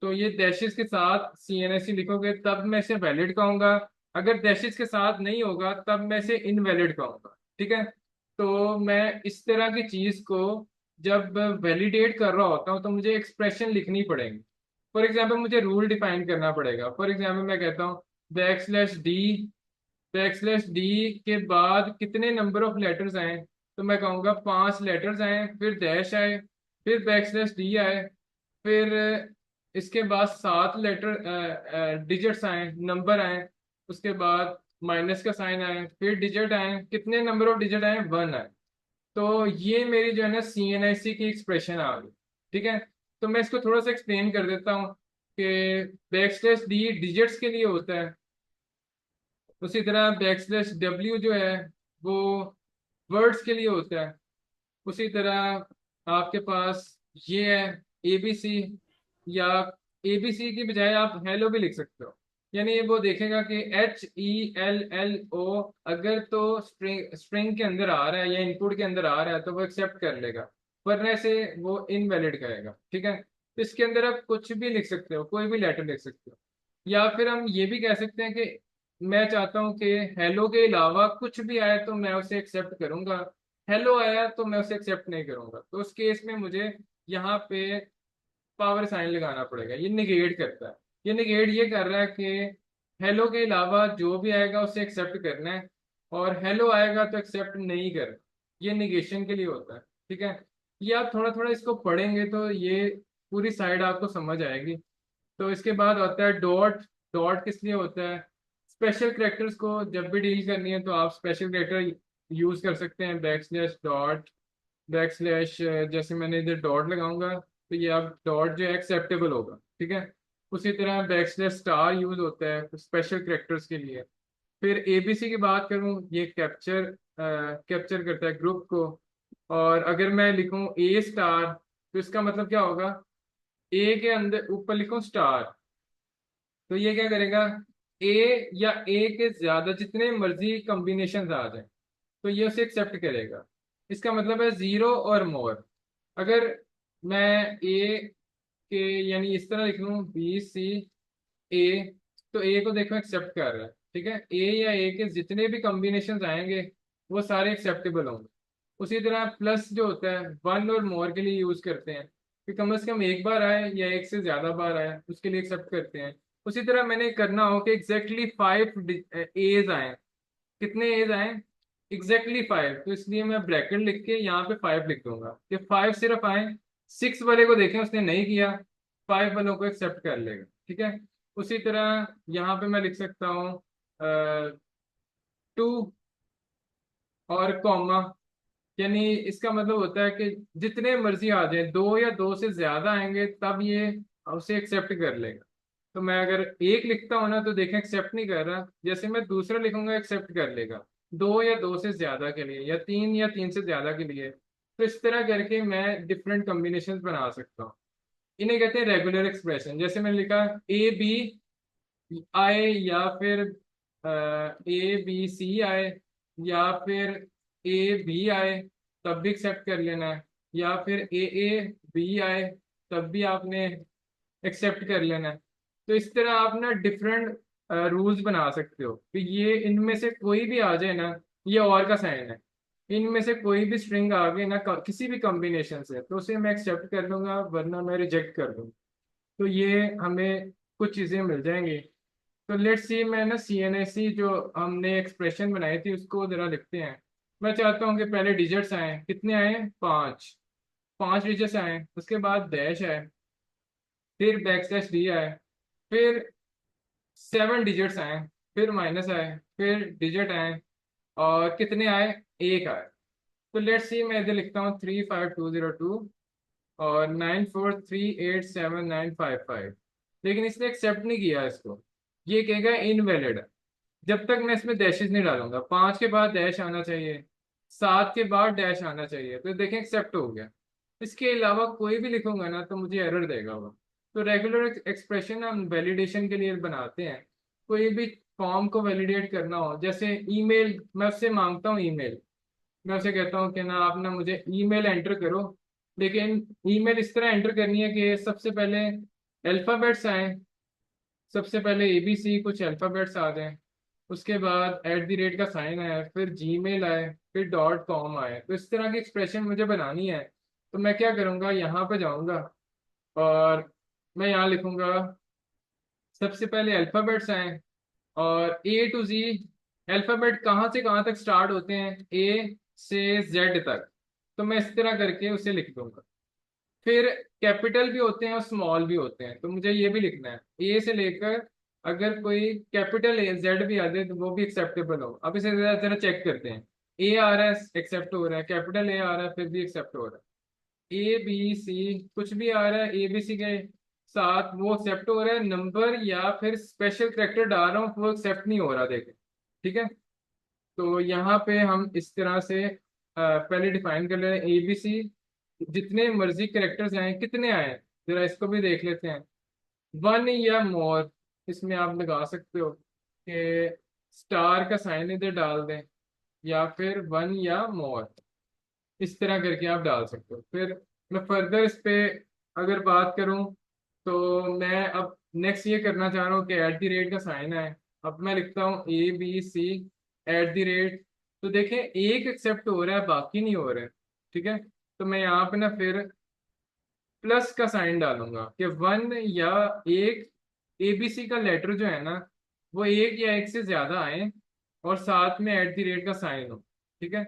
तो ये डैशेस के साथ CNSC लिखोगे तब मैं इसे वैलिड कहूंगा। अगर डैशेस के साथ नहीं होगा तब मैं इसे इनवैलिड कहूंगा। ठीक है। तो मैं इस तरह की चीज को जब वैलिडेट कर रहा होता हूँ तो मुझे एक्सप्रेशन लिखनी पड़ेगी। फॉर एग्जाम्पल मुझे रूल डिफाइन करना पड़ेगा। फॉर एग्जाम्पल मैं कहता हूँ बैकस्लैश D के बाद कितने नंबर ऑफ लेटर्स आए, तो मैं कहूँगा 5 लेटर्स आए, फिर डैश आए, फिर बैकस्लैश D आए, फिर इसके बाद 7 लेटर डिजिट्स आए, नंबर आए, उसके बाद माइनस का साइन आए, फिर डिजिट आए, कितने नंबर ऑफ डिजिट आए, 1 आए। तो ये मेरी जो है ना CNIC की एक्सप्रेशन आ गई। ठीक है। तो मैं इसको थोड़ा सा एक्सप्लेन कर देता हूँ कि बैकस्लैश D डिजिट्स के लिए होता है, उसी तरह बैकस्लैश W जो है वो वर्ड्स के लिए होता है। उसी तरह आपके पास ये है ABC, या ABC की बजाय आप हेलो भी लिख सकते हो। यानी वो देखेगा कि HELLO अगर तो स्ट्रिंग के अंदर आ रहा है या इनपुट के अंदर आ रहा है तो वो एक्सेप्ट कर लेगा, वरना से वो इनवैलिड कहेगा। ठीक है। तो इसके अंदर आप कुछ भी लिख सकते हो, कोई भी लेटर लिख सकते हो। या फिर हम ये भी कह सकते हैं कि मैं चाहता हूँ कि हेलो के अलावा कुछ भी आए तो मैं उसे एक्सेप्ट करूंगा, हेलो आया तो मैं उसे एक्सेप्ट नहीं करूंगा। तो उस केस में मुझे यहाँ पे पावर साइन लगाना पड़ेगा। ये निगेट करता है। ये निगेट ये कर रहा है कि हेलो के अलावा जो भी आएगा उसे एक्सेप्ट करना है, और हेलो आएगा तो एक्सेप्ट नहीं करना। ये निगेशन के लिए होता है। ठीक है। ये आप थोड़ा थोड़ा इसको पढ़ेंगे तो ये पूरी साइड आपको समझ आएगी। तो इसके बाद होता है डॉट। डॉट किस लिए होता है? स्पेशल कैरेक्टर्स को जब भी डील करनी है तो आप स्पेशल कैरेक्टर यूज कर सकते हैं, back slash dot, back slash. जैसे मैंने इधर डॉट लगाऊंगा तो ये अब डॉट जो है एक्सेप्टेबल होगा। ठीक है। उसी तरह बैक स्लैश स्टार यूज होता है स्पेशल कैरेक्टर्स के लिए। फिर एबीसी की बात करूं, ये कैप्चर कैप्चर करता है ग्रुप को। और अगर मैं लिखूं ए स्टार तो इसका मतलब क्या होगा? ए के अंदर ऊपर लिखूं स्टार, तो ये क्या करेगा? ए या ए के ज्यादा जितने मर्जी कॉम्बिनेशन आ जाए तो ये उसे एक्सेप्ट करेगा। इसका मतलब है जीरो और मोर। अगर मैं ए के यानी इस तरह लिख लूं बी सी ए, तो ए को देखो एक्सेप्ट कर रहा है। ठीक है। ए या ए के जितने भी कॉम्बिनेशन आएंगे वो सारे एक्सेप्टेबल होंगे। उसी तरह प्लस जो होता है वन और मोर के लिए यूज करते हैं कि कम से कम एक बार आए या एक से ज्यादा बार आए उसके लिए एक्सेप्ट करते हैं। उसी तरह मैंने करना हो कि एग्जैक्टली 5 एज आए। कितने एज आए? एग्जैक्टली 5, तो इसलिए मैं ब्रैकेट लिख के यहाँ पे 5 लिख दूंगा कि 5 सिर्फ आए। 6 वाले को देखें उसने नहीं किया, 5 वालों को एक्सेप्ट कर लेगा। ठीक है। उसी तरह यहाँ पे मैं लिख सकता हूँ 2 और कॉमा, यानी इसका मतलब होता है कि जितने मर्जी आ जाए, 2 या 2 से ज्यादा आएंगे तब ये उसे एक्सेप्ट कर लेगा। तो मैं अगर एक लिखता हूं ना तो देखें एक्सेप्ट नहीं कर रहा, जैसे मैं दूसरा लिखूंगा एक्सेप्ट कर लेगा। 2 या 2 से ज्यादा के लिए या 3 से ज्यादा के लिए। तो इस तरह करके मैं डिफरेंट कॉम्बिनेशन बना सकता हूँ। इन्हें कहते हैं रेगुलर एक्सप्रेशन। जैसे मैंने लिखा ए बी आए, या फिर ए बी सी आए, या फिर ए बी आए, तब भी एक्सेप्ट कर लेना है। या फिर ए बी आए, तब भी आपने एक्सेप्ट कर लेना है। तो इस तरह आप ना डिफरेंट रूल्स बना सकते हो कि ये इनमें से कोई भी आ जाए ना, ये और का साइन है। इनमें से कोई भी स्ट्रिंग आ गई ना किसी भी कॉम्बिनेशन से तो उसे मैं एक्सेप्ट कर लूंगा, वरना मैं रिजेक्ट कर दूंगा। तो ये हमें कुछ चीज़ें मिल जाएंगी। तो लेट्स सी, मैं ना CNAC जो हमने एक्सप्रेशन बनाई थी उसको जरा लिखते हैं। मैं चाहता हूँ कि पहले डिजिट्स आए। कितने आए? 5। 5 डिजिट्स आए, उसके बाद डैश आए, फिर बैक स्लैश डी आए, फिर 7 डिजिट्स आए, फिर माइनस आए, फिर डिजिट आए, और कितने आए? एक आए। तो लेट्स सी, मैं इधर लिखता हूँ 35202 और 94387955। लेकिन इसने एक्सेप्ट नहीं किया इसको। ये कहेगा इनवैलिड। जब तक मैं इसमें डैशेस नहीं डालूंगा। 5 के बाद डैश आना चाहिए, 7 के बाद डैश आना चाहिए, तो देखें एक्सेप्ट हो गया। इसके अलावा कोई भी लिखूंगा ना तो मुझे एरर देगा वो। तो रेगुलर एक्सप्रेशन हम वैलिडेशन के लिए बनाते हैं। कोई भी फॉर्म को वैलिडेट करना हो, जैसे ईमेल, मैं उससे मांगता हूँ ईमेल। मैं उसे कहता हूँ कि ना आप ना मुझे ईमेल एंटर करो, लेकिन ईमेल इस तरह एंटर करनी है कि सबसे पहले अल्फाबेट्स आए। सबसे पहले ABC कुछ अल्फाबेट्स आ जाएं, उसके बाद @ का साइन आया, फिर जीमेल आए, फिर .com आए। तो इस तरह की एक्सप्रेशन मुझे बनानी है। तो मैं क्या करूँगा, यहाँ पे जाऊँगा और मैं यहाँ लिखूंगा सबसे पहले अल्फाबेट्स आए, और A to Z। अल्फाबेट कहाँ से कहाँ तक स्टार्ट होते हैं? A से Z तक। तो मैं इस तरह करके उसे लिख दूंगा। फिर कैपिटल भी होते हैं और स्मॉल भी होते हैं, तो मुझे ये भी लिखना है ए से लेकर, अगर कोई कैपिटल Z भी आ जाए तो वो भी एक्सेप्टेबल हो। अब इसे जरा जरा चेक करते हैं। ए आ रहा है, एक्सेप्ट हो रहा है, कैपिटल ए आ रहा है, फिर भी एक्सेप्ट हो रहा है। ABC कुछ भी आ रहा है ABC के साथ वो एक्सेप्ट हो रहा है। नंबर या फिर स्पेशल कैरेक्टर डाल रहा हूँ वो एक्सेप्ट नहीं हो रहा, देखें। ठीक है। तो यहाँ पे हम इस तरह से पहले डिफाइन कर ले रहे हैं ABC। जितने मर्जी करेक्टर्स आए, कितने आए जरा इसको भी देख लेते हैं। 1 या मोर, इसमें आप लगा सकते हो कि स्टार का साइन इधर डाल दें, या फिर 1 या मोर। इस तरह करके आप डाल सकते हो। फिर मैं फर्दर इस पे अगर बात करूं तो मैं अब नेक्स्ट ये करना चाह रहा हूँ कि @ का साइन है। अब मैं लिखता हूँ ABC @। तो देखें एक एक्सेप्ट हो रहा है बाकी नहीं हो रहे। ठीक है। तो मैं यहाँ पे ना फिर प्लस का साइन डालूंगा कि वन या एक एबीसी का लेटर जो है ना वो एक या एक से ज्यादा आए और साथ में एट द रेट का साइन हो। ठीक है।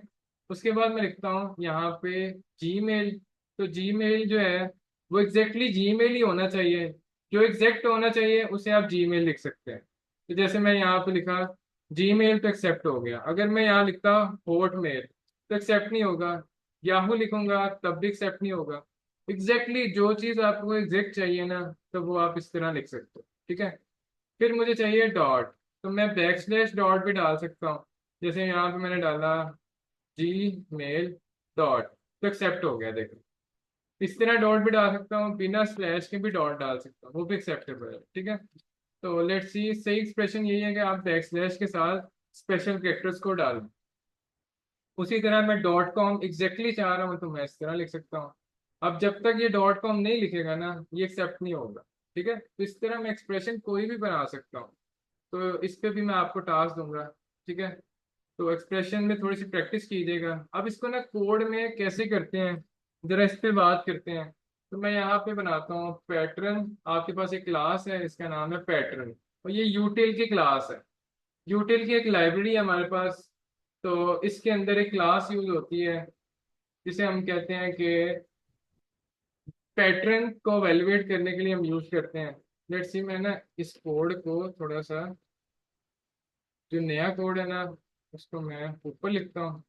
उसके बाद मैं लिखता हूँ यहाँ पे जीमेल। तो जीमेल जो है वो एग्जैक्टली जीमेल ही होना चाहिए। जो एग्जैक्ट होना चाहिए उसे आप जीमेल लिख सकते हैं। तो जैसे मैं यहाँ पे लिखा जीमेल तो एक्सेप्ट हो गया। अगर मैं यहाँ लिखता हॉटमेल तो एक्सेप्ट नहीं होगा। याहू लिखूंगा तब भी एक्सेप्ट नहीं होगा। जो चीज आपको एग्जैक्ट चाहिए ना तो वो आप इस तरह लिख सकते हो। ठीक है। फिर मुझे चाहिए डॉट। तो मैं बैक स्लैश डॉट भी डाल सकता हूँ। जैसे यहाँ पे मैंने डाला जी मेल डॉट तो एक्सेप्ट हो गया देखो। इस तरह डॉट भी डाल सकता हूँ, बिना स्लैश के भी डॉट डाल सकता हूँ, वो भी एक्सेप्टेबल है। ठीक है। तो लेट्स सी सही एक्सप्रेशन यही है कि आप बैक स्लैश के साथ स्पेशल कैरेक्टर्स को डालें। उसी तरह मैं डॉट कॉम एग्जैक्टली चाह रहा हूँ तो मैं इस तरह लिख सकता हूँ। अब जब तक ये डॉट कॉम नहीं लिखेगा ना ये एक्सेप्ट नहीं होगा। ठीक है। तो इस तरह मैं एक्सप्रेशन कोई भी बना सकता हूँ। तो इस पे भी मैं आपको टास्क दूंगा। ठीक है। तो एक्सप्रेशन में थोड़ी सी प्रैक्टिस कीजिएगा। अब इसको ना कोड में कैसे करते हैं जरा इस पे बात करते हैं। तो मैं यहाँ पे बनाता हूँ पैटर्न। आपके पास एक क्लास है इसका नाम है पैटर्न और ये यूटिल की क्लास है। यूटिल की एक लाइब्रेरी है हमारे पास। तो इसके अंदर एक क्लास यूज होती है जिसे हम कहते हैं कि पैटर्न को वैल्यूएट करने के लिए हम यूज करते हैं। लेट्स सी मैं ना इस कोड को थोड़ा सा, जो नया कोड है ना उसको मैं ऊपर लिखता हूँ,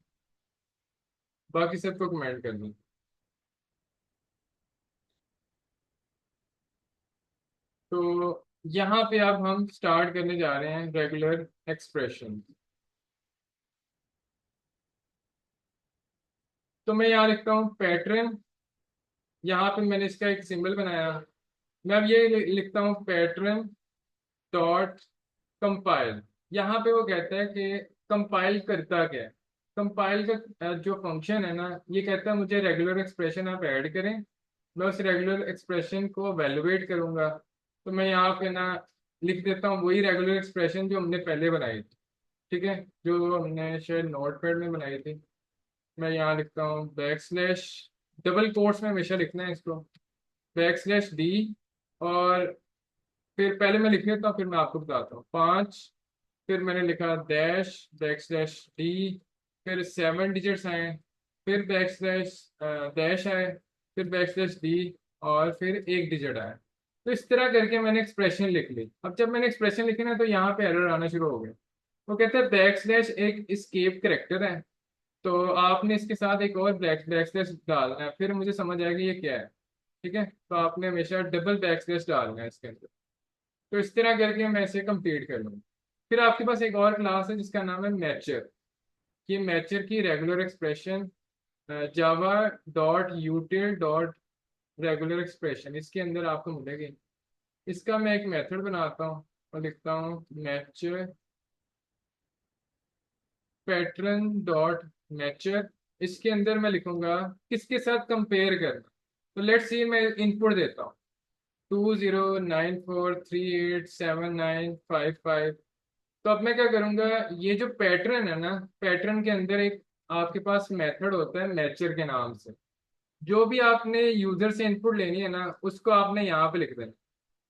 बाकी सबको कमेंट कर दूँ। तो यहाँ पे अब हम स्टार्ट करने जा रहे हैं रेगुलर एक्सप्रेशन। तो मैं यहाँ लिखता हूँ पैटर्न। यहाँ पे मैंने इसका एक सिंबल बनाया। मैं अब ये लिखता हूँ पैटर्न डॉट कंपाइल। यहाँ पे वो कहता है कि कंपाइल करता क्या है। कंपाइल का जो फंक्शन है ना ये कहता है मुझे रेगुलर एक्सप्रेशन आप ऐड करें। मैं उस रेगुलर एक्सप्रेशन को वैल्यूएट करूंगा। तो मैं यहाँ पे ना लिख देता हूँ वही रेगुलर एक्सप्रेशन जो हमने पहले बनाई थी। ठीक है। जो हमने शायद नोट पैड में बनाई थी। मैं यहाँ लिखता हूँ बैक स्लैश, डबल कोट्स में हमेशा लिखना है इसको, बैक स्लैश डी। और फिर पहले मैं लिख लेता हूँ फिर मैं आपको बताता हूँ 5। फिर मैंने लिखा डैश बैक स्लैश डी। फिर 7 डिजिट्स आए। फिर बैक स्लैश डैश आए। फिर बैक स्लैश डी। और फिर एक डिजिट आया। तो इस तरह करके मैंने एक्सप्रेशन लिख ली। अब जब मैंने एक्सप्रेशन लिखी ना तो यहाँ पे एरर आना शुरू हो गया। वो कहते हैं बैक स्लैश एक escape करेक्टर है। तो आपने इसके साथ एक और बैक स्लैश डालना है फिर मुझे समझ आएगा ये क्या है। ठीक है। तो आपने हमेशा डबल बैक स्लैश डालना है इसके अंदर। तो इस तरह करके मैं इसे कंप्लीट कर लूँगा। फिर आपके पास एक और क्लास है जिसका नाम है मैचर। ये मैचर की regular expression Java dot यूटिल dot regular expression इसके अंदर आपको मिलेगी। इसका मैं एक मेथड बनाता हूँ और लिखता हूँ मैचर पैटर्न डॉट मैचर। इसके अंदर मैं लिखूंगा किसके साथ कंपेयर करना। तो लेट्स सी मैं इनपुट देता हूँ 2094387955। तो अब मैं क्या करूंगा, ये जो पैटर्न है ना पैटर्न के अंदर एक आपके पास मेथड होता है मैचर के नाम से। जो भी आपने यूजर से इनपुट लेनी है ना उसको आपने यहाँ पे लिख देना।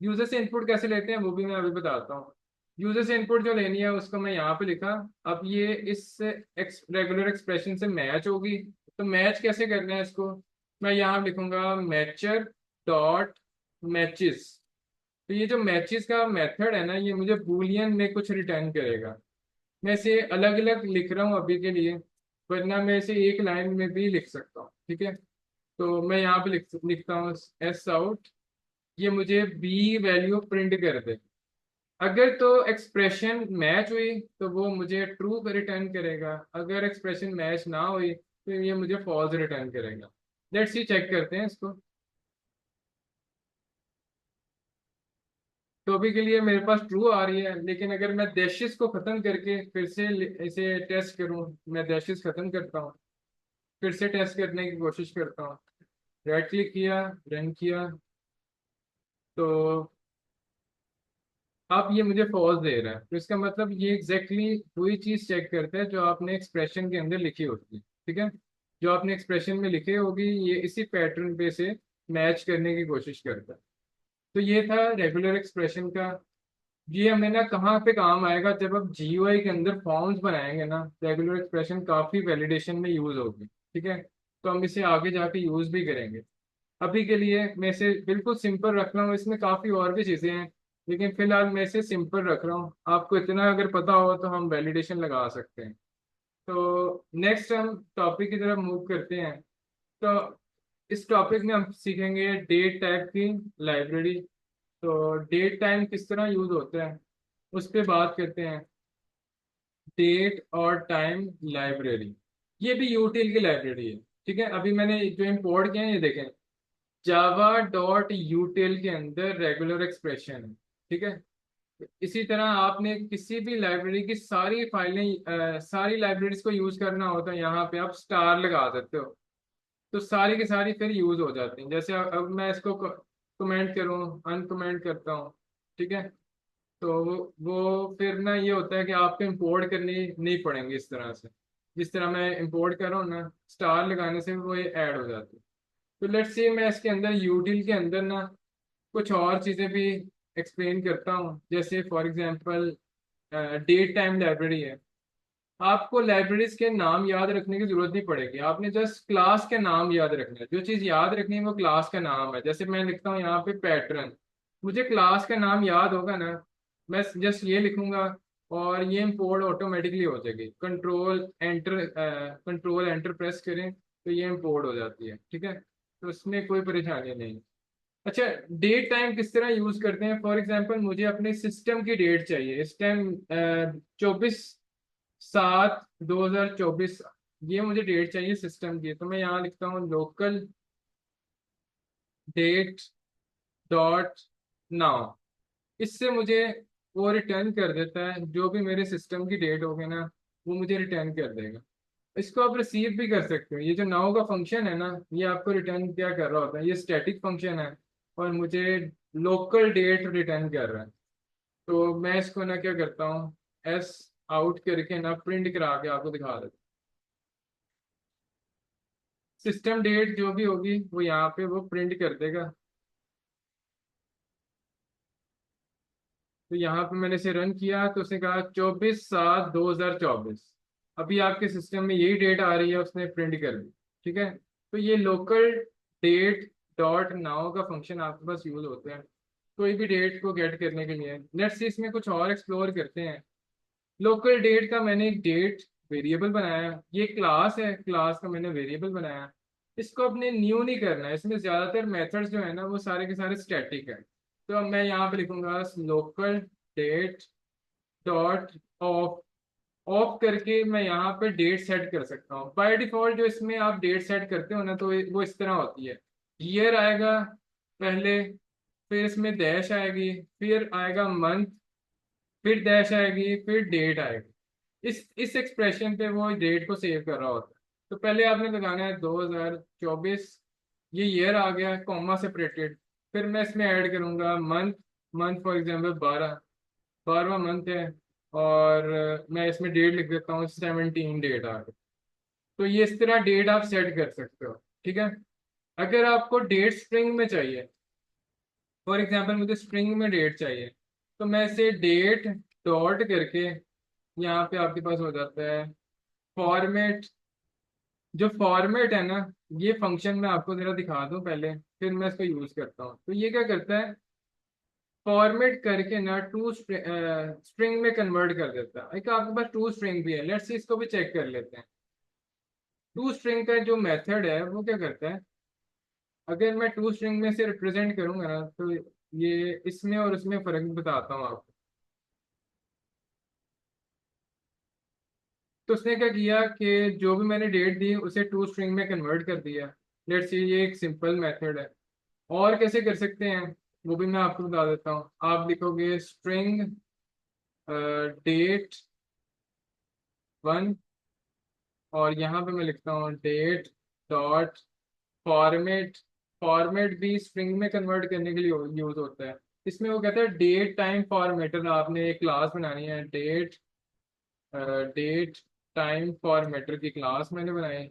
यूजर से इनपुट कैसे लेते हैं वो भी मैं अभी बताता हूँ। यूजर से इनपुट जो लेनी है उसको मैं यहाँ पे लिखा। अब ये इस रेगुलर एक्सप्रेशन से मैच होगी। तो मैच कैसे करना है इसको, मैं यहाँ लिखूंगा मैचर डॉट मैचेस। तो ये जो मैचेस का मेथड है ना ये मुझे बूलियन में कुछ रिटर्न करेगा। मैं इसे अलग अलग लिख रहा हूँ अभी के लिए, वरना मैं इसे एक लाइन में भी लिख सकता हूँ। ठीक है। तो मैं यहाँ पे लिखता हूँ एस आउट। ये मुझे बी वैल्यू प्रिंट कर दे। अगर तो एक्सप्रेशन मैच हुई तो वो मुझे ट्रू रिटर्न करेगा। अगर एक्सप्रेशन मैच ना हुई तो ये मुझे फॉल्स रिटर्न करेगा। लेट्स सी चेक करते हैं इसको। तो अभी के लिए मेरे पास ट्रू आ रही है लेकिन अगर मैं डैशेस को खत्म करके फिर से इसे टेस्ट करूं, मैं डैशेस खत्म करता हूं, फिर से टेस्ट करने की कोशिश करता हूं, राइट क्लिक किया, रन किया, तो अब ये मुझे फॉल्स दे रहा है। तो इसका मतलब ये एग्जैक्टली वही चीज चेक करता है जो आपने एक्सप्रेशन के अंदर लिखी होती है। ठीक है। जो आपने एक्सप्रेशन में लिखी होगी ये इसी पैटर्न पे से मैच करने की कोशिश करता है। तो ये था रेगुलर एक्सप्रेशन का। ये हमें ना कहाँ पे काम आएगा, जब आप जीयूआई के अंदर फॉर्म्स बनाएंगे ना, रेगुलर एक्सप्रेशन काफी वैलिडेशन में यूज होगी, ठीक है। तो हम इसे आगे जाके यूज भी करेंगे। अभी के लिए मैं इसे बिल्कुल सिंपल रख रहा हूँ, इसमें काफी और भी चीजें हैं, लेकिन फिलहाल मैं इसे सिंपल रख रहा हूँ। आपको इतना अगर पता हो तो हम वैलिडेशन लगा सकते हैं। तो नेक्स्ट हम टॉपिक की तरफ मूव करते हैं। तो इस टॉपिक में हम सीखेंगे डेट टाइप की लाइब्रेरी। तो डेट टाइम किस तरह यूज होता है उस पर बात करते हैं। डेट और टाइम लाइब्रेरी, ये भी यूटिल की लाइब्रेरी है, ठीक है। अभी मैंने जो इंपोर्ट किया है ये देखें, जावा डॉट यूटिल के अंदर रेगुलर एक्सप्रेशन है, ठीक है। इसी तरह आपने किसी भी लाइब्रेरी की सारी फाइलें सारी लाइब्रेरीज को यूज करना हो तो यहाँ पे आप स्टार लगा सकते हो। तो सारी की सारी फिर यूज हो जाती हैं। जैसे अब मैं इसको कमेंट करूँ, अनकमेंट करता हूँ, ठीक है। तो वो फिर ना ये होता है कि आपको इंपोर्ट करनी नहीं पड़ेंगी इस तरह से। जिस तरह मैं इंपोर्ट कर रहा हूँ ना, स्टार लगाने से वो ये ऐड हो जाती है। तो लेट्स से मैं इसके अंदर यूटिल के अंदर ना कुछ और चीज़ें भी एक्सप्लेन करता हूँ। जैसे for example date time library है। आपको लाइब्रेरीज के नाम याद रखने की जरूरत नहीं पड़ेगी, आपने जस्ट क्लास के नाम याद रखना है। जो चीज़ याद रखनी है वो क्लास का नाम है। जैसे मैं लिखता हूँ यहाँ पे पैटर्न, मुझे क्लास का नाम याद होगा ना, मैं जस्ट ये लिखूंगा और ये इंपोर्ट ऑटोमेटिकली हो जाएगी। कंट्रोल एंटर प्रेस करें तो ये इंपोर्ट हो जाती है, ठीक है। तो उसमें कोई परेशानी नहीं। अच्छा, डेट टाइम किस तरह यूज करते हैं। फॉर एग्जांपल मुझे अपने सिस्टम की डेट चाहिए इस टाइम, 24/7/2024, ये मुझे डेट चाहिए सिस्टम की। तो मैं यहाँ लिखता हूँ लोकल डेट डॉट नाउ। इससे मुझे वो रिटर्न कर देता है, जो भी मेरे सिस्टम की डेट होगी ना वो मुझे रिटर्न कर देगा। इसको आप रिसीव भी कर सकते हो। ये जो नाउ का फंक्शन है ना, ये आपको रिटर्न क्या कर रहा होता है, ये स्टैटिक फंक्शन है और मुझे लोकल डेट रिटर्न कर रहा है। तो मैं इसको ना क्या करता हूँ, एस आउट करके ना प्रिंट करा के आपको दिखा देता हूँ। सिस्टम डेट जो भी होगी वो यहाँ पे वो प्रिंट कर देगा। तो यहाँ पे मैंने इसे रन किया तो उसने कहा 24/7/2024। अभी आपके सिस्टम में यही डेट आ रही है, उसने प्रिंट कर दी, ठीक है। तो ये लोकल डेट डॉट नाउ का फंक्शन आपके पास यूज होता है कोई भी डेट को गेट करने के लिए। लेट्स सी इसमें कुछ और एक्सप्लोर करते हैं। लोकल डेट का मैंने एक डेट वेरिएबल बनाया, ये क्लास है, क्लास का मैंने वेरिएबल बनाया। इसको अपने न्यू नहीं करना है, इसमें ज्यादातर मेथड्स जो है ना वो सारे के सारे स्टैटिक है। तो अब मैं यहाँ पे लिखूंगा local date dot of. Of करके मैं यहाँ पे डेट सेट कर सकता हूँ। बाय डिफॉल्ट जो इसमें आप डेट सेट करते हो ना तो वो इस तरह होती है। ईयर आएगा पहले, फिर इसमें डैश आएगी, फिर आएगा मंथ, फिर डैश आएगी, फिर डेट आएगी। इस एक्सप्रेशन पे वो डेट को सेव कर रहा होता है। तो पहले आपने लगाना है 2024, ये ईयर आ गया कॉमा सेपरेटेड। फिर मैं इसमें ऐड करूंगा मंथ। मंथ फॉर एग्जांपल 12वां मंथ है। और मैं इसमें डेट लिख देता हूँ 17 डेट आ गई। तो ये इस तरह डेट आप सेट कर सकते हो, ठीक है। अगर आपको डेट स्ट्रिंग में चाहिए, फॉर एग्जांपल मुझे स्ट्रिंग में डेट चाहिए, तो मैं इसे डेट डॉट करके यहाँ पे आपके पास हो जाता है फॉर्मेट। जो फॉर्मेट है ना, ये फंक्शन मैं आपको जरा दिखा दूं पहले, फिर मैं इसको यूज करता हूँ। तो ये क्या करता है, फॉर्मेट करके ना टू स्ट्रिंग में कन्वर्ट कर देता है। एक आपके पास टू स्ट्रिंग भी है, लेट्स सी इसको भी चेक कर लेते हैं। टू स्ट्रिंग का जो मेथड है वो क्या करता है, अगर मैं टू स्ट्रिंग में से रिप्रेजेंट करूंगा ना तो ये इसमें और उसमें फर्क बताता हूँ आपको। तो उसने क्या किया कि जो भी मैंने डेट दी उसे टू स्ट्रिंग में कन्वर्ट कर दिया। लेट्स सी ये एक सिंपल मेथड है। और कैसे कर सकते हैं वो भी मैं आपको बता देता हूँ। आप लिखोगे स्ट्रिंग डेट 1, और यहाँ पे मैं लिखता हूँ डेट डॉट फॉर्मेट। फॉर्मेट भी स्ट्रिंग में कन्वर्ट करने के लिए यूज होता है। इसमें वो कहता है डेट टाइम फॉर्मेटर। आपने एक क्लास बनानी है, डेट टाइम फॉर्मेटर की क्लास मैंने बनाई।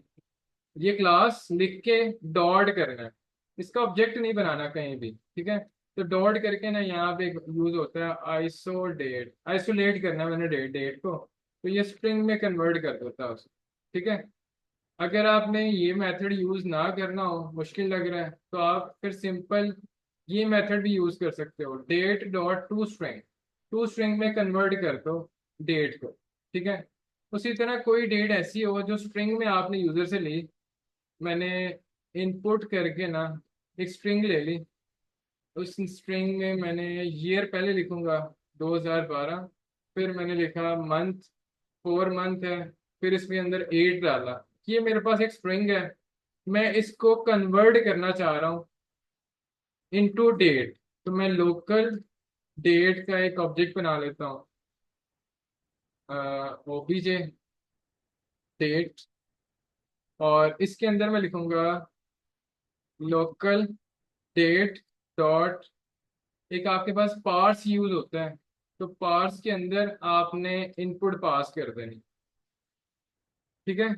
ये क्लास लिख के डॉट करना है, इसका ऑब्जेक्ट नहीं बनाना कहीं भी, ठीक है। तो डॉट करके ना यहाँ पे यूज होता है आइसोलेट, आइसोलेट करना है मैंने डेट डेट को, तो ये स्ट्रिंग में कन्वर्ट कर देता है उसको, ठीक है। अगर आपने ये मेथड यूज ना करना हो, मुश्किल लग रहा है, तो आप फिर सिंपल ये मेथड भी यूज कर सकते हो, डेट डॉट टू स्ट्रिंग में कन्वर्ट कर दो डेट को, ठीक है। उसी तरह कोई डेट ऐसी हो जो स्ट्रिंग में आपने यूजर से ली, मैंने इनपुट करके ना एक स्ट्रिंग ले ली, उस स्ट्रिंग में मैंने ईयर पहले लिखूंगा 2012, फिर मैंने लिखा मंथ, 4 मंथ है, फिर इसके अंदर 8 डाला। ये मेरे पास एक स्ट्रिंग है, मैं इसको कन्वर्ट करना चाह रहा हूँ इनटू डेट, तो मैं लोकल डेट का एक ऑब्जेक्ट बना लेता हूँ, ओबीजे डेट, और इसके अंदर मैं लिखूंगा लोकल डेट डॉट, एक आपके पास पार्स यूज होता है, तो पार्स के अंदर आपने इनपुट पास कर देनी, ठीक है।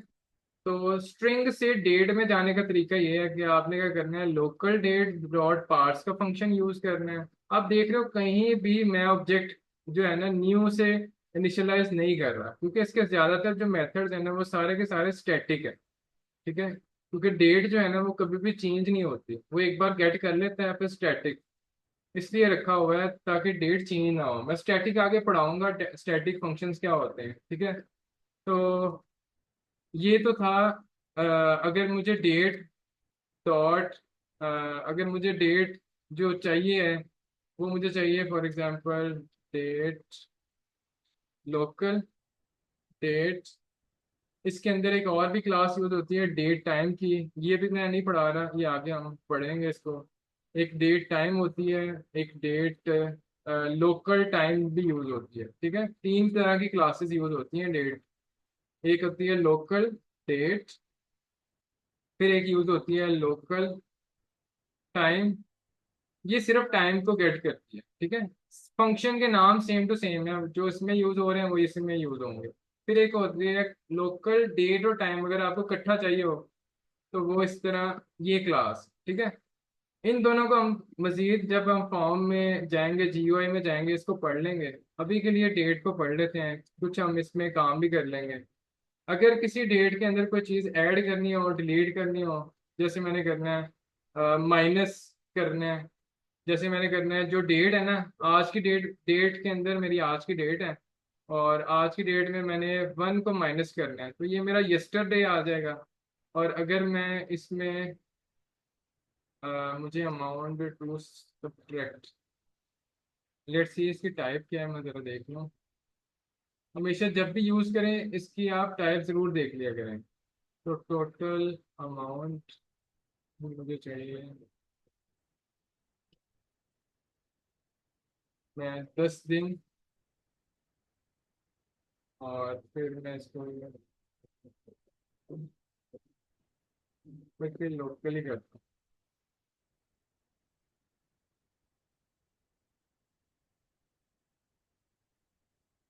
तो स्ट्रिंग से डेट में जाने का तरीका ये है कि आपने क्या करना है, लोकल डेट डॉट पार्स का फंक्शन यूज करना है। आप देख रहे हो कहीं भी मैं ऑब्जेक्ट जो है ना न्यू से इनिशियलाइज नहीं कर रहा, क्योंकि इसके ज्यादातर जो मेथड्स है ना वो सारे के सारे स्टैटिक है, ठीक है। क्योंकि डेट जो है ना वो कभी भी चेंज नहीं होती, वो एक बार गेट कर लेते हैं फिर स्टैटिक, इसलिए रखा हुआ है ताकि डेट चेंज ना हो। मैं स्टैटिक आगे पढ़ाऊंगा स्टैटिक फंक्शंस क्या होते हैं, ठीक है। तो ये तो था। अ, अगर मुझे डेट डॉट, अगर मुझे डेट जो चाहिए है वो मुझे चाहिए for example date local date, इसके अंदर एक और भी क्लास यूज होती है डेट टाइम की, ये भी मैं नहीं पढ़ा रहा, ये आगे हम पढ़ेंगे इसको। एक डेट टाइम होती है, एक डेट लोकल टाइम भी यूज होती है, ठीक है। 3 तरह की क्लासेस यूज होती हैं डेट, एक होती है लोकल डेट, फिर एक यूज होती है लोकल टाइम, ये सिर्फ टाइम को गेट करती है, ठीक है। फंक्शन के नाम सेम टू सेम है, जो इसमें यूज हो रहे हैं वो इसमें यूज होंगे। फिर एक होती है लोकल डेट और टाइम, अगर आपको इकट्ठा चाहिए हो तो वो इस तरह, ये क्लास, ठीक है। इन दोनों को हम मजीद जब हम फॉर्म में जाएंगे, जीयूआई में जाएंगे, इसको पढ़ लेंगे। अभी के लिए डेट को पढ़ लेते हैं, कुछ हम इसमें काम भी कर लेंगे। अगर किसी डेट के अंदर कोई चीज़ ऐड करनी हो, डिलीट करनी हो, जैसे मैंने करना है माइनस करना है, जैसे मैंने करना है जो डेट है ना, आज की डेट, डेट के अंदर मेरी आज की डेट है, और आज की डेट में मैंने 1 को माइनस करना है, तो ये मेरा यस्टरडे आ जाएगा। और अगर मैं इसमें मुझे amount to subtract, let's see इसकी टाइप क्या है, मैं ज़रा देख लूँ। हमेशा जब भी यूज़ करें इसकी आप टाइप ज़रूर देख लिया करें। तो टोटल अमाउंट मुझे चाहिए, मैं 10 दिन, और फिर मैं इसको मैं लोकली करता हूँ।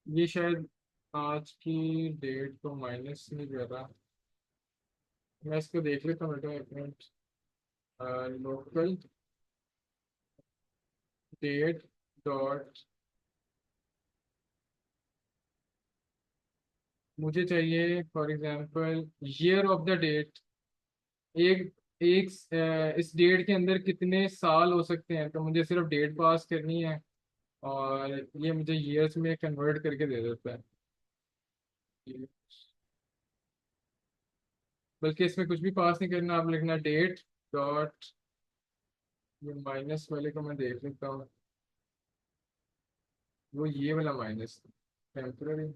ये शायद आज की डेट को माइनस नहीं कर रहा, मैं इसको देख लेता हूँ बेटा एक मिनट। लोकल डेट डॉट, मुझे चाहिए for example year of the date, एक एक इस डेट के अंदर कितने साल हो सकते हैं, तो मुझे सिर्फ डेट पास करनी है, और ये मुझे ईयर्स में कन्वर्ट करके दे देता है। बल्कि इसमें कुछ भी पास नहीं करना, आप लिखना डेट डॉट, ये माइनस वाले को मैं देख लेता हूँ, वो ये वाला माइनस टेम्पररी,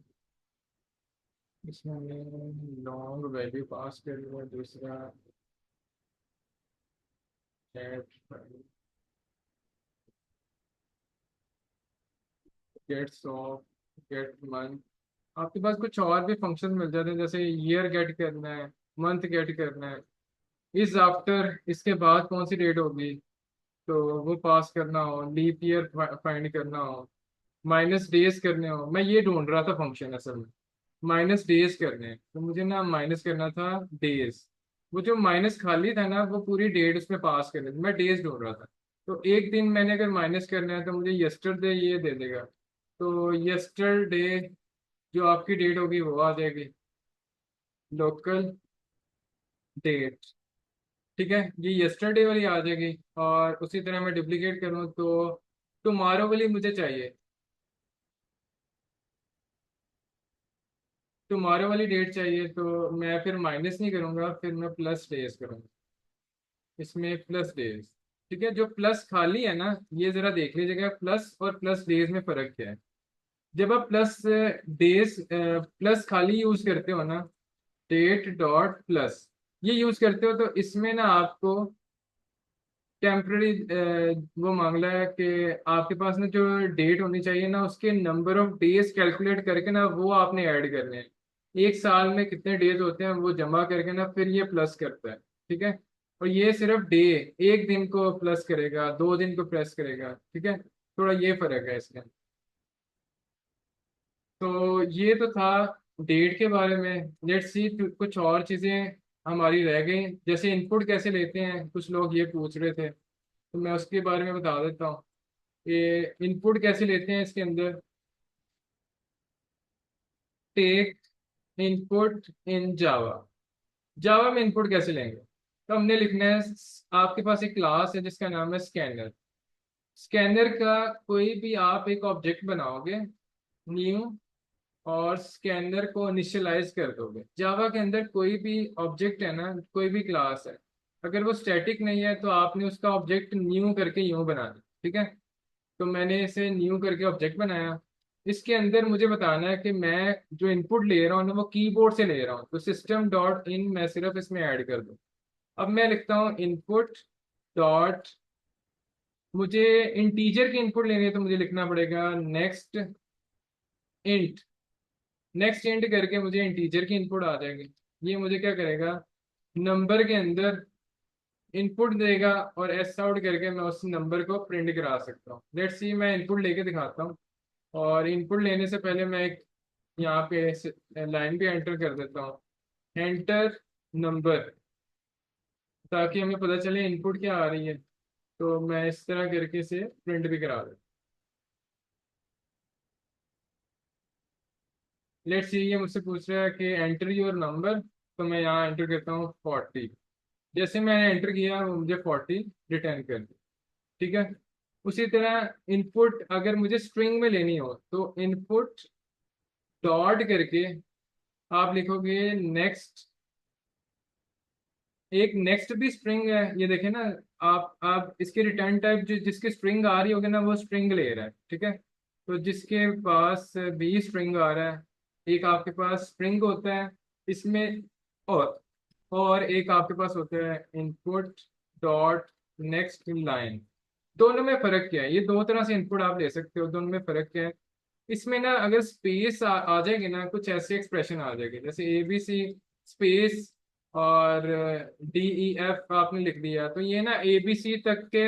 इसमें हमने लॉन्ग वैल्यू पास कर लिया, दूसरा गेट्स ऑफ, गेट मंथ, आपके पास कुछ और भी फंक्शन मिल जाते हैं, जैसे ईयर गेट करना है, मंथ गेट करना है, इस आफ्टर इसके बाद कौन सी डेट होगी तो वो पास करना हो, लीप ईयर फाइंड करना हो, माइनस डेज करने हो। मैं ये ढूंढ रहा था फंक्शन असल में, माइनस डेज करने हैं, तो मुझे ना माइनस करना था डेज, वो जो माइनस खाली था ना वो पूरी डेट उसमें पास करनी थी, मैं डेज ढूंढ रहा था। तो एक दिन मैंने अगर माइनस करना है तो मुझे यस्टरडे ये दे देगा। तो यस्टरडे जो आपकी डेट होगी वो आ जाएगी, लोकल डेट। ठीक है, ये यस्टरडे वाली आ जाएगी। और उसी तरह मैं डुप्लीकेट करूँ तो टुमारो वाली मुझे चाहिए। टुमारो वाली डेट चाहिए तो मैं फिर माइनस नहीं करूंगा, फिर मैं प्लस डेज करूंगा। इसमें प्लस डेज। ठीक है, जो प्लस खाली है ना, ये जरा देख लीजिएगा प्लस और प्लस डेज में फर्क क्या है। जब आप प्लस डेज प्लस खाली यूज करते हो ना, डेट डॉट प्लस ये यूज करते हो, तो इसमें ना आपको टेम्पररी वो मांगला है कि आपके पास ना जो डेट होनी चाहिए ना उसके नंबर ऑफ डेज कैलकुलेट करके ना वो आपने ऐड करने हैं। एक साल में कितने डेज होते हैं वो जमा करके ना फिर ये प्लस करता है। ठीक है, और ये सिर्फ डे, एक दिन को प्लस करेगा, 2 दिन को प्लस करेगा। ठीक है, थोड़ा ये फर्क है इसमें। तो ये तो था डेट के बारे में। लेट्स सी कुछ और चीजें हमारी रह गई, जैसे इनपुट कैसे लेते हैं, कुछ लोग ये पूछ रहे थे, तो मैं उसके बारे में बता देता हूँ। ये इनपुट कैसे लेते हैं इसके अंदर। टेक इनपुट इन जावा। जावा में इनपुट कैसे लेंगे, तो हमने लिखना है, आपके पास एक क्लास है जिसका नाम है स्कैनर। स्कैनर का कोई भी आप एक ऑब्जेक्ट बनाओगे, न्यू, और स्कैनर को इनिशियलाइज कर दोगे। जावा के अंदर कोई भी ऑब्जेक्ट है ना, कोई भी क्लास है, अगर वो स्टैटिक नहीं है तो आपने उसका ऑब्जेक्ट न्यू करके यूं बना दिया। ठीक है, तो मैंने इसे न्यू करके ऑब्जेक्ट बनाया। इसके अंदर मुझे बताना है कि मैं जो इनपुट ले रहा हूँ ना वो कीबोर्ड से ले रहा हूँ, तो सिस्टम डॉट इन मैं सिर्फ इसमें ऐड कर दूँ। अब मैं लिखता हूँ इनपुट डॉट, मुझे इंटीजर की इनपुट लेनी है तो मुझे लिखना पड़ेगा नेक्स्ट इंट। नेक्स्ट इंट करके मुझे इंटीजर की इनपुट आ जाएगी। ये मुझे क्या करेगा, नंबर के अंदर इनपुट देगा, और एस आउट करके मैं उस नंबर को प्रिंट करा सकता हूँ। लेट्स सी मैं इनपुट लेके दिखाता हूँ। और इनपुट लेने से पहले मैं एक यहाँ पे लाइन भी एंटर कर देता हूँ, एंटर नंबर, ताकि हमें पता चले इनपुट क्या आ रही है। तो मैं इस तरह करके से प्रिंट भी करा दूँ। लेट्स सी ये मुझसे पूछ रहा है कि एंटर योर नंबर, तो मैं यहाँ एंटर करता हूँ 40। जैसे मैंने एंटर किया वो मुझे 40 रिटर्न कर दी। ठीक है, उसी तरह इनपुट अगर मुझे स्ट्रिंग में लेनी हो तो इनपुट डॉट करके आप लिखोगे नेक्स्ट। एक नेक्स्ट भी स्ट्रिंग है, ये देखें ना। आप इसके रिटर्न टाइप जो जिसकी स्ट्रिंग आ रही होगी ना वो स्ट्रिंग ले रहा है। ठीक है, तो जिसके पास भी स्ट्रिंग आ रहा है, एक आपके पास स्ट्रिंग होता है इसमें, और और एक आपके पास होता है इनपुट डॉट नेक्स्ट लाइन। दोनों में फर्क क्या है, ये दो तरह से इनपुट आप ले सकते हो, दोनों में फर्क क्या है। इसमें ना अगर स्पेस आ जाएगी ना, कुछ ऐसे एक्सप्रेशन आ जाएगी जैसे ABC स्पेस और DEF आपने लिख दिया, तो ये ना ABC तक के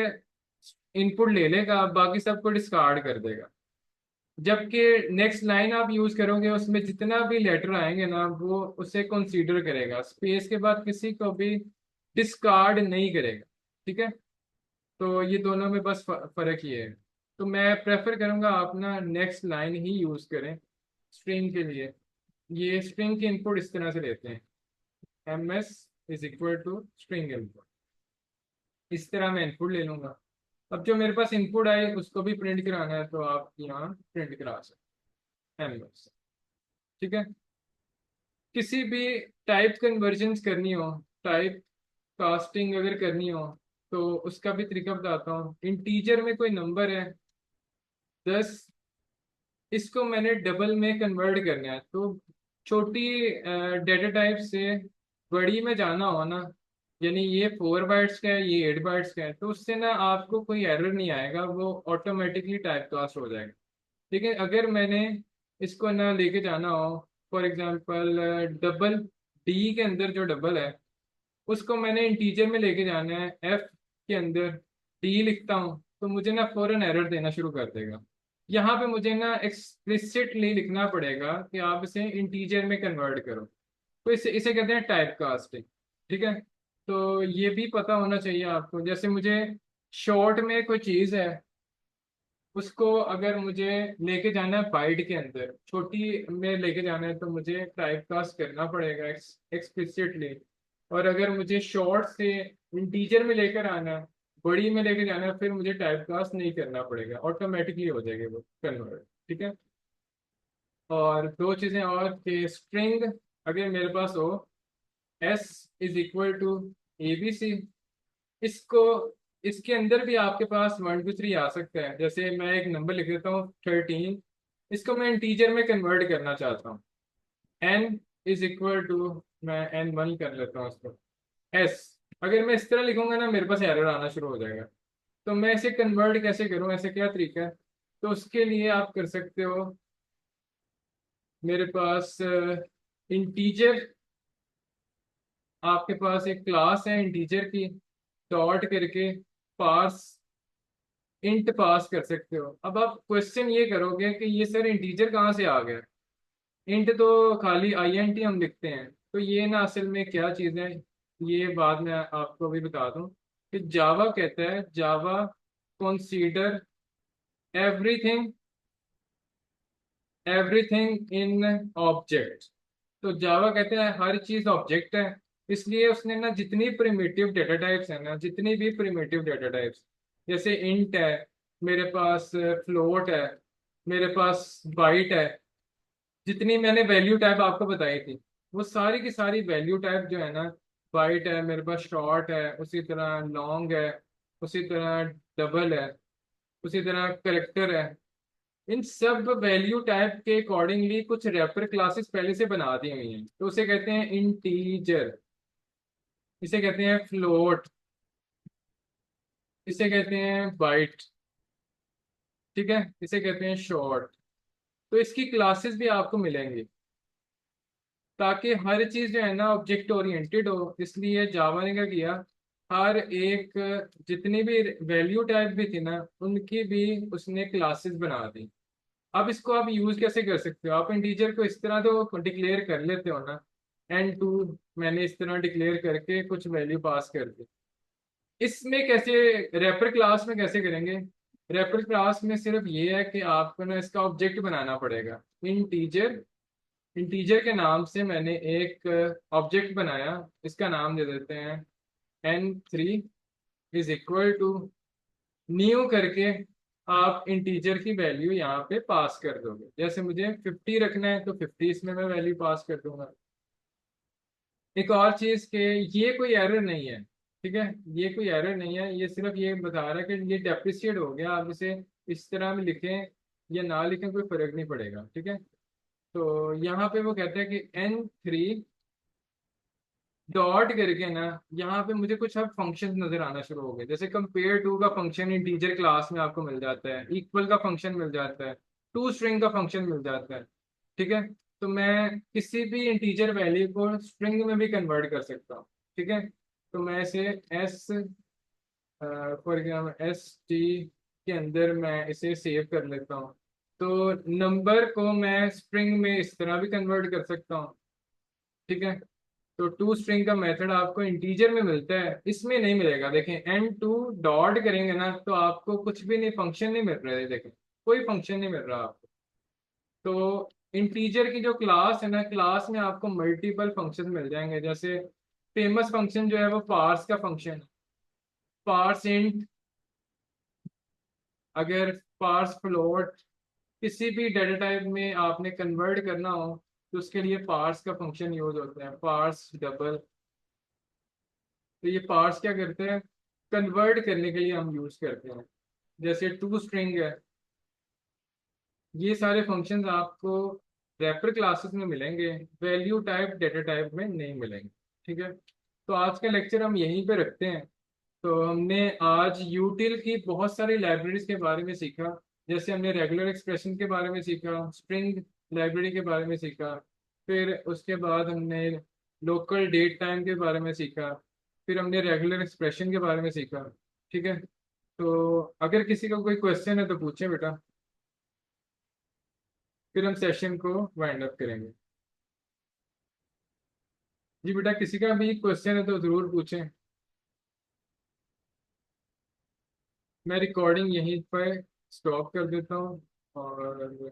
इनपुट ले लेगा, बाकी सबको डिस्कार्ड कर देगा। जबकि नेक्स्ट लाइन आप यूज करोगे उसमें जितना भी लेटर आएंगे ना वो उसे कंसीडर करेगा, स्पेस के बाद किसी को भी डिस्कार्ड नहीं करेगा। ठीक है, तो ये दोनों में बस फर्क ये है। तो मैं प्रेफर करूंगा आप ना नेक्स्ट लाइन ही यूज करें स्ट्रिंग के लिए। ये स्ट्रिंग की इनपुट इस तरह से लेते हैं, MS = स्ट्रिंग इनपुट। इस तरह मैं इनपुट ले लूंगा। अब जो मेरे पास इनपुट आए उसको भी प्रिंट कराना है तो आप यहाँ प्रिंट करा सकते हैं MS। ठीक है, किसी भी टाइप कन्वर्जन करनी हो, टाइप कास्टिंग अगर करनी हो, तो उसका भी तरीका बताता हूँ। इंटीजर में कोई नंबर है 10, इसको मैंने डबल में कन्वर्ट करना है, तो छोटी डेटा टाइप से बड़ी में जाना हो ना, यानी ये 4 बाइट्स का है, ये 8 बाइट्स का है, तो उससे ना आपको कोई एरर नहीं आएगा, वो ऑटोमेटिकली टाइप कास्ट हो जाएगा। लेकिन अगर मैंने इसको ना लेके जाना हो, फॉर एग्जांपल डबल, डी के अंदर जो डबल है उसको मैंने इंटीजर में लेके जाना है, F के अंदर D लिखता हूँ तो मुझे ना फौरन एरर देना शुरू कर देगा। यहाँ पे मुझे ना एक्सप्लिसिटली लिखना पड़ेगा कि आप इसे इंटीजर में कन्वर्ट करो, तो इसे इसे कहते हैं टाइप कास्टिंग। ठीक है, तो ये भी पता होना चाहिए आपको। जैसे मुझे शॉर्ट में कोई चीज़ है, उसको अगर मुझे लेके जाना है बाइट के अंदर, छोटी में लेके जाना है, तो मुझे टाइप कास्ट करना पड़ेगा एक्सप्लिसिटली। और अगर मुझे शॉर्ट से इंटीजर में लेकर आना है, बड़ी में लेके जाना है, फिर मुझे टाइप कास्ट नहीं करना पड़ेगा, ऑटोमेटिकली हो जाएगी वो कन्वर्ट। ठीक है। और दो चीज़ें और कि स्ट्रिंग अगर मेरे पास हो, S is equal to ABC, इसको इसके अंदर भी आपके पास 1 2 3 आ सकता है। जैसे मैं एक नंबर लिख देता हूँ 13, इसको मैं इंटीजर में कन्वर्ट करना चाहता हूँ, n इज इक्वल टू, मैं N1 कर लेता हूँ इसको s। अगर मैं इस तरह लिखूंगा ना, मेरे पास एरर आना शुरू हो जाएगा। तो मैं इसे कन्वर्ट कैसे करूँ, ऐसे क्या तरीका है? तो उसके लिए आप कर सकते हो, मेरे पास इंटीजर, आपके पास एक क्लास है इंटीजर की, डॉट करके पार्स इंट पास कर सकते हो। अब आप क्वेश्चन ये करोगे कि ये सर इंटीजर कहाँ से आ गया, इंट तो खाली INT हम लिखते हैं। तो ये ना असल में क्या चीज़ है, ये बाद में आपको भी बता दूं कि जावा कहता है, Java consider everything everything in object. तो जावा कहते हैं हर चीज ऑब्जेक्ट है। इसलिए उसने ना जितनी प्रिमिटिव डेटा टाइप्स है ना, जितनी भी प्रिमिटिव डेटा टाइप्स, जैसे इंट है, मेरे पास फ्लोट है, मेरे पास बाइट है, जितनी मैंने वैल्यू टाइप आपको बताई थी, वो सारी की सारी वैल्यू टाइप जो है ना, बाइट है, मेरे पास शॉर्ट है, उसी तरह लॉन्ग है, उसी तरह डबल है, उसी तरह करेक्टर है। इन सब वैल्यू टाइप के अकॉर्डिंगली कुछ रैपर क्लासेस पहले से बना दी हुई हैं, तो उसे कहते हैं इंटीजर, इसे कहते हैं फ्लोट, इसे कहते हैं बाइट। ठीक है, इसे कहते हैं शॉर्ट। तो इसकी क्लासेस भी आपको मिलेंगी, ताकि हर चीज जो है ना ऑब्जेक्ट ओरिएंटेड हो। इसलिए जावा ने क्या किया, हर एक, जितनी भी वैल्यू टाइप भी थी ना, उनकी भी उसने क्लासेस बना दी। अब इसको आप यूज कैसे कर सकते हो, आप इंटीजर को इस तरह तो डिक्लेयर कर लेते हो ना, N2 मैंने इस तरह डिक्लेयर करके कुछ वैल्यू पास कर दी। इसमें कैसे, रैपर क्लास में कैसे करेंगे? रैपर क्लास में सिर्फ ये है कि आपको ना इसका ऑब्जेक्ट बनाना पड़ेगा, इंटीजर। इंटीजर के नाम से मैंने एक ऑब्जेक्ट बनाया, इसका नाम दे देते हैं N3 is equal to new करके। आप इंटीजर की वैल्यू यहाँ पे पास कर दोगे। जैसे मुझे 50 रखना है, तो 50 इसमें मैं वैल्यू पास कर दूंगा। एक और चीज के, ये कोई एरर नहीं है, ठीक है, ये कोई एरर नहीं है, ये सिर्फ ये बता रहा है कि ये डेप्रिशिएट हो गया। आप इसे इस तरह में लिखें या ना लिखें, कोई फर्क नहीं पड़ेगा। ठीक है। तो यहाँ पे वो कहते हैं कि N3 डॉट करके ना, यहाँ पे मुझे कुछ अब फंक्शन नजर आना शुरू हो गए। जैसे कंपेयर टू का फंक्शन इंटीजर क्लास में आपको मिल जाता है, इक्वल का फंक्शन मिल जाता है, टू स्ट्रिंग का फंक्शन मिल जाता है। ठीक है। तो मैं किसी भी इंटीजर वैल्यू को स्ट्रिंग में भी कन्वर्ट कर सकता हूँ। ठीक है। तो मैं इसे एस, फॉर एग्जाम्पल ST के अंदर मैं इसे सेव कर लेता हूँ। तो नंबर को मैं स्ट्रिंग में इस तरह भी कन्वर्ट कर सकता हूँ। ठीक है। तो टू स्ट्रिंग का मेथड आपको इंटीजर में मिलता है, इसमें नहीं मिलेगा। देखें N2 डॉट करेंगे ना, तो आपको कुछ भी नहीं, फंक्शन नहीं मिल रहा है। देखें, कोई फंक्शन नहीं मिल रहा आपको। तो इंटीजर की जो क्लास है ना, क्लास में आपको मल्टीपल फंक्शन मिल जाएंगे। जैसे फेमस फंक्शन जो है वो पार्स का फंक्शन, पार्स इंट। अगर पार्स फ्लोट, किसी भी डेटा टाइप में आपने कन्वर्ट करना हो, तो उसके लिए पार्स का फंक्शन यूज होता है, पार्स डबल। तो ये पार्ट्स क्या करते हैं, कन्वर्ट करने के लिए हम यूज करते हैं। जैसे टू स्ट्रिंग है, ये सारे फंक्शंस आपको रैपर क्लासेस में मिलेंगे, वैल्यू टाइप डेटा टाइप में नहीं मिलेंगे। ठीक है। तो आज का लेक्चर हम यहीं पे रखते हैं। तो हमने आज यूटिल की बहुत सारी लाइब्रेरीज के बारे में सीखा। जैसे हमने रेगुलर एक्सप्रेशन के बारे में सीखा, स्ट्रिंग लाइब्रेरी के बारे में सीखा, फिर उसके बाद हमने लोकल डेट टाइम के बारे में सीखा, फिर हमने रेगुलर एक्सप्रेशन के बारे में सीखा। ठीक है। तो अगर किसी का कोई क्वेश्चन है तो पूछें बेटा, फिर हम सेशन को वाइंड अप करेंगे। जी बेटा, किसी का भी क्वेश्चन है तो जरूर पूछें। मैं रिकॉर्डिंग यहीं पर स्टॉप कर देता हूँ और